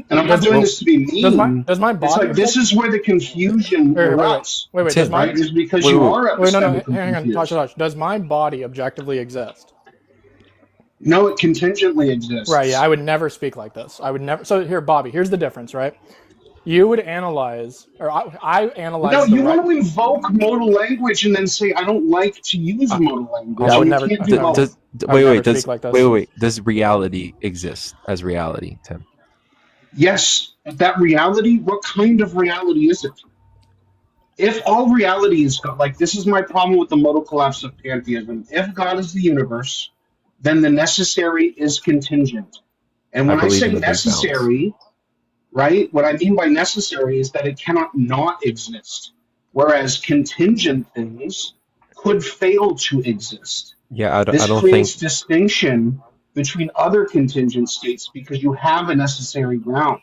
Speaker 11: And I'm not doing this to be mean.
Speaker 1: Does my body?
Speaker 11: It's like this is where the confusion erupts.
Speaker 1: Wait.
Speaker 11: Is because you are epistemically
Speaker 1: hang on, Tosh. Does my body objectively exist?
Speaker 11: No, it contingently exists.
Speaker 1: Right. Yeah, I would never speak like this. I would never. So here, Bobby. Here's the difference, right? You would analyze, or I analyze.
Speaker 11: No, you want to invoke modal language and then say, "I don't like to use modal language."
Speaker 1: I would never.
Speaker 10: Wait. Does reality exist as reality, Tim?
Speaker 11: Yes, that reality, what kind of reality is it? If all reality is God, like this is my problem with the modal collapse of pantheism. If God is the universe, then the necessary is contingent. And when I say necessary, right, what I mean by necessary is that it cannot not exist. Whereas contingent things could fail to exist.
Speaker 10: Yeah,
Speaker 11: this creates distinction between other contingent states because you have a necessary ground.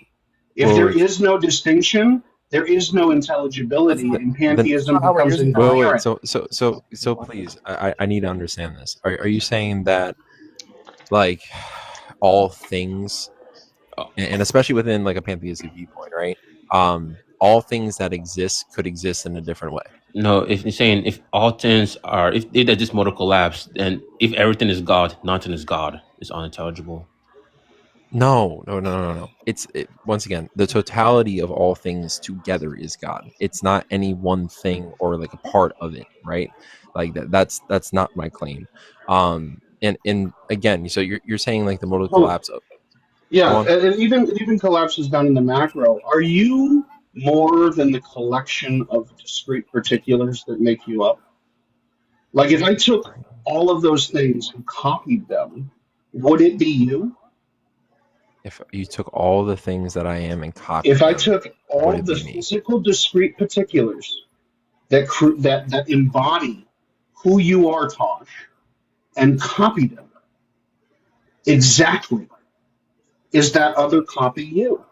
Speaker 11: If there is no distinction, there is no intelligibility, and pantheism becomes incoherent.
Speaker 10: So please, I need to understand this. Are you saying that, like, all things, and especially within like a pantheistic viewpoint, right? All things that exist could exist in a different way.
Speaker 8: No, if you're saying if all things are, if there's this modal collapse, then if everything is God, nothing is God. It's unintelligible.
Speaker 10: No. Once again, the totality of all things together is God. It's not any one thing or like a part of it, right? Like that's not my claim. And again, so you're saying like the modal collapse of.
Speaker 11: Yeah, and even collapses down in the macro. Are you more than the collection of discrete particulars that make you up? Like if I took all of those things and copied them, would it be you?
Speaker 10: If you took all the things that I am and copied
Speaker 11: if I took all the physical discrete particulars that embody who you are, Tosh, and copied them. Exactly. Is that other copy you?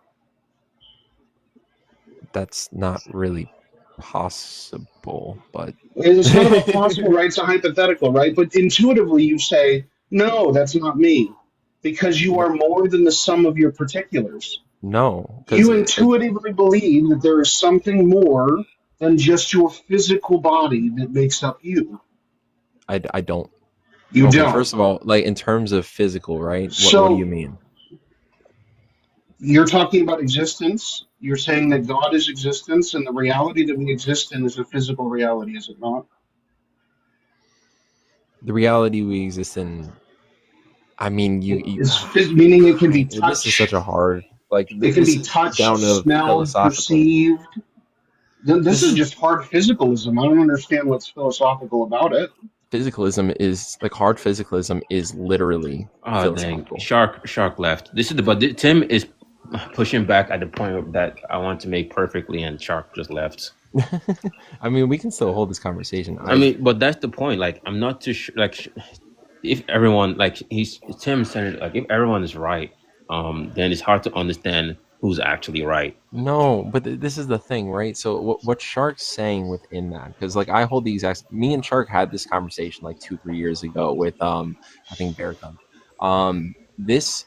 Speaker 10: That's not really possible, but
Speaker 11: It's not about possible, right? It's a hypothetical, right? But intuitively you say, no, that's not me. Because you are more than the sum of your particulars.
Speaker 10: no,
Speaker 11: You intuitively believe that there is something more than just your physical body that makes up you.
Speaker 10: I don't.
Speaker 11: You
Speaker 10: okay,
Speaker 11: don't.
Speaker 10: First of all, like in terms of physical, right?
Speaker 11: So,
Speaker 10: what do you mean?
Speaker 11: You're talking about existence. You're saying that God is existence, and the reality that we exist in is a physical reality, is it not?
Speaker 10: The reality we exist in. I mean,
Speaker 11: Meaning it can be touched.
Speaker 10: This is such a hard, like,
Speaker 11: it can be touched,
Speaker 10: down to
Speaker 11: smelled, perceived. This is just hard physicalism. I don't understand what's philosophical about it.
Speaker 10: Physicalism is like hard physicalism is literally philosophical.
Speaker 8: Dang. Shark left. But Tim is pushing back at the point that I want to make perfectly, and Shark just left.
Speaker 10: I mean, we can still hold this conversation.
Speaker 8: I mean, but that's the point. Like, I'm not too sure. Like, if everyone, like Tim said, like if everyone is right, then it's hard to understand who's actually right.
Speaker 10: No, but this is the thing, right? So what Shark's saying within that, because like I hold the exact. Me and Shark had this conversation like 2-3 years ago with I think Bearcom. This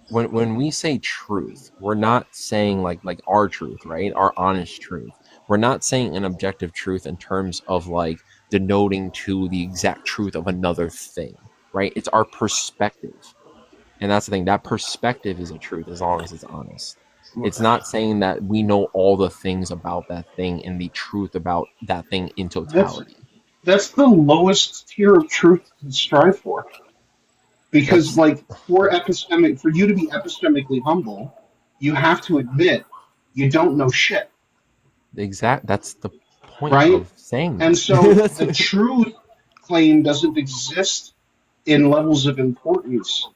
Speaker 10: when we say truth, we're not saying like our truth, right? Our honest truth. We're not saying an objective truth in terms of like denoting to the exact truth of another thing, right? It's our perspective. And that's the thing. That perspective is a truth as long as it's honest. It's not saying that we know all the things about that thing and the truth about that thing in totality.
Speaker 11: That's the lowest tier of truth to strive for. Because like for you to be epistemically humble, you have to admit you don't know shit.
Speaker 10: That's the point
Speaker 11: right?
Speaker 10: of saying that.
Speaker 11: And so the truth claim doesn't exist in levels of importance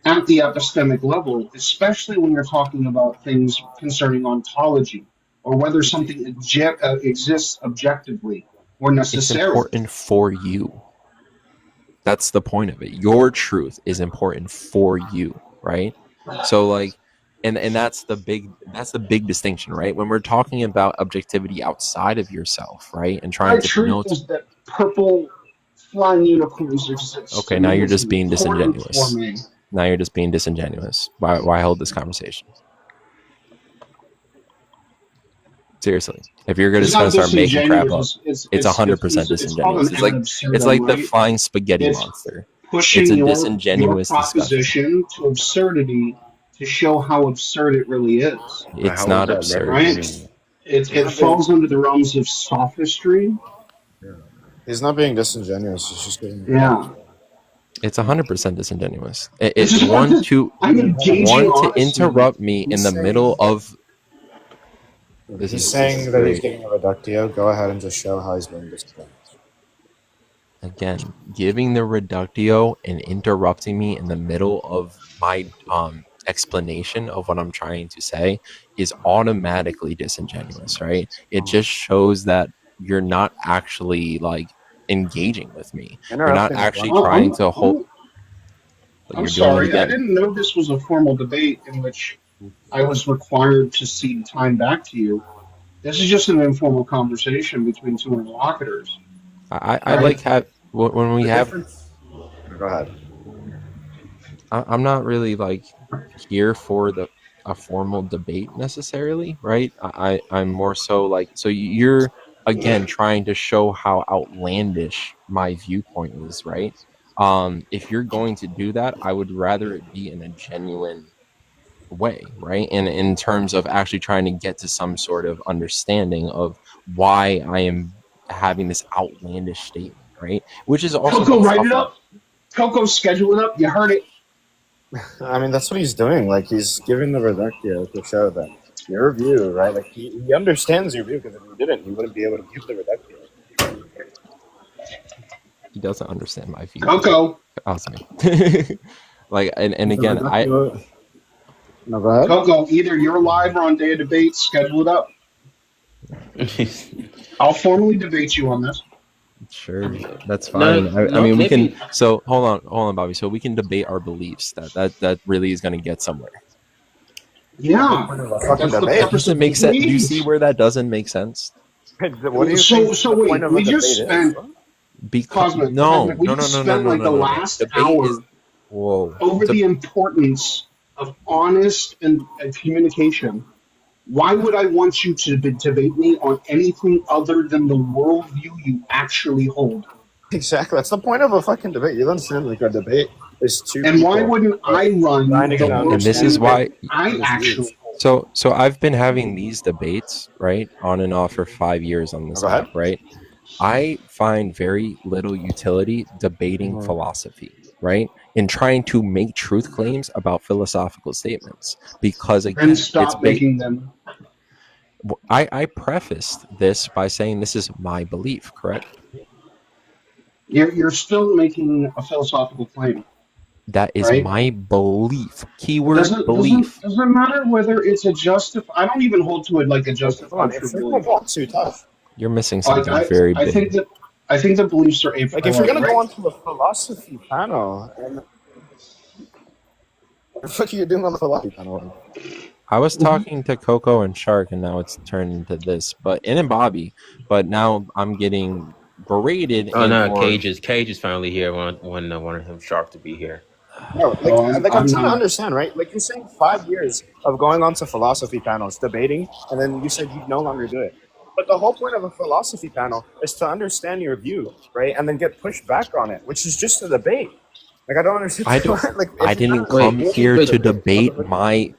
Speaker 11: at the epistemic level, especially when you're talking about things concerning ontology or whether something exists objectively or necessarily.
Speaker 10: It's important for you. That's the point of it. Your truth is important for you, right? So like, and that's the big distinction, right? When we're talking about objectivity outside of yourself, right, and trying to
Speaker 11: truth is that purple flying unicorns exist.
Speaker 10: Okay, now you're just being disingenuous. Now you're just being disingenuous. Why hold this conversation? Seriously, if you're just going to start making crap up, it's 100% disingenuous. It's like the flying spaghetti monster.
Speaker 11: Pushing
Speaker 10: it's a
Speaker 11: your
Speaker 10: disingenuous
Speaker 11: proposition to absurdity to show how absurd it really is.
Speaker 10: It's not absurd.
Speaker 11: Right? It falls under the realms of sophistry.
Speaker 14: He's not being disingenuous. He's just being
Speaker 10: It's 100% disingenuous. It's one to interrupt me in the middle of.
Speaker 14: He's saying that he's giving a reductio. Go ahead and just show how he's being disingenuous.
Speaker 10: Again, giving the reductio and interrupting me in the middle of my explanation of what I'm trying to say is automatically disingenuous, right? It just shows that you're not actually like engaging with me. You're not actually trying to hold.
Speaker 11: I'm sorry, I didn't know this was a formal debate in which I was required to cede time back to you. This is just an informal conversation between two interlocutors.
Speaker 10: I like when we have.
Speaker 14: Go ahead.
Speaker 10: I'm not really like here for a formal debate necessarily, right? I'm more so like, so you're again trying to show how outlandish my viewpoint is, right? If you're going to do that, I would rather it be in a genuine way, right? And in terms of actually trying to get to some sort of understanding of why I am having this outlandish statement, right? Which is also
Speaker 11: Coco, write it up. Coco, schedule it up. You heard it.
Speaker 14: I mean, that's what he's doing. Like, he's giving the reductio to show that your view, right? Like, he understands your view, because if he didn't, he wouldn't be able to give the reductio.
Speaker 10: He doesn't understand my view.
Speaker 11: Coco.
Speaker 10: Awesome. Like, and again,
Speaker 14: No, go ahead.
Speaker 11: Coco, either you're live or on Day of Debate, schedule it up. I'll formally debate you on this.
Speaker 10: Sure, that's
Speaker 8: No,
Speaker 10: fine. I
Speaker 8: no,
Speaker 10: mean, we
Speaker 8: maybe.
Speaker 10: can. So hold on, Bobby. So we can debate our beliefs. That really is going to get somewhere.
Speaker 14: The whole
Speaker 11: Yeah,
Speaker 14: point of a fucking
Speaker 11: that's the
Speaker 14: debate.
Speaker 10: That
Speaker 11: purpose
Speaker 10: doesn't
Speaker 11: of
Speaker 10: make sense. Do you see
Speaker 11: debate.
Speaker 10: where that doesn't make sense?
Speaker 14: What do you think
Speaker 11: So
Speaker 14: the point
Speaker 11: wait,
Speaker 14: of a
Speaker 11: we just
Speaker 14: debate is?
Speaker 11: spent
Speaker 10: Because
Speaker 11: Cosmic,
Speaker 10: no,
Speaker 11: we
Speaker 10: no, no,
Speaker 11: just
Speaker 10: no, no,
Speaker 11: spent
Speaker 10: no,
Speaker 11: like the
Speaker 10: no, no, no.
Speaker 11: last
Speaker 10: Debate is
Speaker 11: hour
Speaker 10: whoa.
Speaker 11: over the importance of honest and communication. Why would I want you to debate me on anything other than the worldview you actually hold?
Speaker 14: Exactly. That's the point of a fucking debate. You understand? Like a debate is two
Speaker 11: And why
Speaker 14: people
Speaker 11: wouldn't I run
Speaker 14: grinding
Speaker 11: the
Speaker 14: to
Speaker 10: And this
Speaker 14: understand
Speaker 10: is
Speaker 11: worldview that
Speaker 10: why.
Speaker 11: I
Speaker 14: each other's
Speaker 11: actually
Speaker 14: views.
Speaker 11: hold?
Speaker 10: So I've been having these debates right on and off for 5 years on this
Speaker 14: Go ahead.
Speaker 10: app, right? I find very little utility debating
Speaker 14: Mhm.
Speaker 10: philosophy, right? In trying to make truth claims about philosophical statements, because
Speaker 11: Then
Speaker 10: again,
Speaker 11: stop making them.
Speaker 10: I prefaced this by saying this is my belief, correct?
Speaker 11: You're still making a philosophical claim,
Speaker 10: That is
Speaker 11: right?
Speaker 10: my belief.
Speaker 11: It
Speaker 10: Keyword
Speaker 11: doesn't
Speaker 10: belief.
Speaker 11: doesn't matter whether it's a I don't even hold to it like a
Speaker 14: Hold on.
Speaker 11: justified
Speaker 14: If
Speaker 11: true
Speaker 14: you're gonna
Speaker 11: belief.
Speaker 14: go on too tough,
Speaker 10: You're missing
Speaker 11: Like
Speaker 10: something very
Speaker 11: I think
Speaker 10: big.
Speaker 11: that the beliefs are a
Speaker 14: like if you're gonna go
Speaker 11: priori.
Speaker 14: onto a philosophy panel, and what the fuck are you doing on the philosophy panel?
Speaker 10: I was talking to Coco and Shark, and now it's turned into this, and Bobby. But now I'm getting berated
Speaker 8: Oh
Speaker 10: and
Speaker 8: no,
Speaker 10: or
Speaker 8: Cage is finally here. Wanted him Shark to be here.
Speaker 14: No,
Speaker 11: Oh,
Speaker 14: I'm
Speaker 11: I'm
Speaker 14: trying to
Speaker 11: not.
Speaker 14: understand, right? Like you're saying 5 years of going on to philosophy panels, debating, and then you said you'd no longer do it. But the whole point of a philosophy panel is to understand your view, right? And then get pushed back on it, which is just a debate. Like I don't understand.
Speaker 10: I don't.
Speaker 14: Like
Speaker 10: I
Speaker 14: if you're
Speaker 10: didn't
Speaker 14: not
Speaker 8: Wait,
Speaker 10: come here
Speaker 14: the
Speaker 8: wait.
Speaker 10: to
Speaker 14: debate, what the
Speaker 10: debate
Speaker 14: fuck?
Speaker 10: my.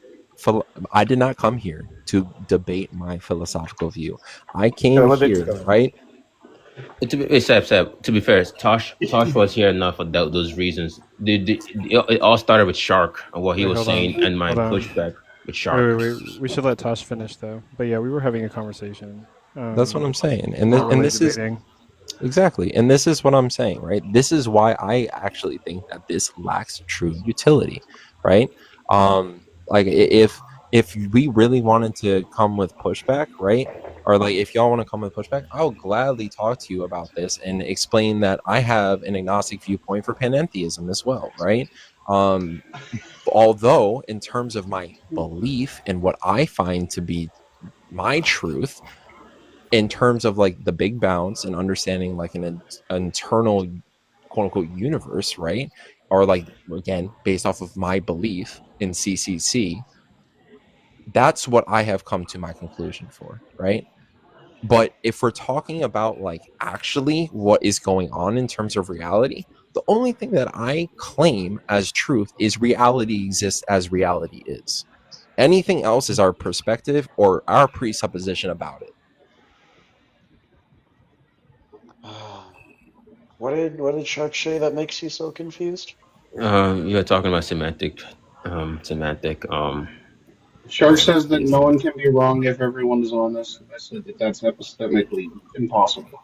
Speaker 10: I did not come here to debate my philosophical view. I
Speaker 14: Okay,
Speaker 10: came
Speaker 14: what did you
Speaker 10: here,
Speaker 14: go?
Speaker 10: right?
Speaker 8: To be fair, Tosh was here enough for those reasons. It all started with Shark and what he
Speaker 3: Wait,
Speaker 8: was
Speaker 3: hold on.
Speaker 8: saying, and my
Speaker 3: Hold on.
Speaker 8: pushback with
Speaker 3: Wait,
Speaker 8: Shark.
Speaker 3: wait, wait. We should let Tosh finish though. But yeah, we were having a conversation.
Speaker 10: That's what I'm saying,
Speaker 3: Not really
Speaker 10: this is
Speaker 3: debating.
Speaker 10: exactly, and this is what I'm saying, right? This is why I actually think that this lacks true utility, right? Like if we really wanted to come with pushback, right? Or like if y'all want to come with pushback, I'll gladly talk to you about this and explain that I have an agnostic viewpoint for panentheism as well, right? Um, Although in terms of my belief and what I find to be my truth, in terms of like the big bounce and understanding like an internal quote unquote universe, right? Or like again, based off of my belief in CCC, that's what I have come to my conclusion for, right? But if we're talking about like actually what is going on in terms of reality, the only thing that I claim as truth is reality exists as reality is. Anything else is our perspective or our presupposition about it.
Speaker 15: What did Shark say that makes you so confused?
Speaker 8: You're talking about semantic.
Speaker 11: Shark says that no
Speaker 8: Atheism.
Speaker 11: one can be wrong if everyone is honest. I said that that's epistemically impossible.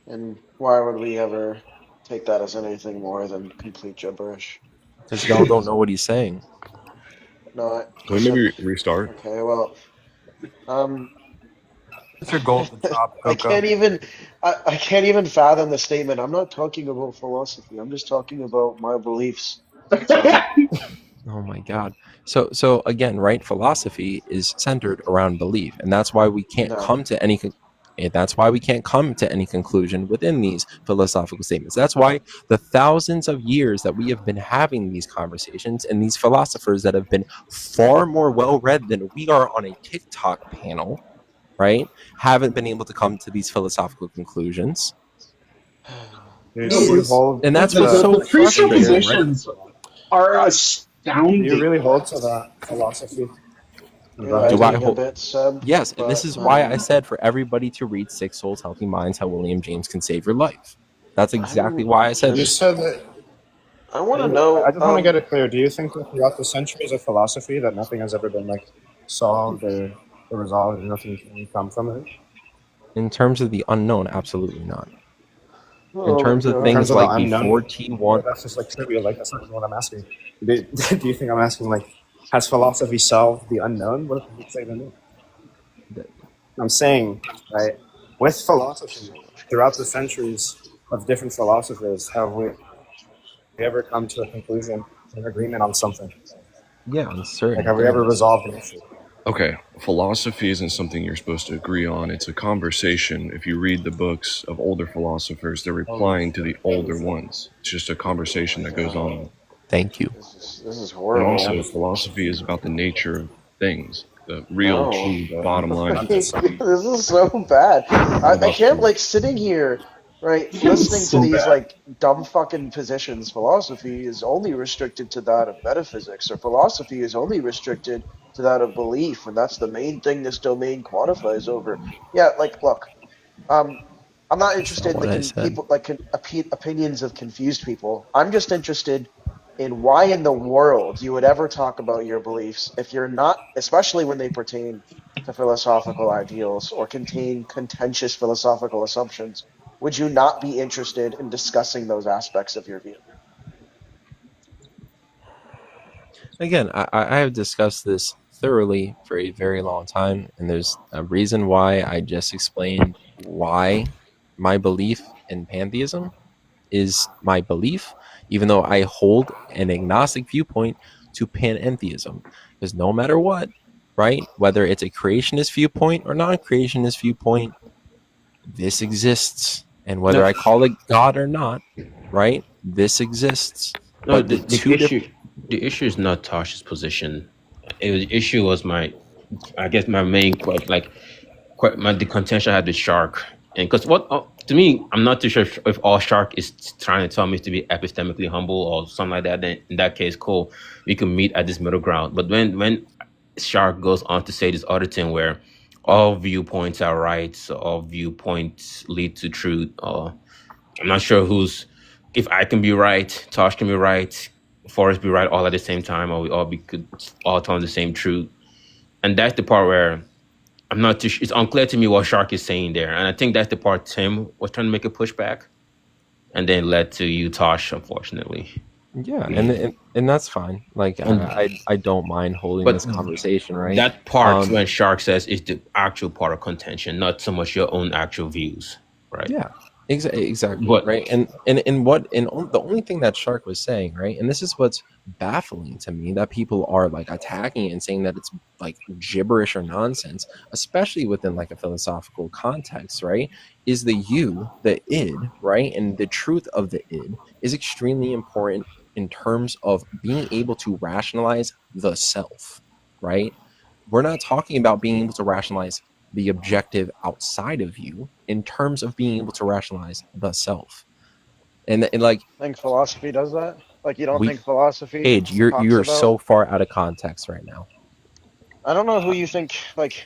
Speaker 15: And why would we ever take that as anything more than complete gibberish?
Speaker 10: Because y'all don't know what he's saying.
Speaker 15: No,
Speaker 16: Can we maybe restart?
Speaker 15: okay, well,
Speaker 10: What's your goal at the top,
Speaker 15: I
Speaker 10: Coco?
Speaker 15: I can't even fathom the statement. I'm not talking about philosophy. I'm just talking about my beliefs.
Speaker 10: Oh my God. So again, right? Philosophy is centered around belief, and that's why we can't come to any. That's why we can't come to any conclusion within these philosophical statements. That's why the thousands of years that we have been having these conversations and these philosophers that have been far more well read than we are on a TikTok panel, right, haven't been able to come to these philosophical conclusions.
Speaker 14: Do you hold
Speaker 10: And that's what's so
Speaker 11: The
Speaker 10: frustrating, right?
Speaker 11: presuppositions are astounding.
Speaker 14: Do you really hold to that philosophy?
Speaker 10: Do I hold?
Speaker 15: bit,
Speaker 10: Yes, and this is why I said for everybody to read Sick Souls, Healthy Minds, How William James Can Save Your Life. That's exactly why I said
Speaker 14: You
Speaker 10: this.
Speaker 14: said that.
Speaker 15: I want to know.
Speaker 14: I just want to get it clear. Do you think that throughout the centuries of philosophy that nothing has ever been like solved or resolved, and nothing can come from it?
Speaker 10: In terms of the unknown, absolutely not. In
Speaker 15: Oh
Speaker 10: terms
Speaker 15: my
Speaker 10: of
Speaker 15: God.
Speaker 10: things
Speaker 14: In terms of
Speaker 10: like
Speaker 14: the unknown,
Speaker 10: before T1,
Speaker 14: that's just like trivial. Like that's not what I'm asking. Do you think I'm asking like, has philosophy solved the unknown? What if you say the no? I'm saying, right, with philosophy, throughout the centuries of different philosophers, have we ever come to a conclusion, an agreement on something?
Speaker 10: Yeah, on certain
Speaker 14: Like, have we ever
Speaker 10: things.
Speaker 14: resolved an issue?
Speaker 16: Okay, philosophy isn't something you're supposed to agree on. It's a conversation. If you read the books of older philosophers, they're replying to the older ones. It's just a conversation that goes on.
Speaker 10: Thank you.
Speaker 15: This is
Speaker 16: And
Speaker 15: horrible.
Speaker 16: also, philosophy is about the nature of things, the real, true, bottom line.
Speaker 15: This is so bad. I can't, like, sitting here, right, listening to these, like, dumb fucking positions. Philosophy is only restricted to that of metaphysics, or philosophy is only restricted to that of belief, and that's the main thing this domain quantifies over. Yeah, like, look, I'm not interested in
Speaker 10: what I
Speaker 15: the
Speaker 10: said.
Speaker 15: people, like, opinions of confused people. I'm just interested in why in the world you would ever talk about your beliefs if you're not, especially when they pertain to philosophical ideals or contain contentious philosophical assumptions, would you not be interested in discussing those aspects of your view?
Speaker 10: Again, I have discussed this thoroughly for a very long time, and there's a reason why I just explained why my belief in pantheism is my belief, even though I hold an agnostic viewpoint to panentheism. Because no matter what, right, whether it's a creationist viewpoint or non-creationist viewpoint, this exists. And whether I call it God or not, right, this exists.
Speaker 8: No,
Speaker 10: But
Speaker 8: the issue is not Tosh's position. The issue was my main question, the contention I had with Shark, and because to me, I'm not too sure if all Shark is trying to tell me to be epistemically humble or something like that. Then in that case, cool, we can meet at this middle ground. But when Shark goes on to say this other thing where all viewpoints are right, so all viewpoints lead to truth, or I'm not sure if I can be right, Tosh can be right, Forrest be right all at the same time, or we could all tell the same truth. And that's the part where I'm not too sure. It's unclear to me what Shark is saying there. And I think that's the part Tim was trying to make a pushback, and then led to you, Tosh, unfortunately.
Speaker 10: Yeah, and that's fine. Like, I don't mind holding this conversation, right?
Speaker 8: That part when Shark says is the actual part of contention, not so much your own actual views, right?
Speaker 10: Yeah, exactly. Right, and the only thing that Shark was saying, right, and this is what's baffling to me, that people are like attacking it and saying that it's like gibberish or nonsense, especially within like a philosophical context, right, is the id, right, and the truth of the id is extremely important in terms of being able to rationalize the self, right? We're not talking about being able to rationalize the objective outside of you in terms of being able to rationalize the self. And like,
Speaker 15: I think philosophy does that? Like, you don't think philosophy
Speaker 10: Age, you're
Speaker 15: about...
Speaker 10: so far out of context right now.
Speaker 15: I don't know who you think, like,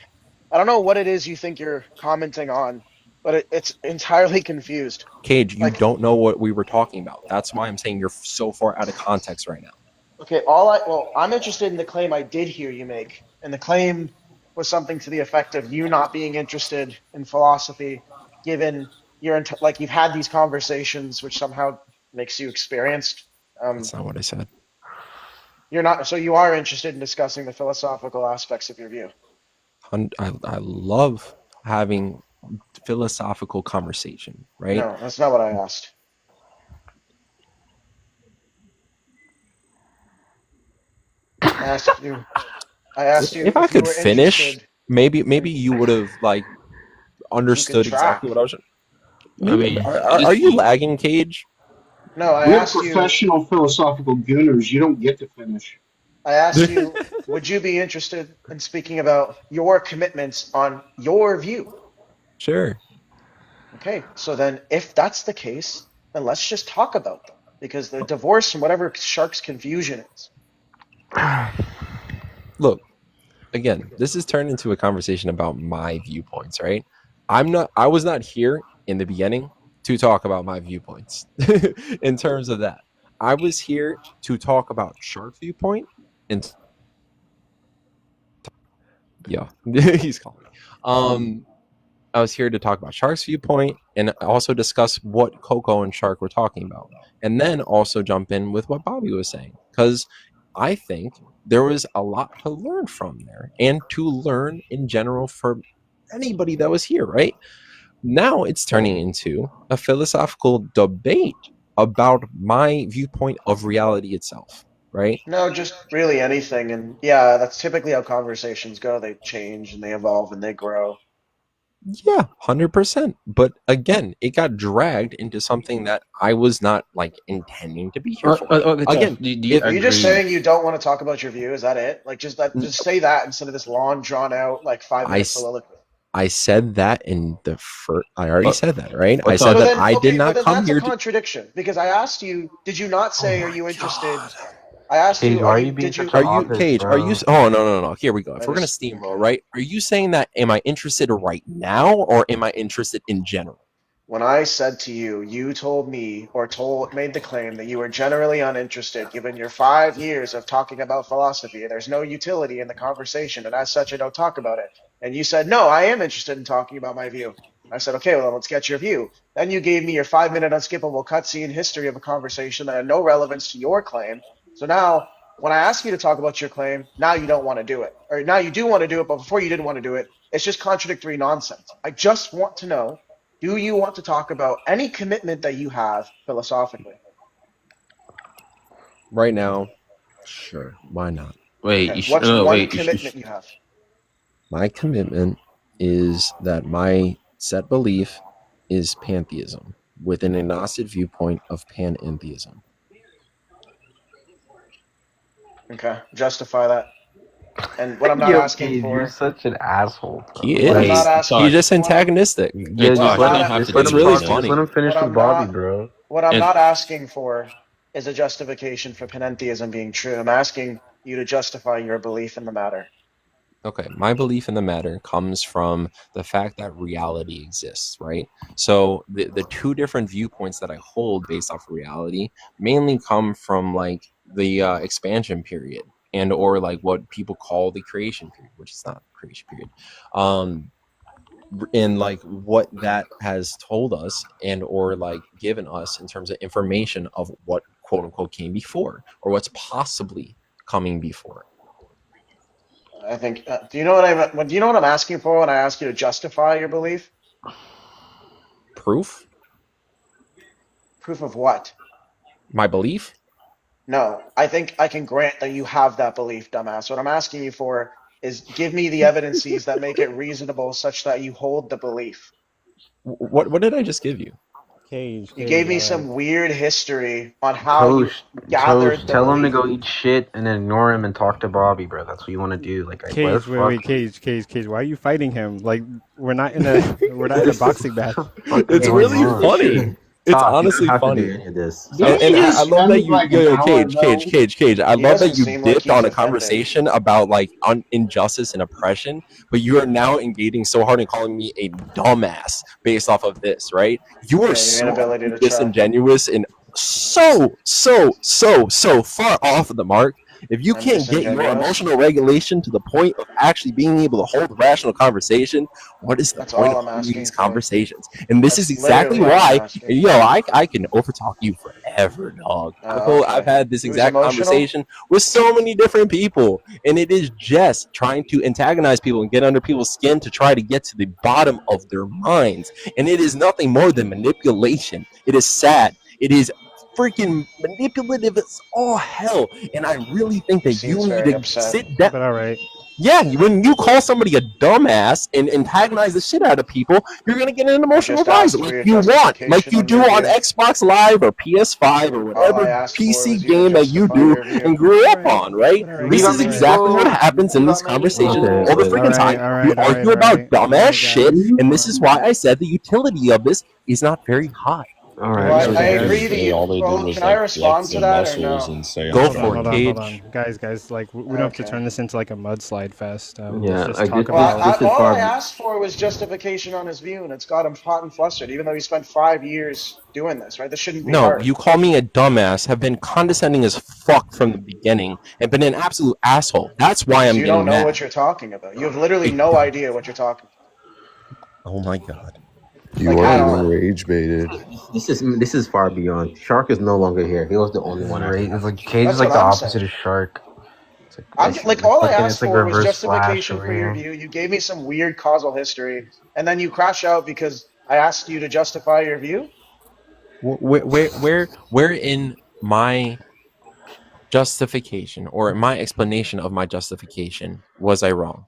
Speaker 15: I don't know what it is you think you're commenting on, but it's entirely confused.
Speaker 10: Cage, you don't know what we were talking about. That's why I'm saying you're so far out of context right now.
Speaker 15: Okay, I'm interested in the claim I did hear you make, and the claim was something to the effect of you not being interested in philosophy, given you've had these conversations, which somehow makes you experienced.
Speaker 10: That's not what I said.
Speaker 15: You're not, so you are interested in discussing the philosophical aspects of your view.
Speaker 10: I love having philosophical conversation, right?
Speaker 15: No, that's not what I asked. I asked you
Speaker 10: if I could finish, maybe you would have like understood exactly what I was. Maybe, are you lagging, Cage?
Speaker 15: No, I
Speaker 11: We're
Speaker 15: asked you.
Speaker 11: Professional philosophical gooners. You don't get to finish.
Speaker 15: I asked you, would you be interested in speaking about your commitments on your view?
Speaker 10: Sure.
Speaker 15: Okay, so then if that's the case, then let's just talk about them, because they're divorced from whatever Shark's confusion is.
Speaker 10: Look, again, this has turned into a conversation about my viewpoints, right? I was not here in the beginning to talk about my viewpoints in terms of that. I was here to talk about Shark's viewpoint and yeah, he's calling. I was here to talk about Shark's viewpoint and also discuss what Coco and Shark were talking about, and then also jump in with what Bobby was saying, because I think there was a lot to learn from there and to learn in general for anybody that was here, right? Now it's turning into a philosophical debate about my viewpoint of reality itself, right?
Speaker 15: No, just really anything. And yeah, that's typically how conversations go. They change and they evolve and they grow.
Speaker 10: Yeah, 100%. But again, it got dragged into something that I was not like intending to be here for. Again,
Speaker 15: Are you just saying you don't want to talk about your view? Is that it? Like, just say that instead of this long, drawn out, like 5-minute soliloquy.
Speaker 10: I said that in the first. I already said that, right? I said that I did not come here.
Speaker 15: That's a contradiction because I asked you, did you not say, are you interested? I asked you,
Speaker 10: Are you Cage? Are you? Oh no! Here we go. If we're gonna steamroll, right? Are you saying that? Am I interested right now, or am I interested in general?
Speaker 15: When I said to you, you told me or made the claim that you were generally uninterested, given your 5 years of talking about philosophy. There's no utility in the conversation, and as such, I don't talk about it. And you said, no, I am interested in talking about my view. I said, okay, well, let's get your view. Then you gave me your 5-minute unskippable cutscene history of a conversation that had no relevance to your claim. So now, when I ask you to talk about your claim, now you don't want to do it. Or now you do want to do it, but before you didn't want to do it. It's just contradictory nonsense. I just want to know, do you want to talk about any commitment that you have philosophically?
Speaker 10: Right now, sure. Why not?
Speaker 8: Wait,
Speaker 15: okay. What's one commitment you have?
Speaker 10: My commitment is that my set belief is pantheism with an agnostic viewpoint of panentheism.
Speaker 15: Okay, justify that. And what I'm not asking for...
Speaker 6: You're such an asshole. Bro.
Speaker 10: He is. He's just antagonistic.
Speaker 6: Yeah,
Speaker 10: it's really funny.
Speaker 6: Let him finish with Bobby, bro.
Speaker 15: What I'm not asking for is a justification for panentheism being true. I'm asking you to justify your belief in the matter.
Speaker 10: Okay, my belief in the matter comes from the fact that reality exists, right? So the two different viewpoints that I hold based off of reality mainly come from like the expansion period and or like what people call the creation period, which is not creation period. And like what that has told us and or like given us in terms of information of what quote unquote came before or what's possibly coming before.
Speaker 15: I think. Do you know what I'm asking for when I ask you to justify your belief?
Speaker 10: Proof.
Speaker 15: Proof of what?
Speaker 10: My belief.
Speaker 15: No, I think I can grant that you have that belief, dumbass. What I'm asking you for is give me the evidences that make it reasonable such that you hold the belief.
Speaker 10: What did I just give you?
Speaker 3: Cage.
Speaker 15: You gave me some weird history on how you gathered the
Speaker 6: tell him to go eat shit and then ignore him and talk to Bobby, bro. That's what you want to do. Like,
Speaker 3: Cage, wait, Cage. Why are you fighting him? Like, we're not in a boxing match.
Speaker 10: It's really funny. It's honestly funny. And I love that you, Cage. I love that you dipped on a conversation about like injustice and oppression, but you are now engaging so hard and calling me a dumbass based off of this, right? You are so disingenuous and so far off of the mark. If you can't get your emotional regulation to the point of actually being able to hold a rational conversation, what is the point of these conversations? And this is exactly why, I can overtalk you forever, dog. I've had this exact conversation with so many different people, and it is just trying to antagonize people and get under people's skin to try to get to the bottom of their minds. And it is nothing more than manipulation. It is sad. It is freaking manipulative as all hell, and I really think that you need to sit down.
Speaker 3: But all right.
Speaker 10: Yeah, when you call somebody a dumbass and antagonize the shit out of people, you're gonna get an emotional rise like you want, like you do on Xbox Live or PS5 or whatever PC game that you do and grew up on, right? This is exactly what happens in these conversations all the freaking time. You argue about dumbass shit, and this is why I said the utility of this is not very high.
Speaker 6: All right.
Speaker 15: Well, I agree that you. Can I respond to that or no?
Speaker 10: Go for it, Cage.
Speaker 3: Hold on. Guys. Like we don't have to turn this into like a mudslide fest.
Speaker 6: Yeah,
Speaker 15: all I asked for was justification on his view, and it's got him hot and flustered. Even though he spent 5 years doing this, right? This shouldn't be hard.
Speaker 10: You call me a dumbass. Have been condescending as fuck from the beginning, and been an absolute asshole. That's why I'm getting mad.
Speaker 15: You don't know what you're talking about. You have literally no idea what you're talking about.
Speaker 10: Oh my god.
Speaker 16: You are rage baited.
Speaker 8: This is far beyond. Shark is no longer here. He was the only one.
Speaker 6: It's like Cage is like the opposite of Shark.
Speaker 15: All I asked for was justification for your view. You gave me some weird causal history, and then you crash out because I asked you to justify your view.
Speaker 10: Where in my justification or my explanation of my justification was I wrong?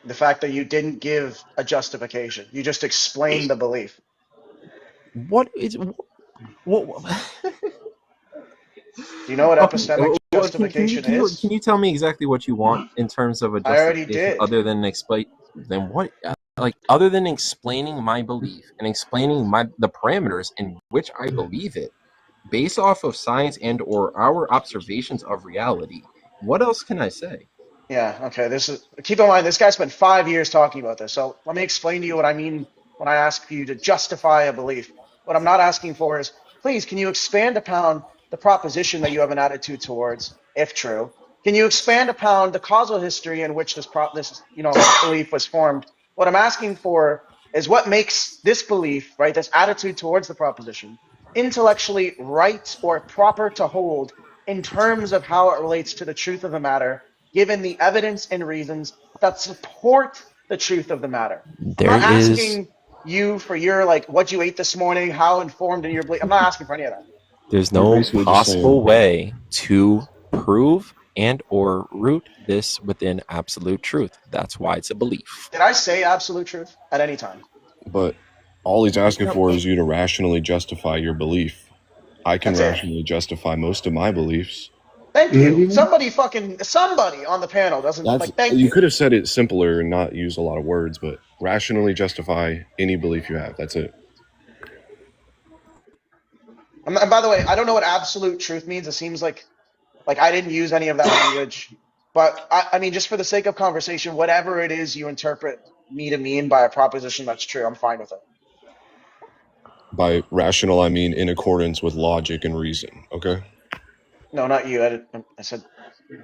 Speaker 15: The fact that you didn't give a justification, you just explained the belief.
Speaker 10: What is what?
Speaker 15: Do you know what
Speaker 10: Okay,
Speaker 15: epistemic
Speaker 10: can
Speaker 15: justification is?
Speaker 10: you tell me exactly what you want in terms of a
Speaker 15: I already
Speaker 10: justification
Speaker 15: did.
Speaker 10: other than explain? Then what? Like other than explaining my belief and explaining the parameters in which I believe it, based off of science and or our observations of reality. What else can I say?
Speaker 15: Yeah, okay. Keep in mind this guy spent 5 years talking about this. So let me explain to you what I mean when I ask you to justify a belief. What I'm not asking for is, please, can you expand upon the proposition that you have an attitude towards, if true? Can you expand upon the causal history in which this belief was formed? What I'm asking for is what makes this belief, right, this attitude towards the proposition, intellectually right or proper to hold in terms of how it relates to the truth of the matter, given the evidence and reasons that support the truth of the matter. I'm
Speaker 10: There
Speaker 15: not
Speaker 10: is
Speaker 15: asking you for your, like, what you ate this morning, how informed in your belief. I'm not asking for any of that.
Speaker 10: there's
Speaker 16: You're
Speaker 10: no
Speaker 16: basically just
Speaker 10: possible
Speaker 16: saying,
Speaker 10: way to prove and or root this within absolute truth. That's why it's a belief.
Speaker 15: Did I say absolute truth at any time?
Speaker 16: but all he's asking
Speaker 10: No,
Speaker 16: for is you to rationally justify your belief. I can
Speaker 15: That's it.
Speaker 16: rationally justify most of my beliefs.
Speaker 15: Thank you. Somebody on the panel doesn't,
Speaker 16: That's
Speaker 15: like, thank
Speaker 16: you
Speaker 15: you.
Speaker 16: could have said it simpler and not use a lot of words, but rationally justify any belief you have. That's it.
Speaker 15: And by the way, I don't know what absolute truth means. It seems like I didn't use any of that language. But I mean, just for the sake of conversation, whatever it is you interpret me to mean by a proposition that's true, I'm fine with it.
Speaker 16: By rational, I mean in accordance with logic and reason. Okay.
Speaker 15: No, not you. I said,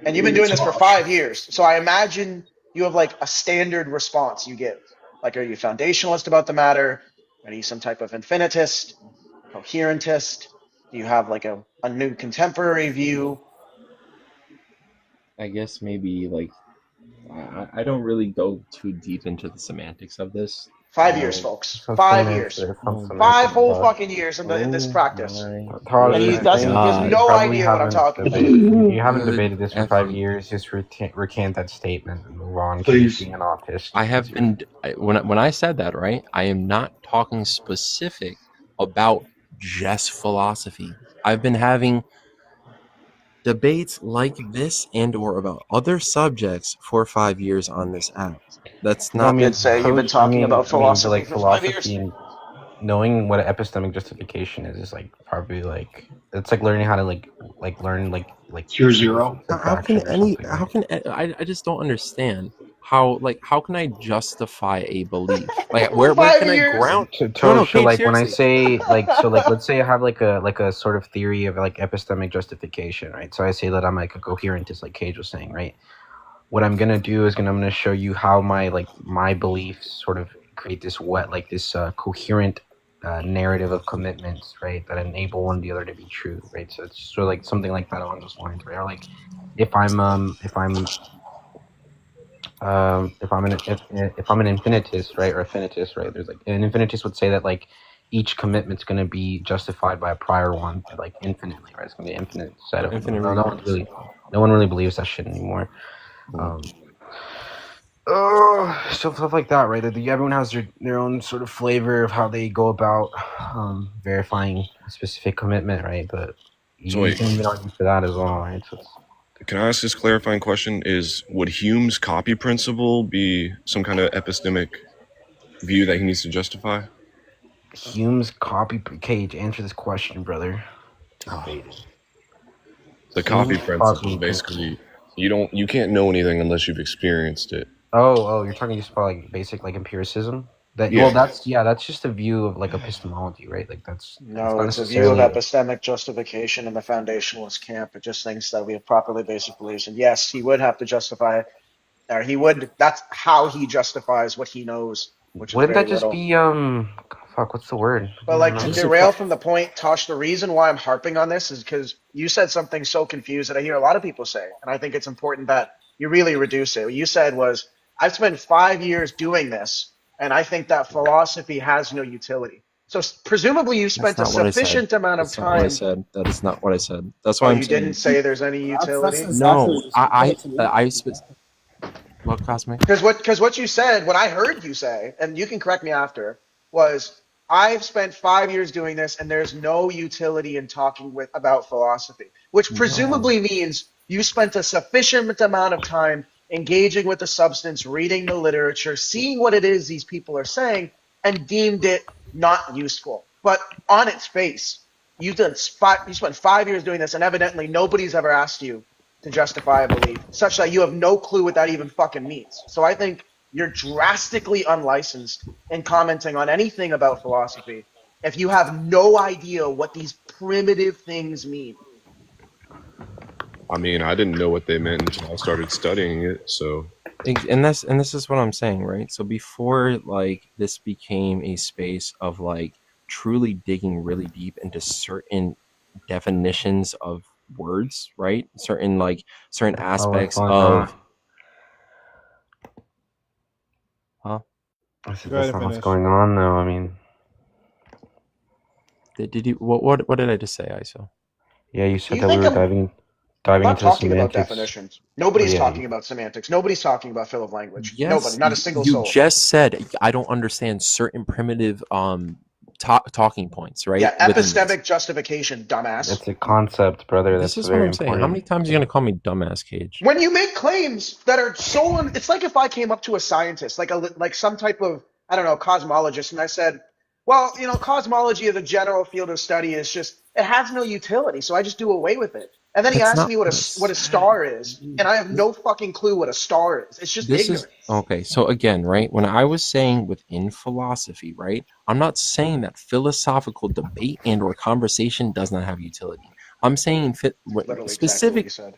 Speaker 15: and you've been doing this for 5 years. So I imagine you have like a standard response you give. Like, are you foundationalist about the matter? Are you some type of infinitist, coherentist? Do you have like a new contemporary view?
Speaker 10: I guess maybe like I don't really go too deep into the semantics of this.
Speaker 15: 5 years, folks.
Speaker 6: Some
Speaker 15: 5 years.
Speaker 6: semantics, some
Speaker 10: Oh my
Speaker 15: 5
Speaker 6: semantics
Speaker 15: whole
Speaker 6: talk.
Speaker 15: fucking years in this
Speaker 10: Oh
Speaker 15: practice.
Speaker 10: my
Speaker 15: And he has
Speaker 6: You
Speaker 15: no
Speaker 6: probably
Speaker 15: idea what I'm
Speaker 6: haven't
Speaker 15: talking about.
Speaker 6: debated. You haven't
Speaker 10: The
Speaker 6: debated this for
Speaker 10: F
Speaker 6: 5 years. Just recant that statement and move on. Keep being an autist.
Speaker 10: I have been when I said that, right? I am not talking specific about just philosophy. I've been having debates like this and or about other subjects for 5 years on this app. That's
Speaker 6: No, I
Speaker 10: not
Speaker 6: mean, but
Speaker 15: Philosophy
Speaker 6: like
Speaker 15: for 5 years.
Speaker 6: philosophy, knowing what epistemic justification is like probably like it's like learning how to like learn like
Speaker 11: Tier 0.
Speaker 10: how can
Speaker 6: subtraction or something.
Speaker 10: how can I just don't understand how can I justify a belief? Like where can I ground?
Speaker 6: So
Speaker 10: Cage,
Speaker 6: like when I
Speaker 10: seriously.
Speaker 6: say like so like let's say I have like a sort of theory of like epistemic justification, right? So I say that I'm like a coherentist, like Cage was saying, right? What I'm gonna do is I'm gonna show you how my beliefs sort of create this coherent narrative of commitments, right? That enable one or the other to be true, right? So it's sort of like something like that along those lines, right? Or like if I'm an infinitist, right, or a finitist, right? There's like an infinitist would say that like each commitment's going to be justified by a prior one, but like infinitely, right? It's going to be an infinite set of
Speaker 10: Infinite
Speaker 6: no one really believes that shit anymore. Stuff like that, right? Everyone has their own sort of flavor of how they go about verifying a specific commitment, right? But
Speaker 16: So
Speaker 6: you can even argue for that as well, right? So
Speaker 16: can I ask this clarifying question? Would Hume's copy principle be some kind of epistemic view that he needs to justify?
Speaker 6: Hume's copy Cage, answer this question, brother.
Speaker 16: The copy principle, basically, you can't know anything unless you've experienced it.
Speaker 6: Oh, you're talking just about like basic like empiricism.
Speaker 16: Yeah.
Speaker 6: That's just a view of like epistemology, right? Like it's
Speaker 15: It's a view of epistemic justification in the foundationalist camp. It just thinks that we have properly basic beliefs. And yes, he would have to justify, or that's how he justifies what he knows, which is
Speaker 6: Wouldn't
Speaker 15: very
Speaker 6: that just
Speaker 15: little.
Speaker 6: be what's the word?
Speaker 15: But like to derail from the point, Tosh, the reason why I'm harping on this is because you said something so confused that I hear a lot of people say, and I think it's important that you really reduce it. What you said was, I've spent 5 years doing this, and I think that philosophy has no utility. So presumably you spent a
Speaker 10: That's not what I said.
Speaker 15: sufficient amount of
Speaker 10: That's not what I
Speaker 15: time.
Speaker 10: said. That is not what I said. That's why
Speaker 15: Oh,
Speaker 10: I'm
Speaker 15: you
Speaker 10: saying.
Speaker 15: didn't say there's any utility?
Speaker 14: That's
Speaker 10: No,
Speaker 14: exactly
Speaker 10: what, Cosmic?
Speaker 15: Because what you said, what I heard you say, and you can correct me after, was I've spent 5 years doing this, and there's no utility in talking about philosophy, which presumably means you spent a sufficient amount of time engaging with the substance, reading the literature, seeing what it is these people are saying, and deemed it not useful. But on its face, you spent 5 years doing this, and evidently nobody's ever asked you to justify a belief, such that you have no clue what that even fucking means. So I think you're drastically unlicensed in commenting on anything about philosophy if you have no idea what these primitive things mean.
Speaker 16: I mean, I didn't know what they meant until I started studying it, so.
Speaker 10: And this is what I'm saying, right? So before like this became a space of like truly digging really deep into certain definitions of words, right? Certain aspects of
Speaker 6: I said that's not what's going on, though. I mean,
Speaker 10: did you what did I just say, ISO?
Speaker 6: Yeah, you said that we were diving
Speaker 15: I'm not
Speaker 6: into
Speaker 15: talking about
Speaker 6: semantics.
Speaker 15: definitions. Nobody's
Speaker 6: Yeah.
Speaker 15: talking about semantics. Nobody's talking about fill of language.
Speaker 10: Yes,
Speaker 15: Nobody, not a single
Speaker 10: you
Speaker 15: soul.
Speaker 10: just said I don't understand certain primitive talking points, right?
Speaker 15: Yeah,
Speaker 10: within this.
Speaker 15: epistemic justification, dumbass.
Speaker 6: It's a concept, brother.
Speaker 10: This
Speaker 6: That's
Speaker 10: is what
Speaker 6: very
Speaker 10: I'm saying.
Speaker 6: important.
Speaker 10: How many times are you gonna call me dumbass, Cage?
Speaker 15: When you make claims that are so, it's like if I came up to a scientist, like some type of, I don't know, cosmologist, and I said, well, you know, cosmology as a general field of study is just, it has no utility, so I just do away with it. And then he
Speaker 10: That's
Speaker 15: asked
Speaker 10: not
Speaker 15: me what a star is, and I have no fucking clue what a star is. It's just ignorance.
Speaker 10: Okay. So again, right, when I was saying within philosophy, right, I'm not saying that philosophical debate and or conversation does not have utility. I'm saying
Speaker 15: Literally exactly what you said.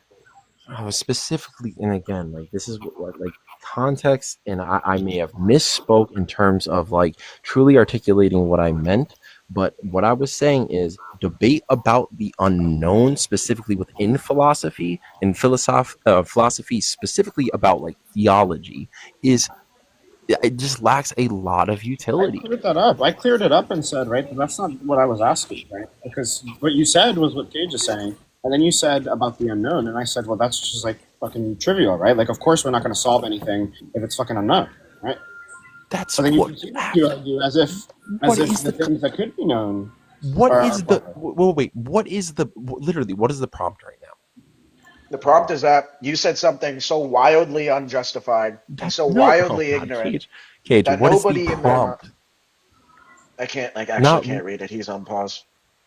Speaker 10: Specifically, and again, like this is what like context, and I may have misspoke in terms of like truly articulating what I meant, but what I was saying is debate about the unknown, specifically within philosophy and philosophy, specifically about like theology, it just lacks a lot of utility.
Speaker 14: I cleared that up. I cleared it up and said, right, that's not what I was asking, right? Because what you said was what Cage is saying. And then you said about the unknown, and I said, well, that's just like fucking trivial, right? Like, of course we're not going to solve anything if it's fucking unknown, right?
Speaker 10: That's
Speaker 14: but then you
Speaker 10: what
Speaker 14: continue to argue as if the things that could be known.
Speaker 10: What is the prompt right now?
Speaker 15: The prompt is that you said something so wildly unjustified, and so wildly ignorant,
Speaker 10: Cage,
Speaker 15: that
Speaker 10: what
Speaker 15: nobody
Speaker 10: is the
Speaker 15: in their
Speaker 10: prompt?
Speaker 15: mind. I can't, like, actually can't read it. He's on pause.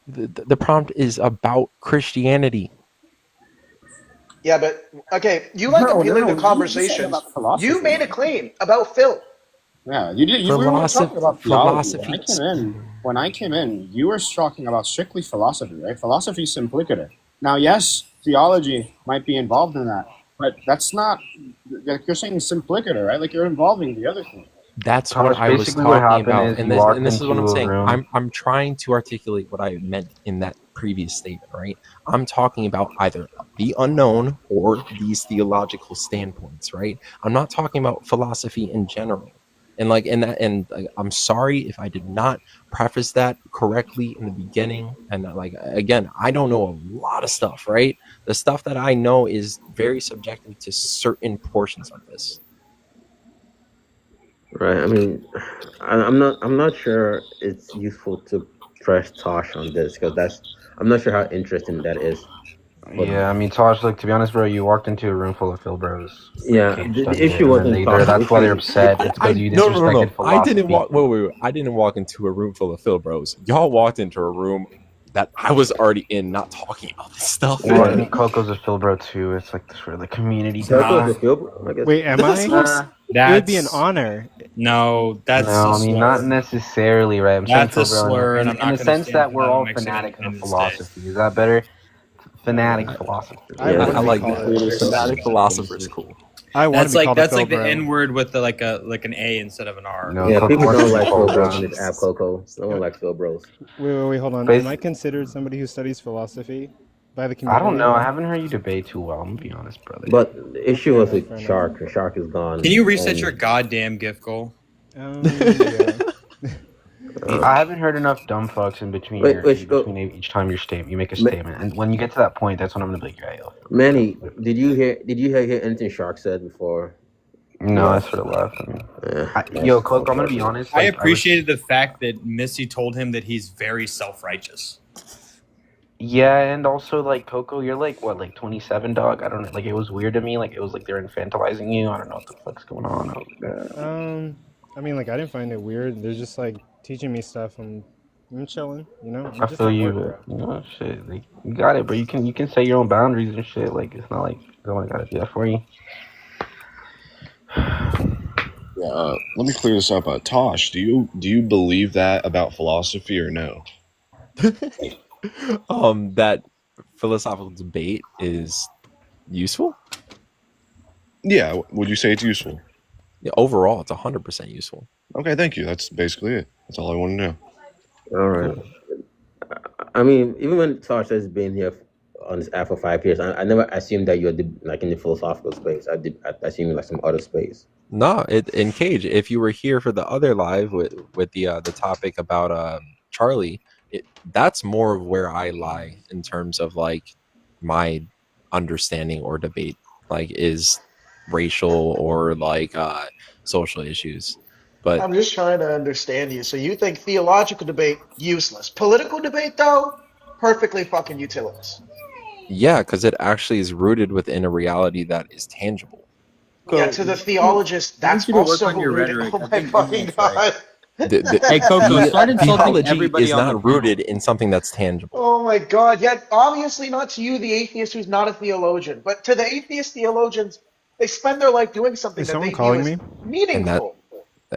Speaker 10: The prompt is about Christianity.
Speaker 15: Yeah, but okay, you like appealing to conversations. You made a claim about Phil.
Speaker 14: Yeah, you did. We were talking about philosophy. When I came in, you were talking about strictly philosophy, right? Philosophy simpliciter. Now, yes, theology might be involved in that, but that's not. Like you're saying simpliciter, right? Like you're involving the other thing.
Speaker 10: That's what I was talking about, and this is what I'm saying. I'm trying to articulate what I meant in that previous statement, right? I'm talking about either the unknown or these theological standpoints, right? I'm not talking about philosophy in general, and I'm sorry if I did not preface that correctly in the beginning. And like again, I don't know a lot of stuff, right? The stuff that I know is very subjective to certain portions of this.
Speaker 8: Right. I mean, I'm not sure it's useful to press Tosh on this because I'm not sure how interesting that is.
Speaker 6: Yeah, I mean, Tosh, like, to be honest, bro, you walked into a room full of Phil bros.
Speaker 8: Yeah, the issue wasn't Tosh.
Speaker 6: That's why they're upset. It's because you disrespected philosophy.
Speaker 10: I didn't walk. Wait. I didn't walk into a room full of Phil bros. Y'all walked into a room that I was already in, not talking about this stuff.
Speaker 6: Well, I mean, Coco's a Phil bro too. It's like this really community.
Speaker 8: Coco's a Phil bro, I guess.
Speaker 17: Wait, am I? It would be an honor.
Speaker 18: No, that's
Speaker 6: no. I mean, not necessarily, right? I'm
Speaker 18: that's
Speaker 6: saying
Speaker 18: a slur,
Speaker 6: in the sense that we're all fanatics of philosophy. Is that better? Fanatic philosophers.
Speaker 10: I like that. Fanatic philosophers, cool.
Speaker 17: That's like
Speaker 18: the N word with like an A instead of an R.
Speaker 8: No, yeah, people don't like Phil bros on this app, Coco. No one likes Phil bros.
Speaker 17: Wait, hold on. Am I considered somebody who studies philosophy by the community?
Speaker 6: I don't know. I haven't heard you debate too well. I'm gonna be honest, brother.
Speaker 8: But the issue was with Shark. Shark is gone.
Speaker 18: Can you reset your goddamn gift goal?
Speaker 17: Yeah.
Speaker 6: I haven't heard enough dumb fucks in between each time you make a statement, and when you get to that point, that's when I'm gonna be like, yeah, yo.
Speaker 8: Manny, did you hear anything Shark said before?
Speaker 6: No, I sort of left. Yo, Coco, I'm gonna be honest.
Speaker 18: I appreciated the fact that Missy told him that he's very self-righteous.
Speaker 6: Yeah, and also like Coco, you're like what, like 27, dog? I don't know. Like it was weird to me. Like it was like they're infantilizing you. I don't know what the fuck's going on.
Speaker 17: I mean, like I didn't find it weird. They're just like teaching me stuff. I'm chilling, you know. I'm
Speaker 6: I
Speaker 17: just
Speaker 6: feel
Speaker 17: at
Speaker 6: you,
Speaker 17: work,
Speaker 6: but you know, shit. Like you got it, bro. You can set your own boundaries and shit. Like it's not like someone gotta do that for you.
Speaker 16: Yeah, let me clear this up. Tosh, do you believe that about philosophy or no?
Speaker 10: That philosophical debate is useful?
Speaker 16: Yeah, would you say it's useful?
Speaker 10: Yeah, overall, it's 100% useful.
Speaker 16: Okay, thank you. That's basically it. That's all I want to know.
Speaker 8: All right. I mean, even when Tosh has been here on this app for 5 years, I never assumed that you're like in the philosophical space. I assumed like some other space.
Speaker 10: No, in Cage, if you were here for the other live with the topic about Charlie, that's more of where I lie in terms of like my understanding or debate, like is racial or like social issues. But
Speaker 15: I'm just trying to understand you. So you think theological debate useless? Political debate though, perfectly fucking utilitarian.
Speaker 10: yeah, because it actually is rooted within a reality that is tangible.
Speaker 15: Yeah, to the theologist, that's also rooted. Oh my fucking god!
Speaker 18: Hey, Coco, start insulting
Speaker 10: Theology
Speaker 18: everybody
Speaker 10: is
Speaker 18: on
Speaker 10: not
Speaker 18: the
Speaker 10: rooted in something that's tangible.
Speaker 15: Oh my god! Yet obviously not to you, the atheist who's not a theologian, but to the atheist theologians, they spend their life doing something
Speaker 17: Is
Speaker 15: that they
Speaker 17: someone
Speaker 15: view
Speaker 17: calling
Speaker 15: as
Speaker 17: me?
Speaker 15: meaningful.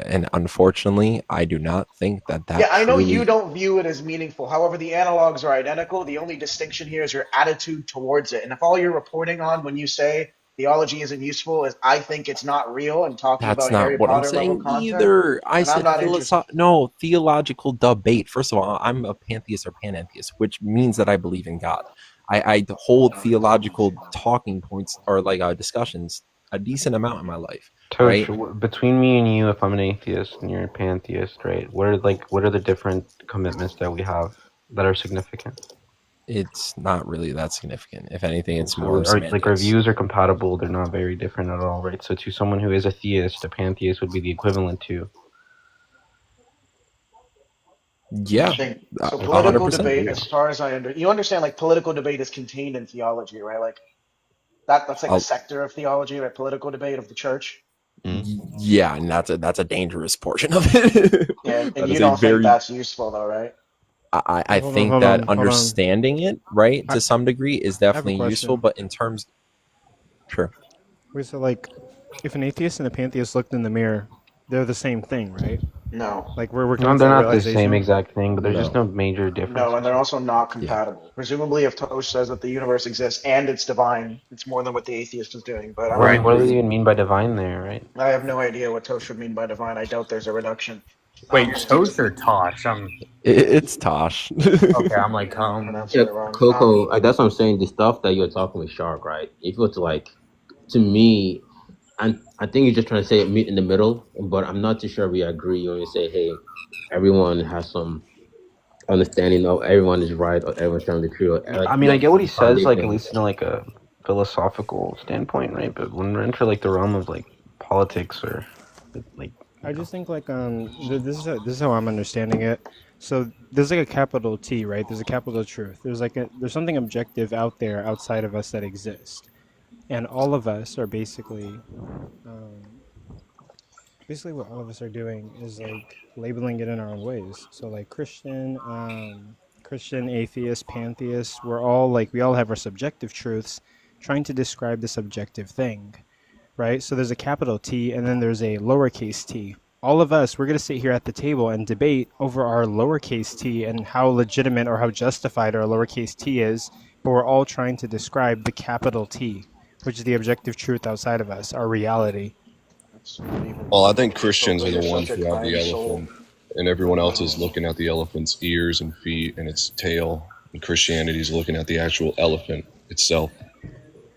Speaker 10: And unfortunately, I do not think that
Speaker 15: Yeah, I know
Speaker 10: truly...
Speaker 15: you don't view it as meaningful. However, the analogs are identical. The only distinction here is your attitude towards it. And if all you're reporting on when you say theology isn't useful is I think it's not real and talking
Speaker 10: That's
Speaker 15: about
Speaker 10: not
Speaker 15: Harry
Speaker 10: what I'm
Speaker 15: Potter level
Speaker 10: saying
Speaker 15: content,
Speaker 10: either. I
Speaker 15: then I'm
Speaker 10: said
Speaker 15: not interested.
Speaker 10: theological debate. First of all, I'm a pantheist or panentheist, which means that I believe in God. I hold theological talking points or like discussions a decent amount in my life.
Speaker 6: Tosh,
Speaker 10: Right?
Speaker 6: between me and you, if I'm an atheist and you're a pantheist, right? What are the different commitments that we have that are significant?
Speaker 10: It's not really that significant. If anything, it's
Speaker 6: So
Speaker 10: more semantics.
Speaker 6: like our views are compatible. They're not very different at all, right? So to someone who is a theist, a pantheist would be the equivalent to.
Speaker 10: Yeah.
Speaker 15: I think so. Political debate, as far as you understand, like political debate is contained in theology, right? Like that's like a sector of theology, right? Political debate of the church.
Speaker 10: Yeah, and that's a dangerous portion of it.
Speaker 15: Yeah, and you don't think that's useful though, right?
Speaker 10: I think that understanding it, right, to some degree is definitely useful, but in terms... Sure.
Speaker 17: Wait, so like, if an atheist and a pantheist looked in the mirror, they're the same thing, right?
Speaker 15: No.
Speaker 17: Like we're
Speaker 6: No, they're not the same exact thing, but there's just no major difference.
Speaker 15: No, and they're also not compatible. Presumably, if Tosh says that the universe exists and it's divine, it's more than what the atheist is doing. But
Speaker 6: Right. What do they even mean by divine there, right?
Speaker 15: I have no idea what Tosh would mean by divine. I doubt there's a reduction.
Speaker 18: Wait, Tosh or Tosh?
Speaker 10: It's Tosh.
Speaker 18: Okay, I'm like,
Speaker 8: yeah, Coco, that's what I'm saying. The stuff that you're talking with Shark, right? If you were to like, to me, and I think you're just trying to say meet in the middle, but I'm not too sure we agree when you say, hey, everyone has some understanding of everyone is right or everyone's trying to be true. Like,
Speaker 6: I mean, I get what he says, like at least in like a philosophical standpoint, right? But when we're into like the realm of like politics or like,
Speaker 17: I just think like this is how I'm understanding it. So there's like a capital T, right? There's a capital truth. There's something objective out there outside of us that exists, and all of us are basically what all of us are doing is like labeling it in our own ways. So like Christian, atheist, pantheist, we all have our subjective truths, trying to describe the subjective thing. Right? So there's a capital T and then there's a lowercase t. All of us, we're going to sit here at the table and debate over our lowercase t and how legitimate or how justified our lowercase t is, but we're all trying to describe the capital T, which is the objective truth outside of us, our reality.
Speaker 16: Well, I think Christians are the ones who have the elephant, and everyone else is looking at the elephant's ears and feet and its tail, and Christianity is looking at the actual elephant itself.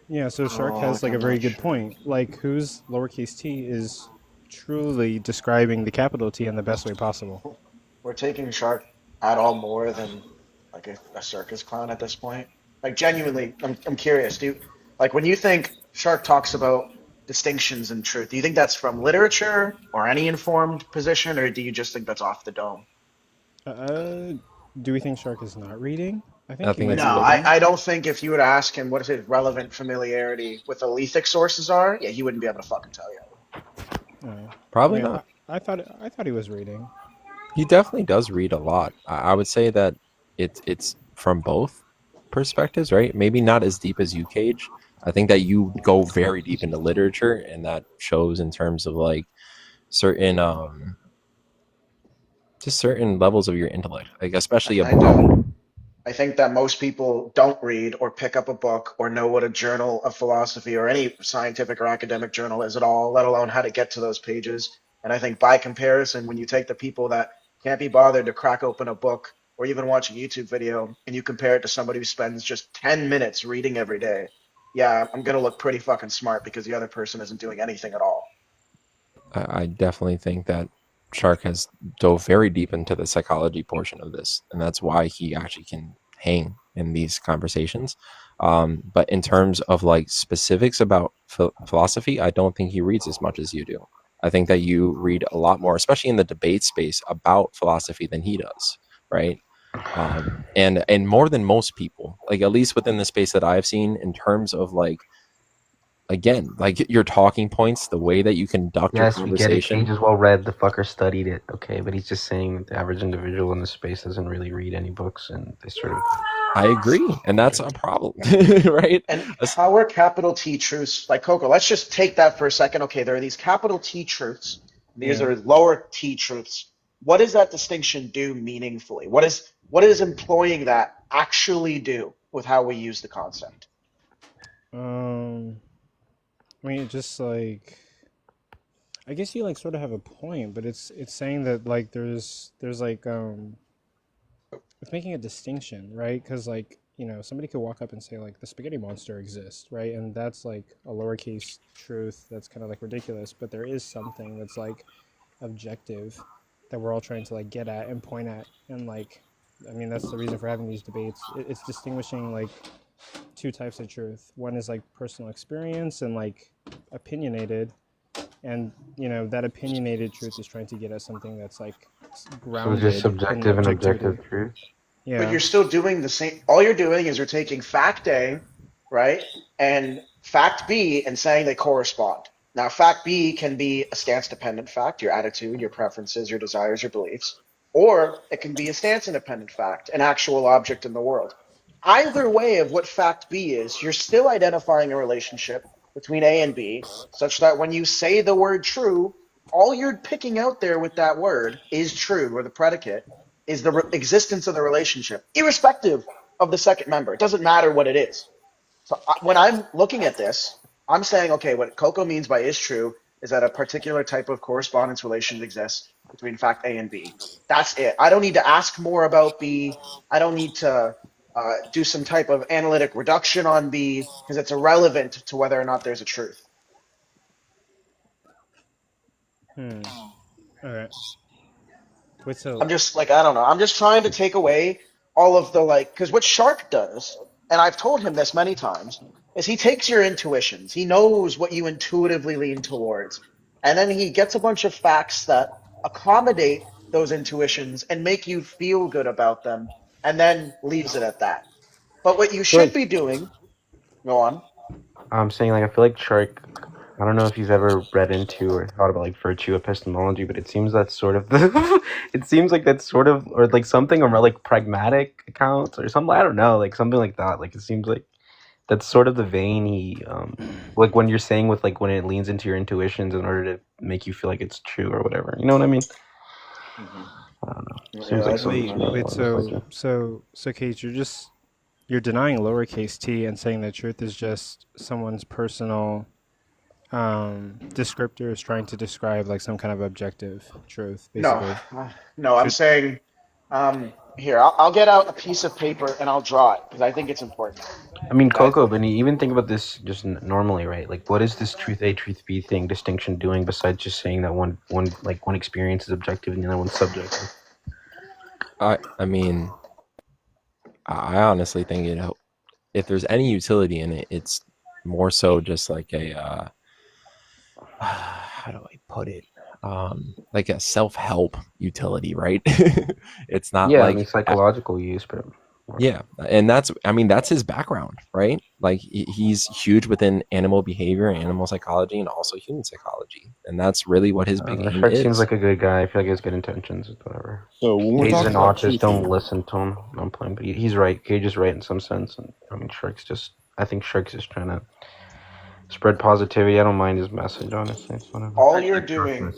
Speaker 17: Yeah, so Shark has like a very good point. Like, whose lowercase t is truly describing the capital T in the best way possible.
Speaker 15: We're taking Shark at all more than like a circus clown at this point. Like genuinely, I'm curious. Like when you think Shark talks about distinctions in truth, do you think that's from literature or any informed position, or do you just think that's off the dome?
Speaker 17: Uh, do we think Shark is not reading? I
Speaker 10: I
Speaker 17: think he
Speaker 10: think
Speaker 17: might
Speaker 10: it's
Speaker 15: No,
Speaker 17: be
Speaker 10: both.
Speaker 17: reading.
Speaker 15: I don't think if you were to ask him what his relevant familiarity with Alethic sources are, yeah, he wouldn't be able to fucking tell you.
Speaker 17: I
Speaker 10: Probably
Speaker 17: mean,
Speaker 10: not.
Speaker 17: I thought he was reading.
Speaker 10: He definitely does read a lot. I would say that it's from both perspectives, right? Maybe not as deep as you, Cage. I think that you go very deep into literature, and that shows in terms of like certain just certain levels of your intellect, like especially
Speaker 15: I
Speaker 10: about.
Speaker 15: don't. I think that most people don't read or pick up a book or know what a journal of philosophy or any scientific or academic journal is at all, let alone how to get to those pages. And I think by comparison, when you take the people that can't be bothered to crack open a book or even watch a YouTube video and you compare it to somebody who spends just 10 minutes reading every day, yeah, I'm going to look pretty fucking smart because the other person isn't doing anything at all.
Speaker 10: I definitely think that Shark has dove very deep into the psychology portion of this, and that's why he actually can hang in these conversations. But in terms of like specifics about philosophy, I don't think he reads as much as you do. I think that you read a lot more, especially in the debate space, about philosophy than he does, right? And more than most people, like at least within the space that I've seen, in terms of like again, like your talking points, the way that you conduct your
Speaker 6: Yes, we get it.
Speaker 10: conversation.
Speaker 6: Cage is well read. The fucker studied it. Okay, but he's just saying that the average individual in the space doesn't really read any books, and they sort of.
Speaker 10: I agree, and that's a problem, right?
Speaker 15: And how are capital T truths, like Coco, let's just take that for a second. Okay, there are these capital T truths. These
Speaker 17: Yeah.
Speaker 15: are lower T truths. What does that distinction do meaningfully? What is employing that actually do with how we use the concept?
Speaker 17: I mean, it just like I guess you like sort of have a point, but it's saying that like there's like it's making a distinction, right? Because like somebody could walk up and say like the spaghetti monster exists, right? And that's like a lowercase truth that's kind of like ridiculous, but there is something that's like objective that we're all trying to like get at and point at, and like I mean that's the reason for having these debates. It's distinguishing like two types of truth. One is like personal experience and like opinionated, and that opinionated truth is trying to get at something that's like
Speaker 6: So
Speaker 17: grounded
Speaker 6: just
Speaker 17: in
Speaker 6: subjective and
Speaker 17: objectivity.
Speaker 6: objective truth.
Speaker 15: But
Speaker 17: Yeah.
Speaker 15: you're still doing the same. All you're doing is you're taking fact A, right, and fact B and saying they correspond. Now, fact B can be a stance-dependent fact, your attitude, your preferences, your desires, your beliefs, or it can be a stance-independent fact, an actual object in the world. Either way of what fact B is, you're still identifying a relationship between A and B, such that when you say the word true, all you're picking out there with that word is true, or the predicate, is the existence of the relationship, irrespective of the second member. It doesn't matter what it is. So when I'm looking at this, I'm saying, okay, what Coco means by is true is that a particular type of correspondence relation exists between fact A and B. That's it. I don't need to ask more about B. I don't need to do some type of analytic reduction on B because it's irrelevant to whether or not there's a truth.
Speaker 17: All right. Wait, so
Speaker 15: I'm just like, I don't know. I'm just trying to take away all of the like, because what Shark does, and I've told him this many times, is he takes your intuitions. He knows what you intuitively lean towards. And then he gets a bunch of facts that accommodate those intuitions and make you feel good about them, and then leaves it at that. But what you should be doing, go on.
Speaker 6: I'm saying like I feel like Shark. I don't know if he's ever read into or thought about like virtue epistemology, but it seems that's sort of the. It seems like that's sort of or like something around like pragmatic accounts or something. I don't know, like something like that. Like it seems like that's sort of the vein he like when you're saying with like when it leans into your intuitions in order to make you feel like it's true or whatever. You know what I mean? I don't know. Seems like something.
Speaker 17: wait, so Kate, you're denying lowercase t and saying that truth is just someone's personal descriptors trying to describe like some kind of objective truth, basically.
Speaker 15: No, I'm saying Here, I'll get out a piece of paper and I'll draw it because I think it's important.
Speaker 6: I mean,
Speaker 15: Okay.
Speaker 6: Coco, but you even think about this just normally, right? Like, what is this truth A, truth B thing distinction doing besides just saying that one experience is objective and the other one's subjective?
Speaker 10: I mean, I honestly think if there's any utility in it, it's more so just like a how do I put it? Like a self-help utility, right? It's not
Speaker 6: Yeah, I
Speaker 10: like
Speaker 6: mean psychological use, but
Speaker 10: yeah, and that's his background, right? Like he's huge within animal behavior, animal psychology, and also human psychology, and that's really what his big aim
Speaker 6: Shrek
Speaker 10: is.
Speaker 6: seems like a good guy. I feel like he has good intentions, whatever.
Speaker 16: So when we're
Speaker 6: Cage is
Speaker 16: talking
Speaker 6: an
Speaker 16: about
Speaker 6: autist.
Speaker 16: truth,
Speaker 6: Don't listen to him. I'm playing, but he's right. Cage is right in some sense, and I mean I think Shrek's just trying to spread positivity. I don't mind his message, honestly. It's whatever.
Speaker 15: All you're doing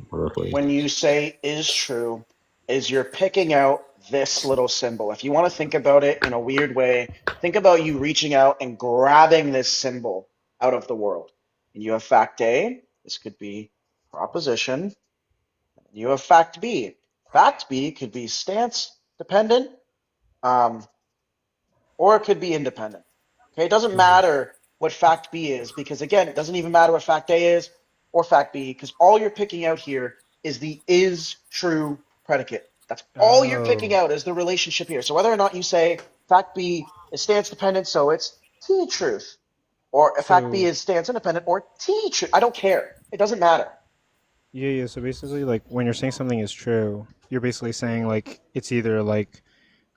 Speaker 15: when you say is true is you're picking out this little symbol. If you want to think about it in a weird way, think about you reaching out and grabbing this symbol out of the world. And you have fact A. This could be proposition. You have fact B. Fact B could be stance dependent, or it could be independent. Okay, it doesn't matter what fact B is because again, it doesn't even matter what fact A is or fact B because all you're picking out here is the is true predicate. That's all you're picking out is the relationship here. So whether or not you say fact B is stance dependent, so it's T truth, or fact B is stance independent or T truth. I don't care. It doesn't matter.
Speaker 17: Yeah. So basically, like when you're saying something is true, you're basically saying like it's either like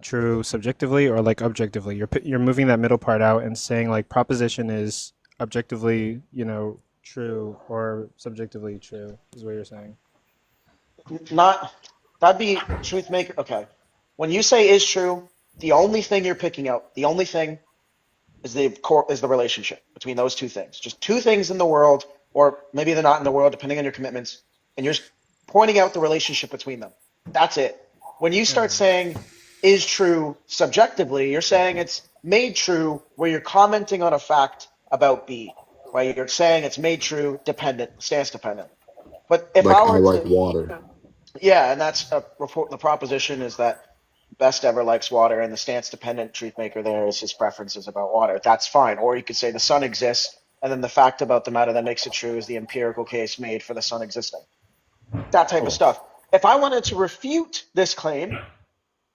Speaker 17: true subjectively or like objectively. You're moving that middle part out and saying like proposition is objectively, true or subjectively true is what you're saying.
Speaker 15: Not that'd be truth maker. Okay, when you say is true, the only thing you're picking out, the only thing is the relationship between those two things. Just two things in the world, or maybe they're not in the world, depending on your commitments, and you're just pointing out the relationship between them. That's it. When you start saying is true subjectively, you're saying it's made true where you're commenting on a fact about B, right? You're saying it's made true dependent, stance dependent. But if
Speaker 16: like
Speaker 15: I
Speaker 16: I
Speaker 15: were
Speaker 16: like
Speaker 15: to,
Speaker 16: water.
Speaker 15: yeah, and that's the proposition is that Best ever likes water, and the stance dependent truth maker there is his preferences about water. That's fine. Or you could say the sun exists, and then the fact about the matter that makes it true is the empirical case made for the sun existing. That type of stuff. If I wanted to refute this claim,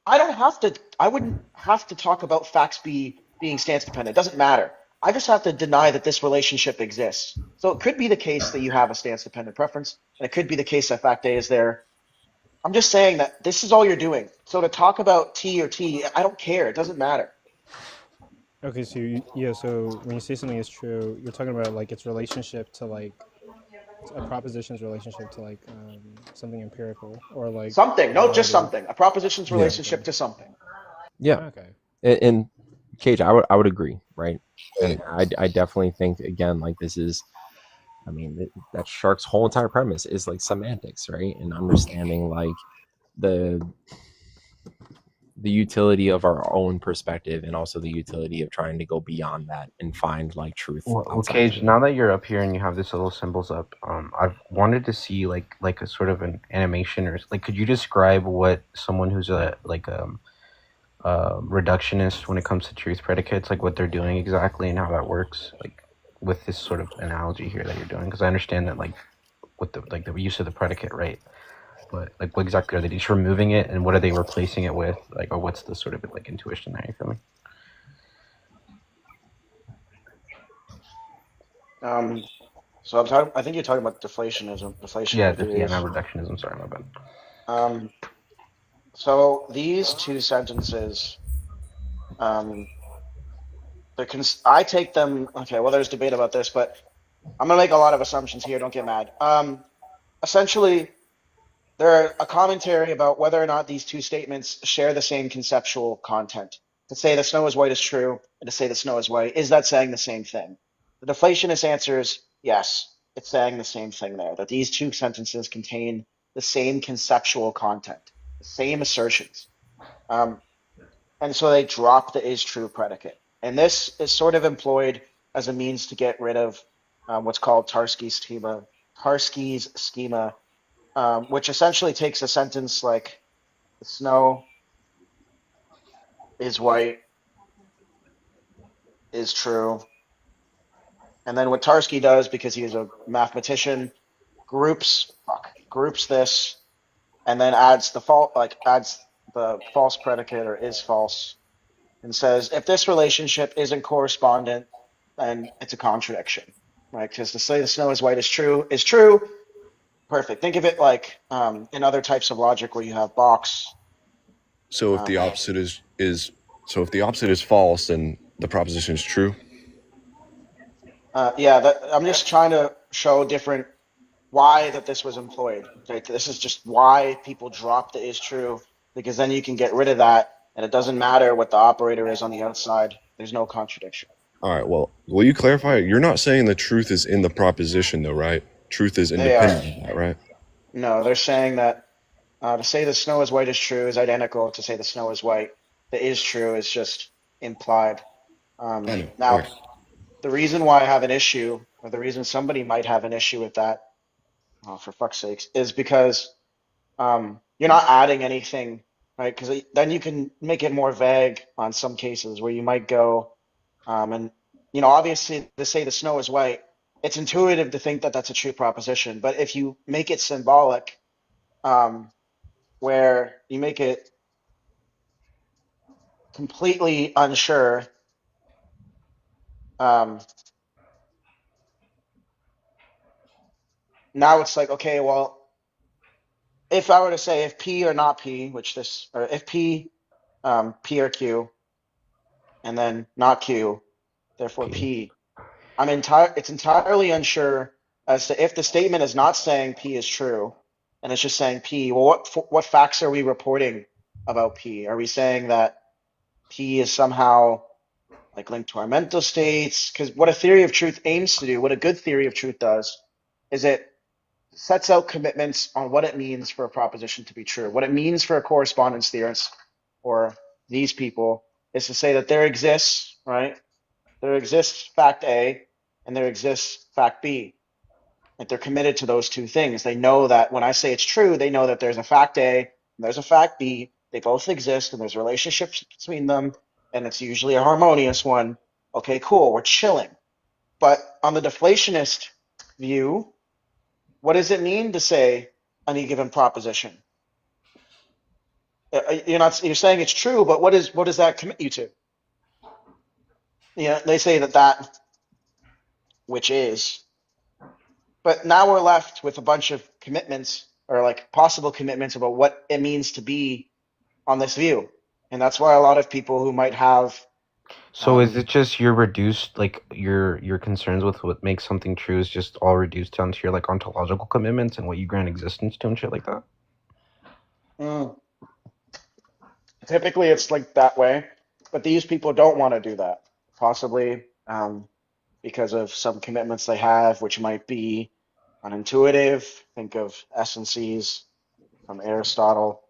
Speaker 15: I wouldn't have to talk about facts being stance dependent. It doesn't matter. I just have to deny that this relationship exists. So it could be the case that you have a stance dependent preference, and it could be the case that fact A is there. I'm just saying that this is all you're doing. So to talk about T or T, I don't care. It doesn't matter.
Speaker 17: Okay, so when you say something is true, you're talking about like its relationship to like a proposition's relationship to like something empirical or like
Speaker 15: something. No, just something. A proposition's relationship to something.
Speaker 10: Yeah.
Speaker 17: Okay.
Speaker 10: And Cage, I would agree, right? And I definitely think again, like this is, I mean, that Shark's whole entire premise is like semantics, right? And understanding like the utility of our own perspective and also the utility of trying to go beyond that and find like truth.
Speaker 6: Well, Cage, now that you're up here and you have this little symbols up, I've wanted to see like a sort of an animation or like, could you describe what someone who's a reductionist when it comes to truth predicates, like what they're doing exactly and how that works, like with this sort of analogy here that you're doing? Because I understand that like with the use of the predicate, right? But like, what exactly are they just removing it, and what are they replacing it with? Like, or what's the sort of like intuition there? You feel me?
Speaker 15: So I think you're talking about deflationism.
Speaker 6: Yeah, not reductionism. Sorry, my bad.
Speaker 15: So these two sentences, I take them. Okay, well, there's debate about this, but I'm gonna make a lot of assumptions here. Don't get mad. Essentially, they're a commentary about whether or not these two statements share the same conceptual content. To say the snow is white is true, and to say the snow is white, is that saying the same thing? The deflationist answers yes, it's saying the same thing there, that these two sentences contain the same conceptual content, the same assertions. And so they drop the is true predicate. And this is sort of employed as a means to get rid of what's called Tarski's schema, which essentially takes a sentence like the snow is white is true. And then what Tarski does, because he is a mathematician, groups this, and then adds the false predicate or is false, and says if this relationship isn't correspondent, then it's a contradiction, right? Because to say the snow is white is true. Perfect. Think of it like in other types of logic where you have box.
Speaker 16: So if the opposite is false, then the proposition is true.
Speaker 15: I'm just trying to show different why that this was employed. Right? This is just why people drop the is true, because then you can get rid of that, and it doesn't matter what the operator is on the outside. There's no contradiction.
Speaker 16: All right. Well, will you clarify? You're not saying the truth is in the proposition, though, right? Truth is independent of that, right?
Speaker 15: No, they're saying that to say the snow is white is true is identical to say the snow is white. The is true is just implied. Now, the reason why I have an issue, or the reason somebody might have an issue with that, oh, for fuck's sakes, is because you're not adding anything, right? Because then you can make it more vague on some cases where you might go, and obviously to say the snow is white, it's intuitive to think that that's a true proposition. But if you make it symbolic, where you make it completely unsure, now it's like, okay, well, if I were to say if P or not P, or if P, P or Q, and then not Q, therefore P, it's entirely unsure as to if the statement is not saying P is true, and it's just saying P. Well, what facts are we reporting about P? Are we saying that P is somehow like linked to our mental states? Because what a theory of truth aims to do, what a good theory of truth does, is it sets out commitments on what it means for a proposition to be true. What it means for a correspondence theorist or these people is to say that there exists, right? There exists fact A and there exists fact B. Like they're committed to those two things. They know that when I say it's true, they know that there's a fact A and there's a fact B. They both exist and there's relationships between them, and it's usually a harmonious one. Okay, cool, we're chilling. But on the deflationist view, what does it mean to say any given proposition? You're saying it's true, but what does that commit you to? They say that which is, but now we're left with a bunch of commitments or like possible commitments about what it means to be on this view, and that's why a lot of people who might have.
Speaker 6: So is it just you're reduced, like your concerns with what makes something true is just all reduced down to your like ontological commitments and what you grant existence to and shit like that?
Speaker 15: Typically it's like that way, but these people don't want to do that, possibly because of some commitments they have, which might be unintuitive. Think of essences from Aristotle.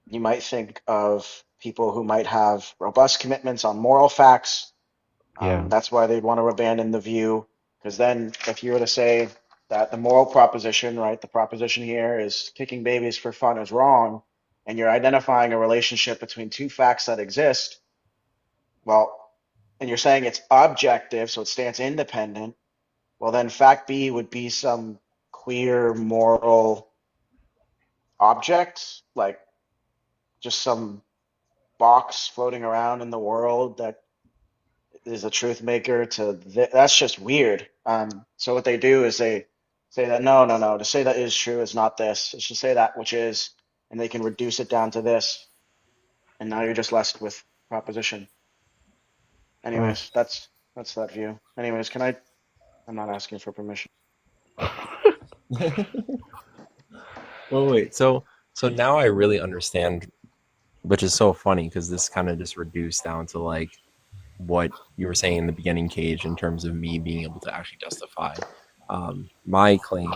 Speaker 15: You might think of people who might have robust commitments on moral facts. That's why they'd want to abandon the view, because then if you were to say that the moral proposition, right, the proposition here is kicking babies for fun is wrong, and you're identifying a relationship between two facts that exist, well, and you're saying it's objective, so it stands independent, well, then fact B would be some queer moral object, like just some box floating around in the world that is a truth maker that's just weird. So what they do is they say that no, to say that is true is not this. It's to say that which is, and they can reduce it down to this, and now you're just left with proposition. Anyways, that's that view. Anyways, I'm not asking for permission.
Speaker 10: Well, wait. So now I really understand, which is so funny because this kind of just reduced down to like what you were saying in the beginning, Cage, in terms of me being able to actually justify my claim.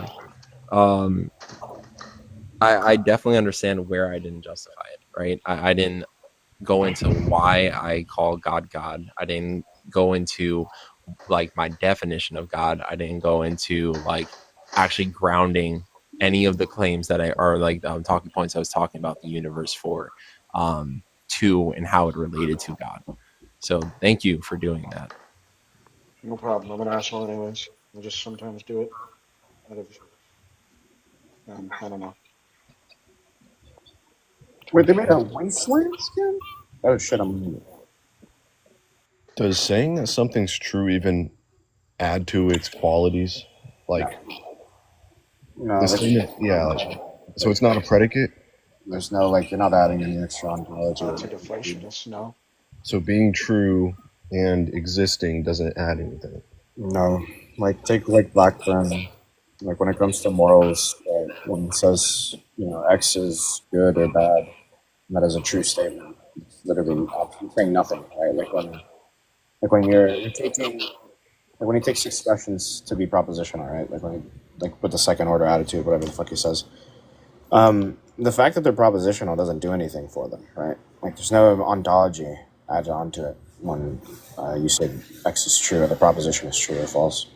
Speaker 10: I definitely understand where I didn't justify it, right? I didn't go into why I call God God. I didn't go into like my definition of God. I didn't go into like actually grounding any of the claims that are like talking points I was talking about the universe for. to and how it related to God. So thank you for doing that.
Speaker 15: No problem. I'm an asshole anyways. I just sometimes do it out of, I don't know.
Speaker 14: Wait, they made a wasteland skin? Oh shit, I'm.
Speaker 16: Does saying that something's true even add to its qualities? Like,
Speaker 14: No,
Speaker 16: this
Speaker 14: it's,
Speaker 16: thing that, yeah, like, so it's not a predicate?
Speaker 14: there's no, like, you're not adding any extra ontology.
Speaker 15: Not to deflationists, no.
Speaker 16: So being true and existing doesn't add anything?
Speaker 14: No. Like, take, like, Blackburn. Like, when it comes to morals, when it says, X is good or bad, that is a true statement. It's literally saying nothing, right? When you're taking, like when he takes expressions to be propositional, right? Like when he, like with the second order attitude, whatever the fuck he says. The fact that they're propositional doesn't do anything for them, right? Like there's no ontology added onto it when you say X is true or the proposition is true or false.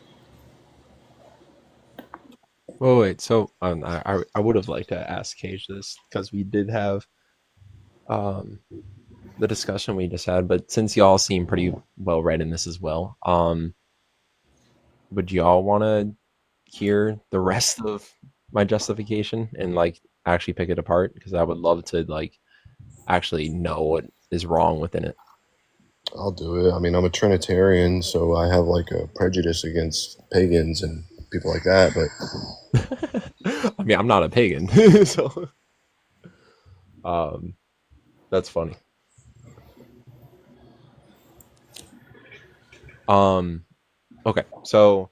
Speaker 10: Well, wait. So I would have liked to ask Cage this because we did have the discussion we just had, but since y'all seem pretty well read in this as well, would y'all want to hear the rest of my justification and like actually pick it apart? Because I would love to like actually know what is wrong within it.
Speaker 16: I'll do it. I mean, I'm a Trinitarian, so I have like a prejudice against pagans and people like that, but
Speaker 10: I mean, I'm not a pagan, so that's funny. Okay, so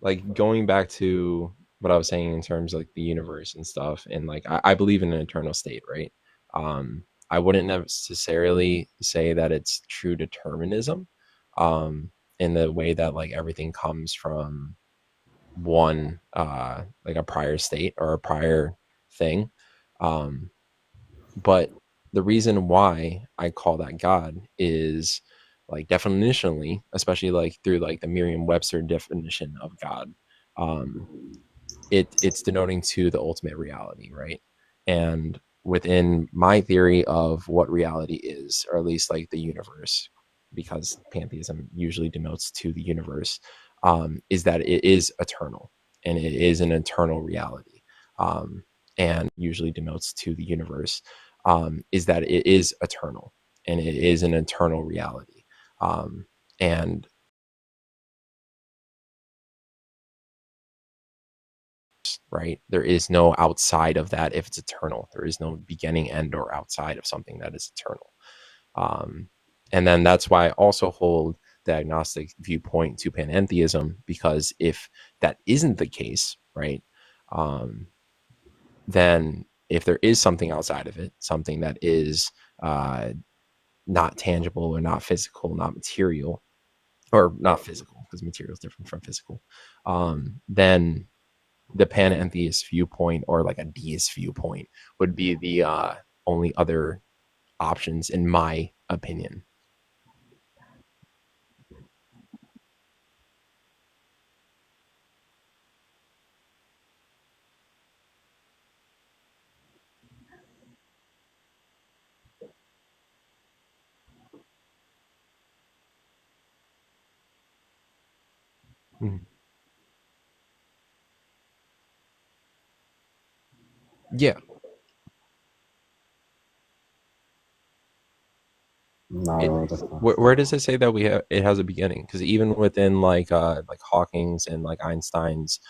Speaker 10: like going back to what I was saying in terms of like the universe and stuff, and like I believe in an eternal state, right? I wouldn't necessarily say that it's true determinism, in the way that like everything comes from one like a prior state or a prior thing. But the reason why I call that God is like definitionally, especially like through like the Merriam-Webster definition of God, it's denoting to the ultimate reality, right? And within my theory of what reality is, or at least like the universe, because pantheism usually denotes to the universe, is that it is eternal and it is an eternal reality, and usually denotes to the universe, is that it is eternal and it is an eternal reality, and right, there is no outside of that. If it's eternal, there is no beginning, end, or outside of something that is eternal. And then that's why I also hold the agnostic viewpoint to panentheism, because if that isn't the case, right, then if there is something outside of it, something that is not tangible or not physical, not material, or not physical, because material is different from physical, then the panentheist viewpoint or like a deist viewpoint would be the only other options, in my opinion. Yeah.
Speaker 14: No,
Speaker 10: Where does it say that it has a beginning? Because even within like Hawking's and like Einstein's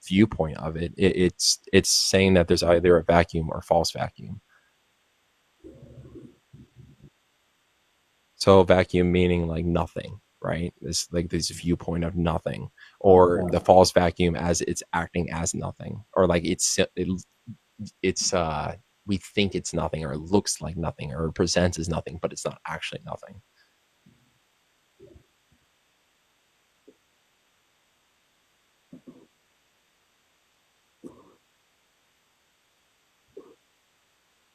Speaker 10: viewpoint of it, it's saying that there's either a vacuum or false vacuum. So vacuum meaning like nothing, right? It's like this viewpoint of nothing, or the false vacuum as it's acting as nothing, or like it's we think it's nothing, or it looks like nothing, or it presents as nothing, but it's not actually nothing.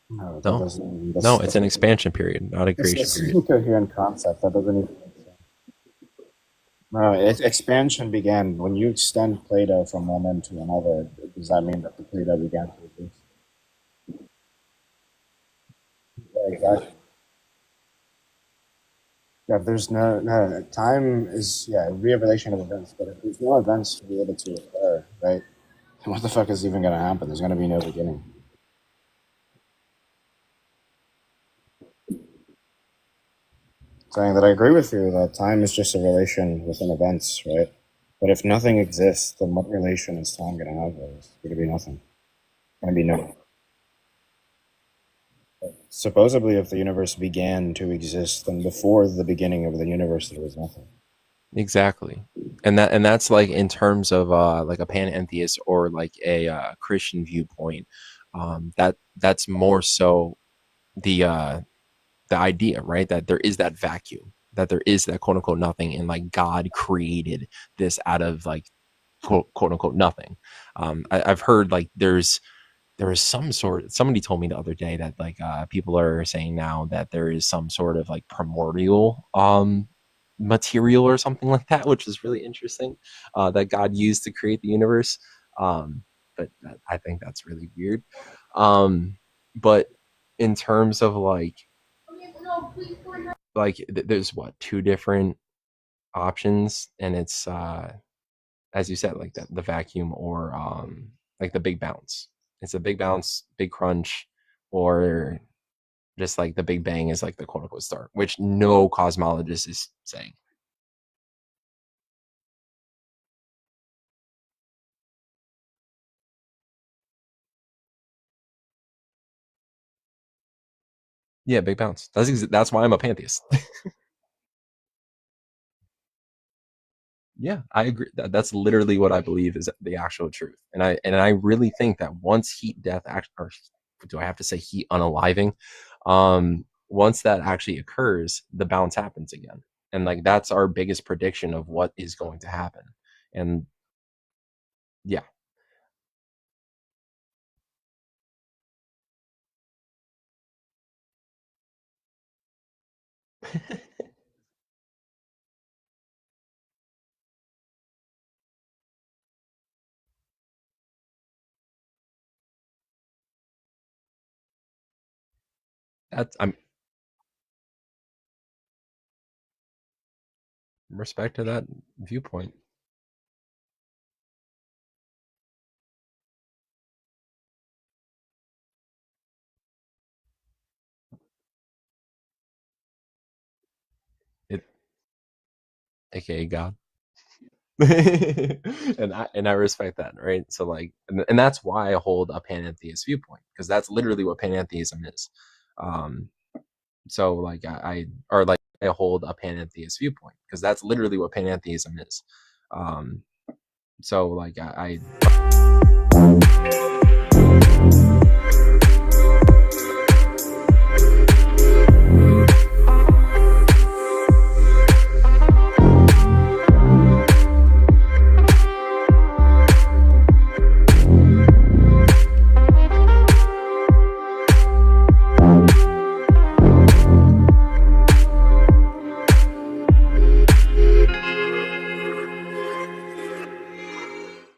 Speaker 14: No, that
Speaker 10: No,
Speaker 14: doesn't.
Speaker 10: no, it's an expansion period, not a creation
Speaker 14: This
Speaker 10: period.
Speaker 14: isn't a coherent concept. That doesn't even make sense. No, expansion began when you extend Plato from one end to another. Does that mean that the Plato began to exist? exactly. Yeah, if there's no time is revelation of events, but if there's no events to be able to occur, right? Then what the fuck is even gonna happen? There's gonna be no beginning. Saying that I agree with you that time is just a relation within events, right? But if nothing exists, then what relation is time gonna have? It's gonna be nothing. Gonna be no. Supposedly, if the universe began to exist, then before the beginning of the universe, there was nothing.
Speaker 10: Exactly. And that's like in terms of like a panentheist or like a Christian viewpoint. That's more so the idea, right? That there is that vacuum, that there is that quote unquote nothing, and like God created this out of like quote unquote nothing. I've heard like there is some sort, somebody told me the other day that like people are saying now that there is some sort of like primordial material or something like that, which is really interesting, that God used to create the universe. But I think that's really weird. But in terms of like there's what, two different options, and it's as you said, like the vacuum or like the big bounce. It's a big bounce, big crunch, or just like the Big Bang is like the quote unquote start, which no cosmologist is saying. Yeah, big bounce. That's why I'm a pantheist. Yeah, I agree. That's literally what I believe is the actual truth. And I really think that once heat death or do I have to say heat unaliving? Once that actually occurs, the bounce happens again. And like that's our biggest prediction of what is going to happen. And yeah. I'm respect to that viewpoint. It aka God. and I respect that, right? So like, and that's why I hold a panentheist viewpoint, because that's literally what panentheism is. So like I hold a panentheist viewpoint because that's literally what panentheism is. So like I